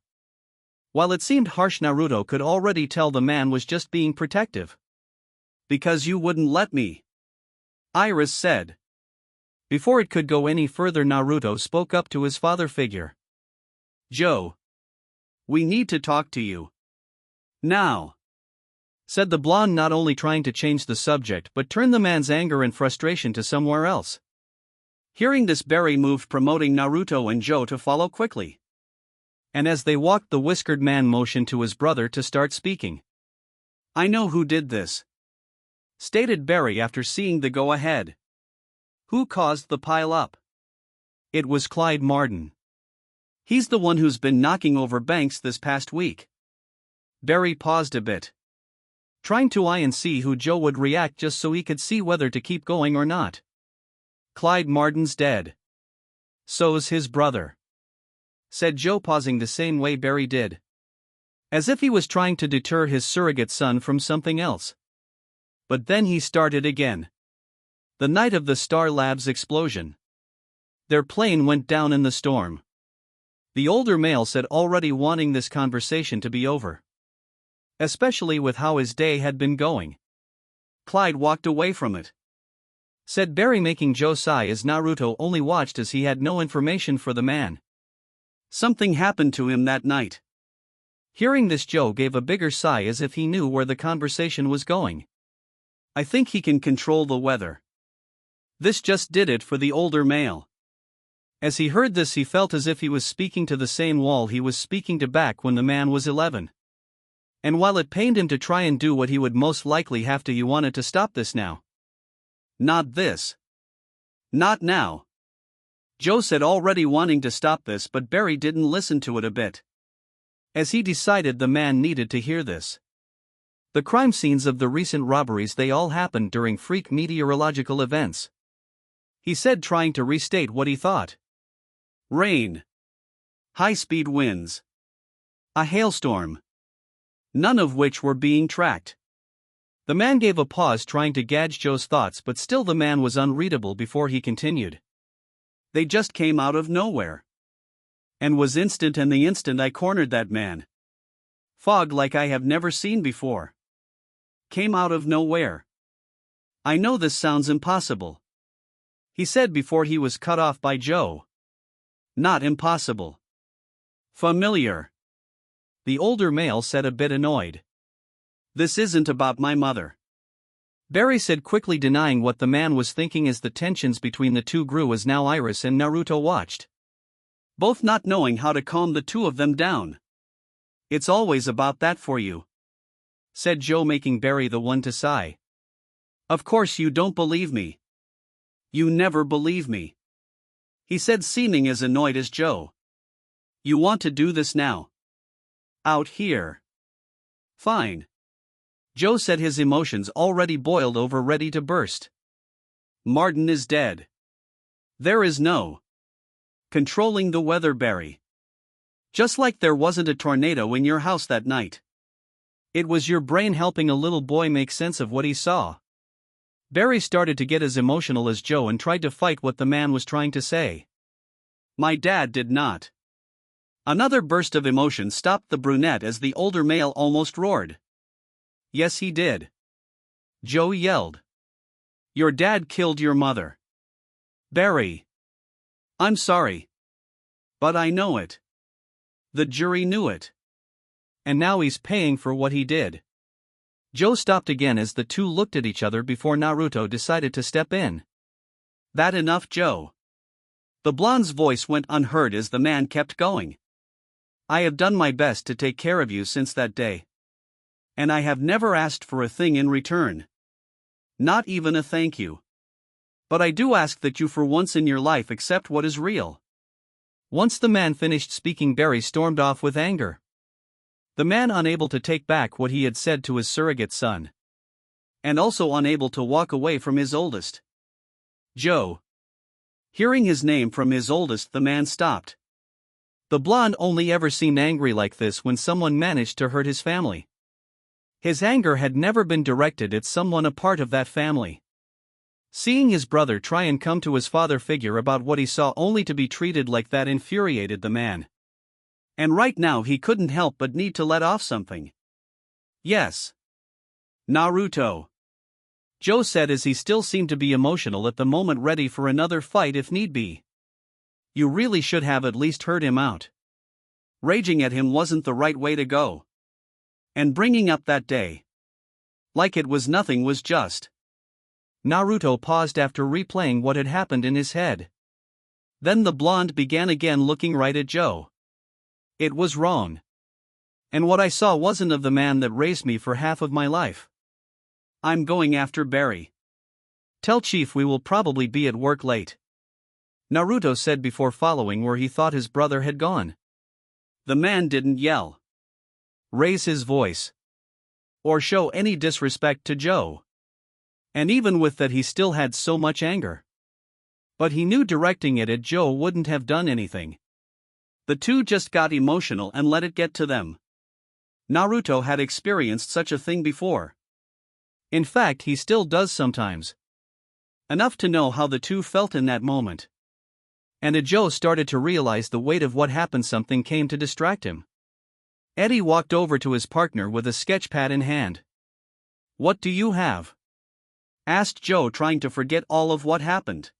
While it seemed harsh, Naruto could already tell the man was just being protective. Because you wouldn't let me. Iris said. Before it could go any further, Naruto spoke up to his father figure. Joe. We need to talk to you. Now. Said the blonde, not only trying to change the subject but turn the man's anger and frustration to somewhere else. Hearing this, Barry moved, promoting Naruto and Joe to follow quickly. And as they walked, the whiskered man motioned to his brother to start speaking. I know who did this. Stated Barry after seeing the go-ahead. Who caused the pile-up? It was Clyde Martin. He's the one who's been knocking over banks this past week. Barry paused a bit, trying to eye and see who Joe would react just so he could see whether to keep going or not. Clyde Martin's dead. So's his brother. Said Joe, pausing the same way Barry did. As if he was trying to deter his surrogate son from something else. But then he started again. The night of the Star Labs explosion. Their plane went down in the storm. The older male said, already wanting this conversation to be over. Especially with how his day had been going. Clyde walked away from it. Said Barry, making Joe sigh as Naruto only watched as he had no information for the man. Something happened to him that night. Hearing this, Joe gave a bigger sigh as if he knew where the conversation was going. I think he can control the weather. This just did it for the older male. As he heard this, he felt as if he was speaking to the same wall he was speaking to back when the man was 11. And while it pained him to try and do what he would most likely have to, he wanted to stop this now. Not this. Not now. Joe said, already wanting to stop this, but Barry didn't listen to it a bit. As he decided the man needed to hear this. The crime scenes of the recent robberies, they all happened during freak meteorological events. He said, trying to restate what he thought. Rain. High-speed winds. A hailstorm. None of which were being tracked. The man gave a pause, trying to gauge Joe's thoughts, but still the man was unreadable before he continued. They just came out of nowhere. And was instant, and the instant I cornered that man. Fog like I have never seen before. Came out of nowhere. I know this sounds impossible. He said before he was cut off by Joe. Not impossible. Familiar. The older male said, a bit annoyed. This isn't about my mother. Barry said, quickly denying what the man was thinking as the tensions between the two grew as now Iris and Naruto watched, both not knowing how to calm the two of them down. "It's always about that for you," said Joe, making Barry the one to sigh. "Of course you don't believe me. You never believe me," he said, seeming as annoyed as Joe. "You want to do this now? Out here?" "Fine," Joe said, his emotions already boiled over, ready to burst. "Martin is dead. There is no controlling the weather, Barry. Just like there wasn't a tornado in your house that night. It was your brain helping a little boy make sense of what he saw." Barry started to get as emotional as Joe and tried to fight what the man was trying to say. "My dad did not." Another burst of emotion stopped the brunette as the older male almost roared. "Yes, he did," Joe yelled. "Your dad killed your mother." "Barry, I'm sorry. But I know it. The jury knew it. And now he's paying for what he did." Joe stopped again as the two looked at each other before Naruto decided to step in. "That enough, Joe?" The blonde's voice went unheard as the man kept going. "I have done my best to take care of you since that day. And I have never asked for a thing in return. Not even a thank you. But I do ask that you for once in your life accept what is real." Once the man finished speaking, Barry stormed off with anger. The man unable to take back what he had said to his surrogate son. And also unable to walk away from his oldest. "Joe." Hearing his name from his oldest, the man stopped. The blonde only ever seemed angry like this when someone managed to hurt his family. His anger had never been directed at someone a part of that family. Seeing his brother try and come to his father figure about what he saw only to be treated like that infuriated the man. And right now he couldn't help but need to let off something. "Yes, Naruto," Joe said as he still seemed to be emotional at the moment, ready for another fight if need be. "You really should have at least heard him out. Raging at him wasn't the right way to go. And bringing up that day like it was nothing was just." Naruto paused after replaying what had happened in his head. Then the blonde began again, looking right at Joe. "It was wrong. And what I saw wasn't of the man that raised me for half of my life. I'm going after Barry. Tell Chief we will probably be at work late," Naruto said before following where he thought his brother had gone. The man didn't yell, raise his voice, or show any disrespect to Joe. And even with that he still had so much anger. But he knew directing it at Joe wouldn't have done anything. The two just got emotional and let it get to them. Naruto had experienced such a thing before. In fact, he still does sometimes. Enough to know how the two felt in that moment. And Joe started to realize the weight of what happened. Something came to distract him. Eddie walked over to his partner with a sketch pad in hand. "What do you have?" asked Joe, trying to forget all of what happened.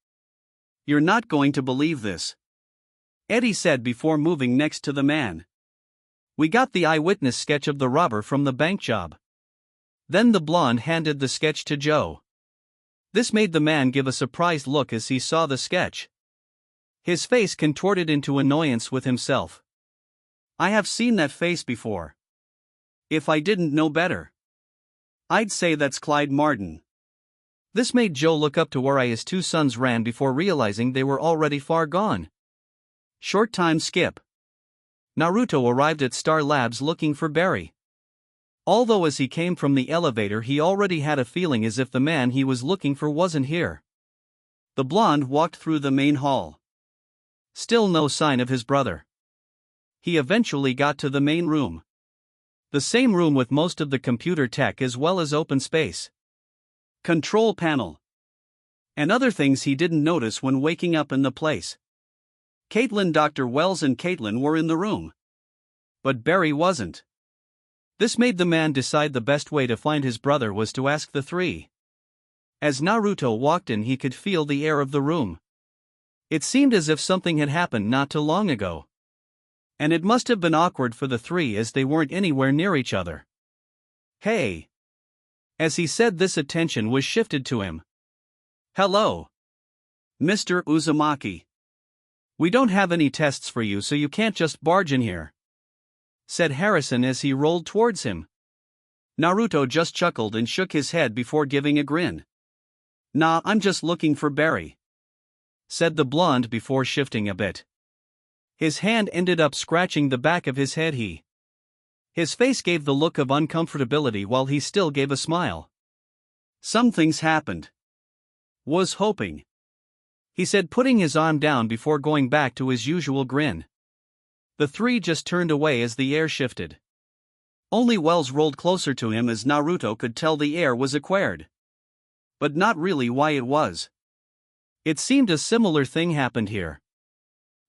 "You're not going to believe this," Eddie said before moving next to the man. "We got the eyewitness sketch of the robber from the bank job." Then the blonde handed the sketch to Joe. This made the man give a surprised look as he saw the sketch. His face contorted into annoyance with himself. "I have seen that face before. If I didn't know better, I'd say that's Clyde Martin." This made Joe look up to where his two sons ran before realizing they were already far gone. Short time skip. Naruto arrived at Star Labs looking for Barry. Although as he came from the elevator he already had a feeling as if the man he was looking for wasn't here. The blonde walked through the main hall. Still no sign of his brother. He eventually got to the main room. The same room with most of the computer tech as well as open space, control panel, and other things he didn't notice when waking up in the place. Caitlin, Dr. Wells and Caitlin were in the room. But Barry wasn't. This made the man decide the best way to find his brother was to ask the three. As Naruto walked in he could feel the air of the room. It seemed as if something had happened not too long ago. And it must have been awkward for the three as they weren't anywhere near each other. "Hey!" As he said this, attention was shifted to him. "Hello, Mr. Uzumaki. We don't have any tests for you, so you can't just barge in here," said Harrison as he rolled towards him. Naruto just chuckled and shook his head before giving a grin. "Nah, I'm just looking for Barry," said the blonde before shifting a bit. His hand ended up scratching the back of his head. His face gave the look of uncomfortability while he still gave a smile. "Some things happened. Was hoping," he said, putting his arm down before going back to his usual grin. The three just turned away as the air shifted. Only Wells rolled closer to him as Naruto could tell the air was acquired. But not really why it was. It seemed a similar thing happened here.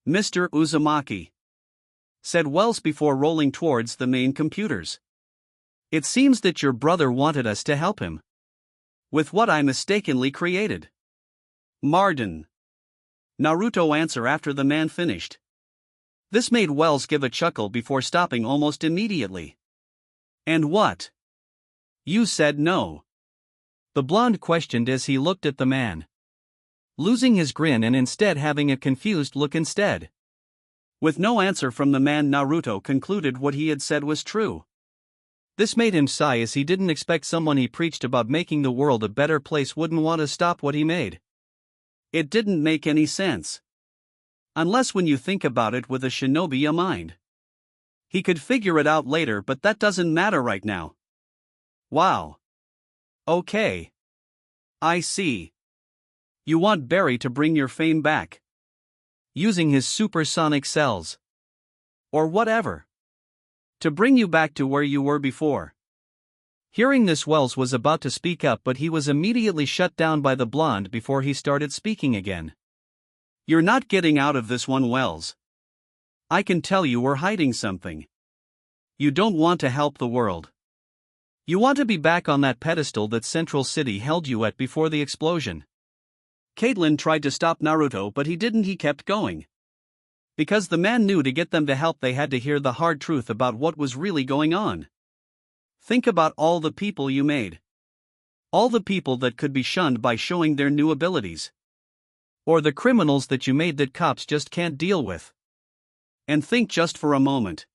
"Mr. Uzumaki," said Wells before rolling towards the main computers. "It seems that your brother wanted us to help him with what I mistakenly created." "Marden," Naruto answered after the man finished. This made Wells give a chuckle before stopping almost immediately. "And what? You said no?" the blonde questioned as he looked at the man, losing his grin and instead having a confused look instead. With no answer from the man, Naruto concluded what he had said was true. This made him sigh as he didn't expect someone he preached about making the world a better place wouldn't want to stop what he made. It didn't make any sense. Unless when you think about it with a shinobi mind. He could figure it out later, but that doesn't matter right now. Wow. Okay. I see. You want Barry to bring your fame back. Using his supersonic cells. Or whatever. To bring you back to where you were before. Hearing this, Wells was about to speak up, but he was immediately shut down by the blonde before he started speaking again. "You're not getting out of this one, Wells. I can tell you were hiding something. You don't want to help the world. You want to be back on that pedestal that Central City held you at before the explosion." Caitlin tried to stop Naruto, but he didn't. He kept going. Because the man knew to get them to help they had to hear the hard truth about what was really going on. Think about all the people you made. All the people that could be shunned by showing their new abilities. Or the criminals that you made that cops just can't deal with. And think just for a moment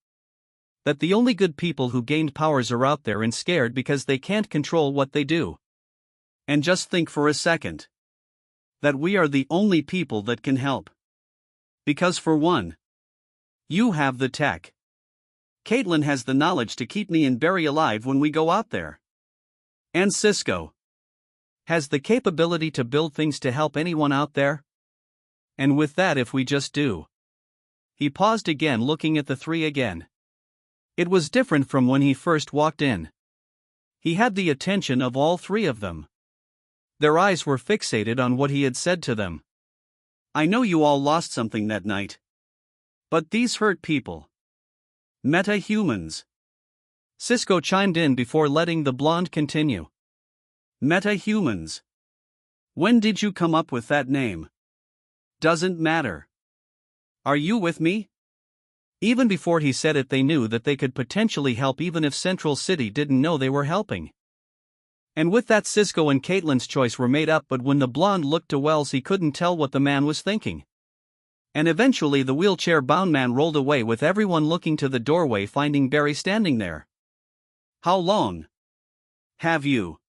that the only good people who gained powers are out there and scared because they can't control what they do. And just think for a second that we are the only people that can help. Because for one, you have the tech. Caitlin has the knowledge to keep me and Barry alive when we go out there. And Cisco has the capability to build things to help anyone out there. And with that, if we just do. He paused again, looking at the three again. It was different from when he first walked in. He had the attention of all three of them. Their eyes were fixated on what he had said to them. "I know you all lost something that night. But these hurt people. Meta-humans." Cisco chimed in before letting the blonde continue. "Meta-humans. When did you come up with that name? Doesn't matter. Are you with me?" Even before he said it, they knew that they could potentially help even if Central City didn't know they were helping. And with that, Cisco and Caitlin's choice were made up, but when the blonde looked to Wells, he couldn't tell what the man was thinking. And eventually the wheelchair-bound man rolled away with everyone looking to the doorway, finding Barry standing there. "How long have you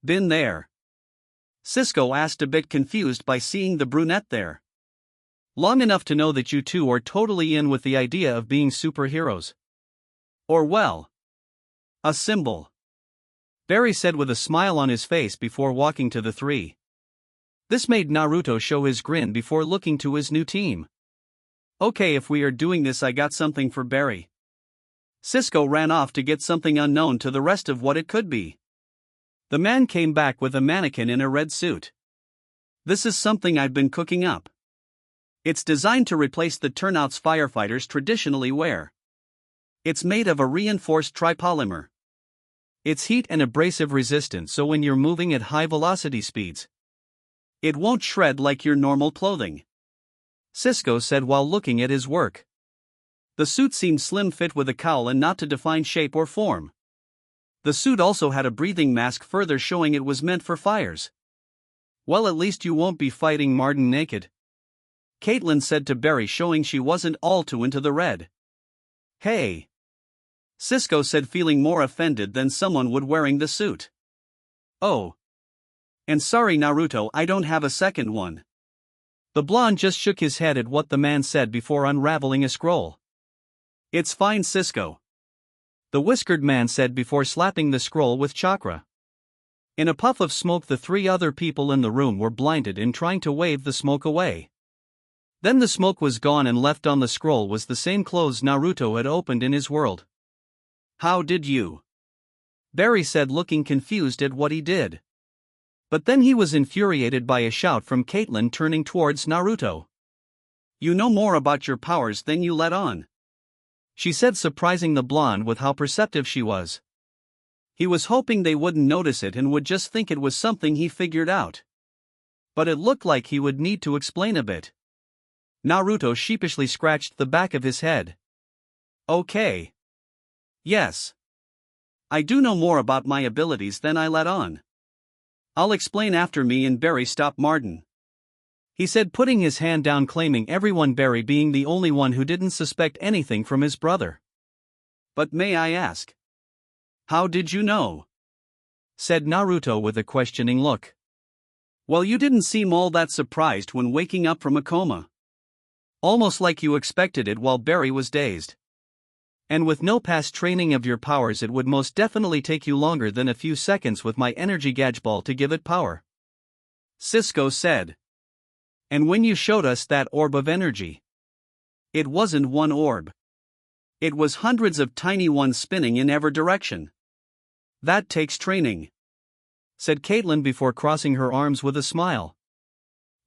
been there?" Cisco asked, a bit confused by seeing the brunette there. "Long enough to know that you two are totally in with the idea of being superheroes. Or well, a symbol," Barry said with a smile on his face before walking to the three. This made Naruto show his grin before looking to his new team. "Okay, if we are doing this, I got something for Barry." Cisco ran off to get something unknown to the rest of what it could be. The man came back with a mannequin in a red suit. "This is something I've been cooking up. It's designed to replace the turnouts firefighters traditionally wear. It's made of a reinforced tripolymer. It's heat and abrasive resistant, so when you're moving at high velocity speeds, it won't shred like your normal clothing," Cisco said while looking at his work. The suit seemed slim fit with a cowl and not to define shape or form. The suit also had a breathing mask, further showing it was meant for fires. Well, at least you won't be fighting Martin naked, Caitlin said to Barry, showing she wasn't all too into the red. Hey, Cisco said, feeling more offended than someone would wearing the suit. Oh. And sorry Naruto, I don't have a second one. The blonde just shook his head at what the man said before unraveling a scroll. It's fine, Cisco, the whiskered man said before slapping the scroll with chakra. In a puff of smoke, the three other people in the room were blinded in trying to wave the smoke away. Then the smoke was gone, and left on the scroll was the same clothes Naruto had opened in his world. How did you? Barry said, looking confused at what he did. But then he was infuriated by a shout from Caitlin, turning towards Naruto. You know more about your powers than you let on, she said, surprising the blonde with how perceptive she was. He was hoping they wouldn't notice it and would just think it was something he figured out. But it looked like he would need to explain a bit. Naruto sheepishly scratched the back of his head. Okay. Yes. I do know more about my abilities than I let on. I'll explain after me and Barry stop Martin, he said, putting his hand down, claiming everyone, Barry being the only one who didn't suspect anything from his brother. But may I ask, how did you know? Said Naruto with a questioning look. Well, you didn't seem all that surprised when waking up from a coma. Almost like you expected it, while Barry was dazed. And with no past training of your powers, it would most definitely take you longer than a few seconds with my energy gauge ball to give it power, Cisco said. And when you showed us that orb of energy, it wasn't one orb. It was hundreds of tiny ones spinning in every direction. That takes training, said Caitlin before crossing her arms with a smile.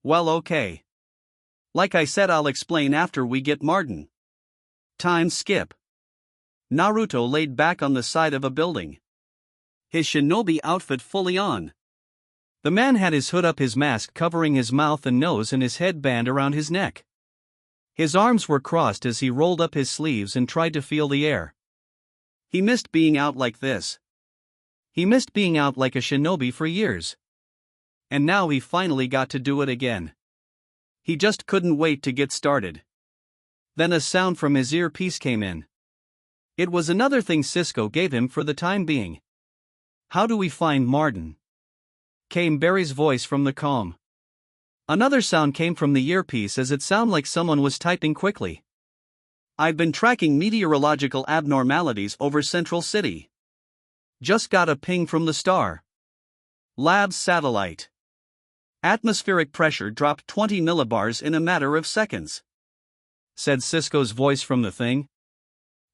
Well, okay. Like I said, I'll explain after we get Martin. Time skip. Naruto laid back on the side of a building, his shinobi outfit fully on. The man had his hood up, his mask covering his mouth and nose, and his headband around his neck. His arms were crossed as he rolled up his sleeves and tried to feel the air. He missed being out like this. He missed being out like a shinobi for years. And now he finally got to do it again. He just couldn't wait to get started. Then a sound from his earpiece came in. It was another thing Cisco gave him for the time being. How do we find Martin? Came Barry's voice from the comm. Another sound came from the earpiece, as it sounded like someone was typing quickly. I've been tracking meteorological abnormalities over Central City. Just got a ping from the Star Labs satellite. Atmospheric pressure dropped 20 millibars in a matter of seconds, said Cisco's voice from the thing.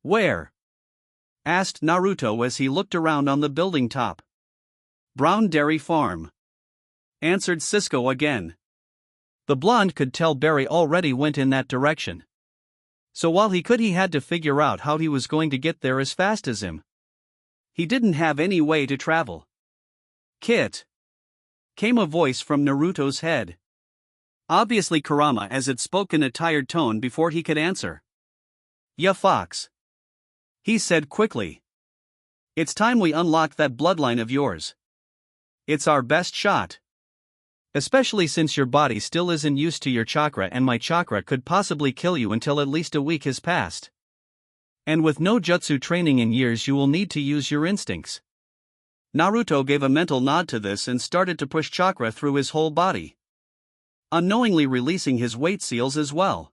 Where? Asked Naruto as he looked around on the building top. Brown Dairy Farm, answered Cisco again. The blonde could tell Barry already went in that direction. So while he could, he had to figure out how he was going to get there as fast as him. He didn't have any way to travel. Kit, came a voice from Naruto's head. Obviously Kurama, as it spoke in a tired tone before he could answer. Ya fox, he said quickly. It's time we unlock that bloodline of yours. It's our best shot. Especially since your body still isn't used to your chakra, and my chakra could possibly kill you until at least a week has passed. And with no jutsu training in years, you will need to use your instincts. Naruto gave a mental nod to this and started to push chakra through his whole body, unknowingly releasing his weight seals as well.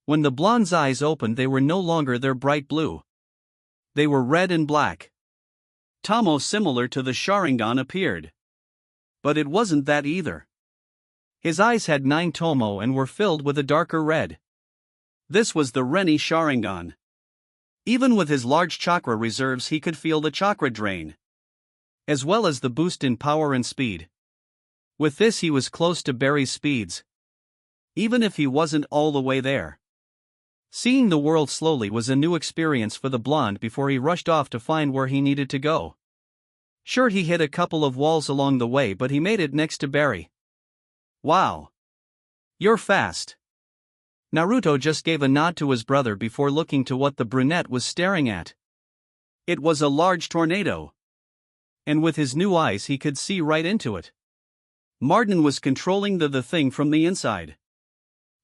When the blonde's eyes opened, they were no longer their bright blue. They were red and black. Tomo, similar to the Sharingan, appeared. But it wasn't that either. His eyes had 9 Tomo and were filled with a darker red. This was the Renni Sharingan. Even with his large chakra reserves, he could feel the chakra drain, as well as the boost in power and speed. With this, he was close to Barry's speeds, even if he wasn't all the way there. Seeing the world slowly was a new experience for the blonde before he rushed off to find where he needed to go. Sure, he hit a couple of walls along the way, but he made it next to Barry. Wow. You're fast. Naruto just gave a nod to his brother before looking to what the brunette was staring at. It was a large tornado. And with his new eyes he could see right into it. Martin was controlling the thing from the inside.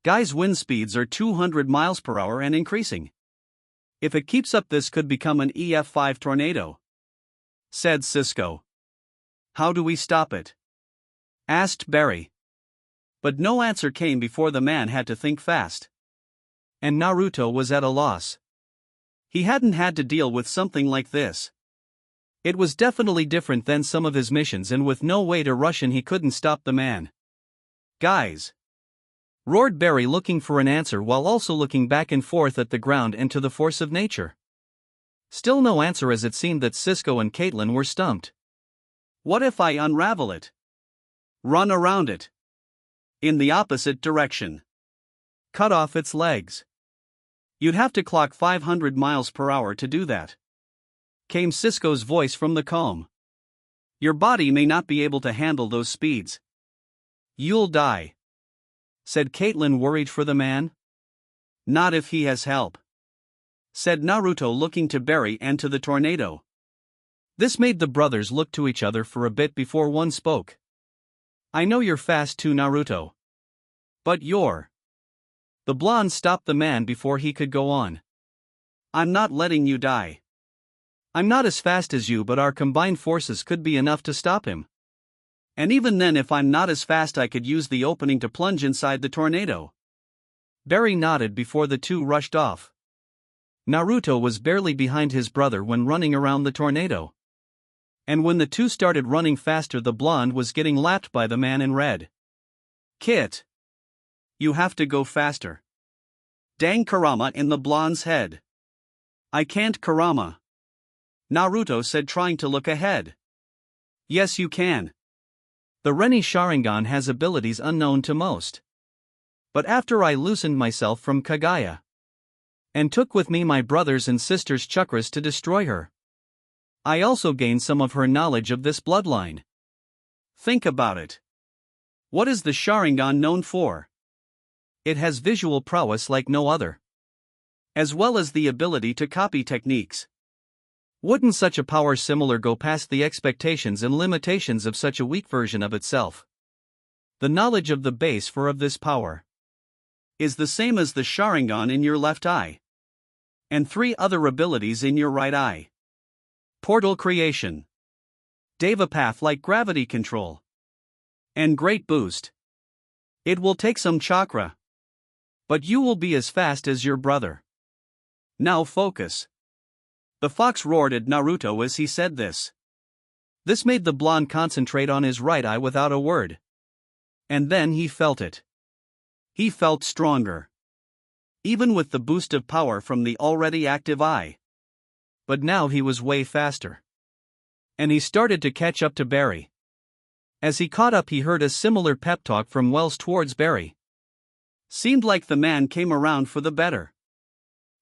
Guy's wind speeds are 200 miles per hour and increasing. If it keeps up, this could become an EF5 tornado, said Cisco. How do we stop it? Asked Barry. But no answer came before the man had to think fast. And Naruto was at a loss. He hadn't had to deal with something like this. It was definitely different than some of his missions, and with no way to rush in, he couldn't stop the man. Guys! Roared Barry, looking for an answer while also looking back and forth at the ground and to the force of nature. Still no answer, as it seemed that Cisco and Caitlin were stumped. What if I unravel it? Run around it. In the opposite direction. Cut off its legs. You'd have to clock 500 miles per hour to do that. Came Cisco's voice from the calm. Your body may not be able to handle those speeds. You'll die, said Caitlin, worried for the man. Not if he has help, said Naruto, looking to Barry and to the tornado. This made the brothers look to each other for a bit before one spoke. I know you're fast too, Naruto. But you're... The blonde stopped the man before he could go on. I'm not letting you die. I'm not as fast as you, but our combined forces could be enough to stop him. And even then, if I'm not as fast, I could use the opening to plunge inside the tornado. Barry nodded before the two rushed off. Naruto was barely behind his brother when running around the tornado. And when the two started running faster, the blonde was getting lapped by the man in red. Kit! You have to go faster. Dang Kurama in the blonde's head. I can't, Kurama, Naruto said, trying to look ahead. Yes, you can. The Renni Sharingan has abilities unknown to most. But after I loosened myself from Kaguya and took with me my brothers and sisters' chakras to destroy her, I also gained some of her knowledge of this bloodline. Think about it. What is the Sharingan known for? It has visual prowess like no other, as well as the ability to copy techniques. Wouldn't such a power similar go past the expectations and limitations of such a weak version of itself? The knowledge of the base for of this power is the same as the Sharingan in your left eye, and 3 other abilities in your right eye. Portal creation, Deva path like gravity control, and great boost. It will take some chakra, but you will be as fast as your brother. Now focus. The fox roared at Naruto as he said this. This made the blonde concentrate on his right eye without a word. And then he felt it. He felt stronger, even with the boost of power from the already active eye. But now he was way faster. And he started to catch up to Barry. As he caught up, he heard a similar pep talk from Wells towards Barry. Seemed like the man came around for the better.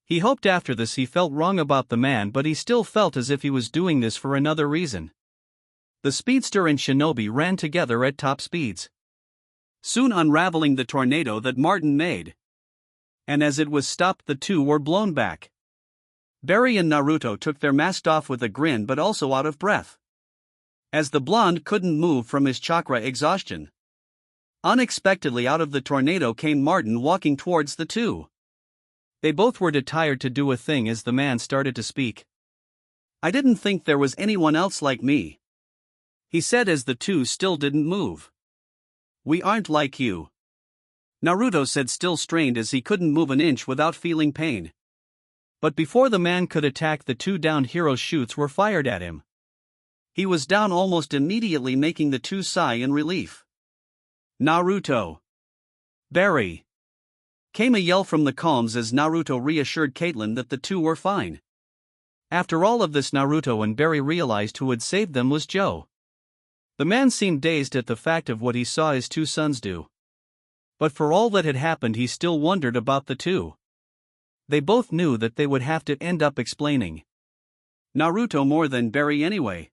He hoped after this he felt wrong about the man, but he still felt as if he was doing this for another reason. The speedster and shinobi ran together at top speeds, soon unraveling the tornado that Martin made. And as it was stopped, the two were blown back. Barry and Naruto took their mask off with a grin, but also out of breath, as the blonde couldn't move from his chakra exhaustion. Unexpectedly, out of the tornado came Martin, walking towards the two. They both were tired to do a thing as the man started to speak. I didn't think there was anyone else like me, he said as the two still didn't move. We aren't like you, Naruto said, still strained as he couldn't move an inch without feeling pain. But before the man could attack, the 2 downed hero shoots were fired at him. He was down almost immediately, making the 2 sigh in relief. Naruto! Barry! Came a yell from the calms as Naruto reassured Caitlin that the 2 were fine. After all of this, Naruto and Barry realized who had saved them was Joe. The man seemed dazed at the fact of what he saw his 2 sons do. But for all that had happened, he still wondered about the 2. They both knew that they would have to end up explaining. Naruto more than Barry anyway.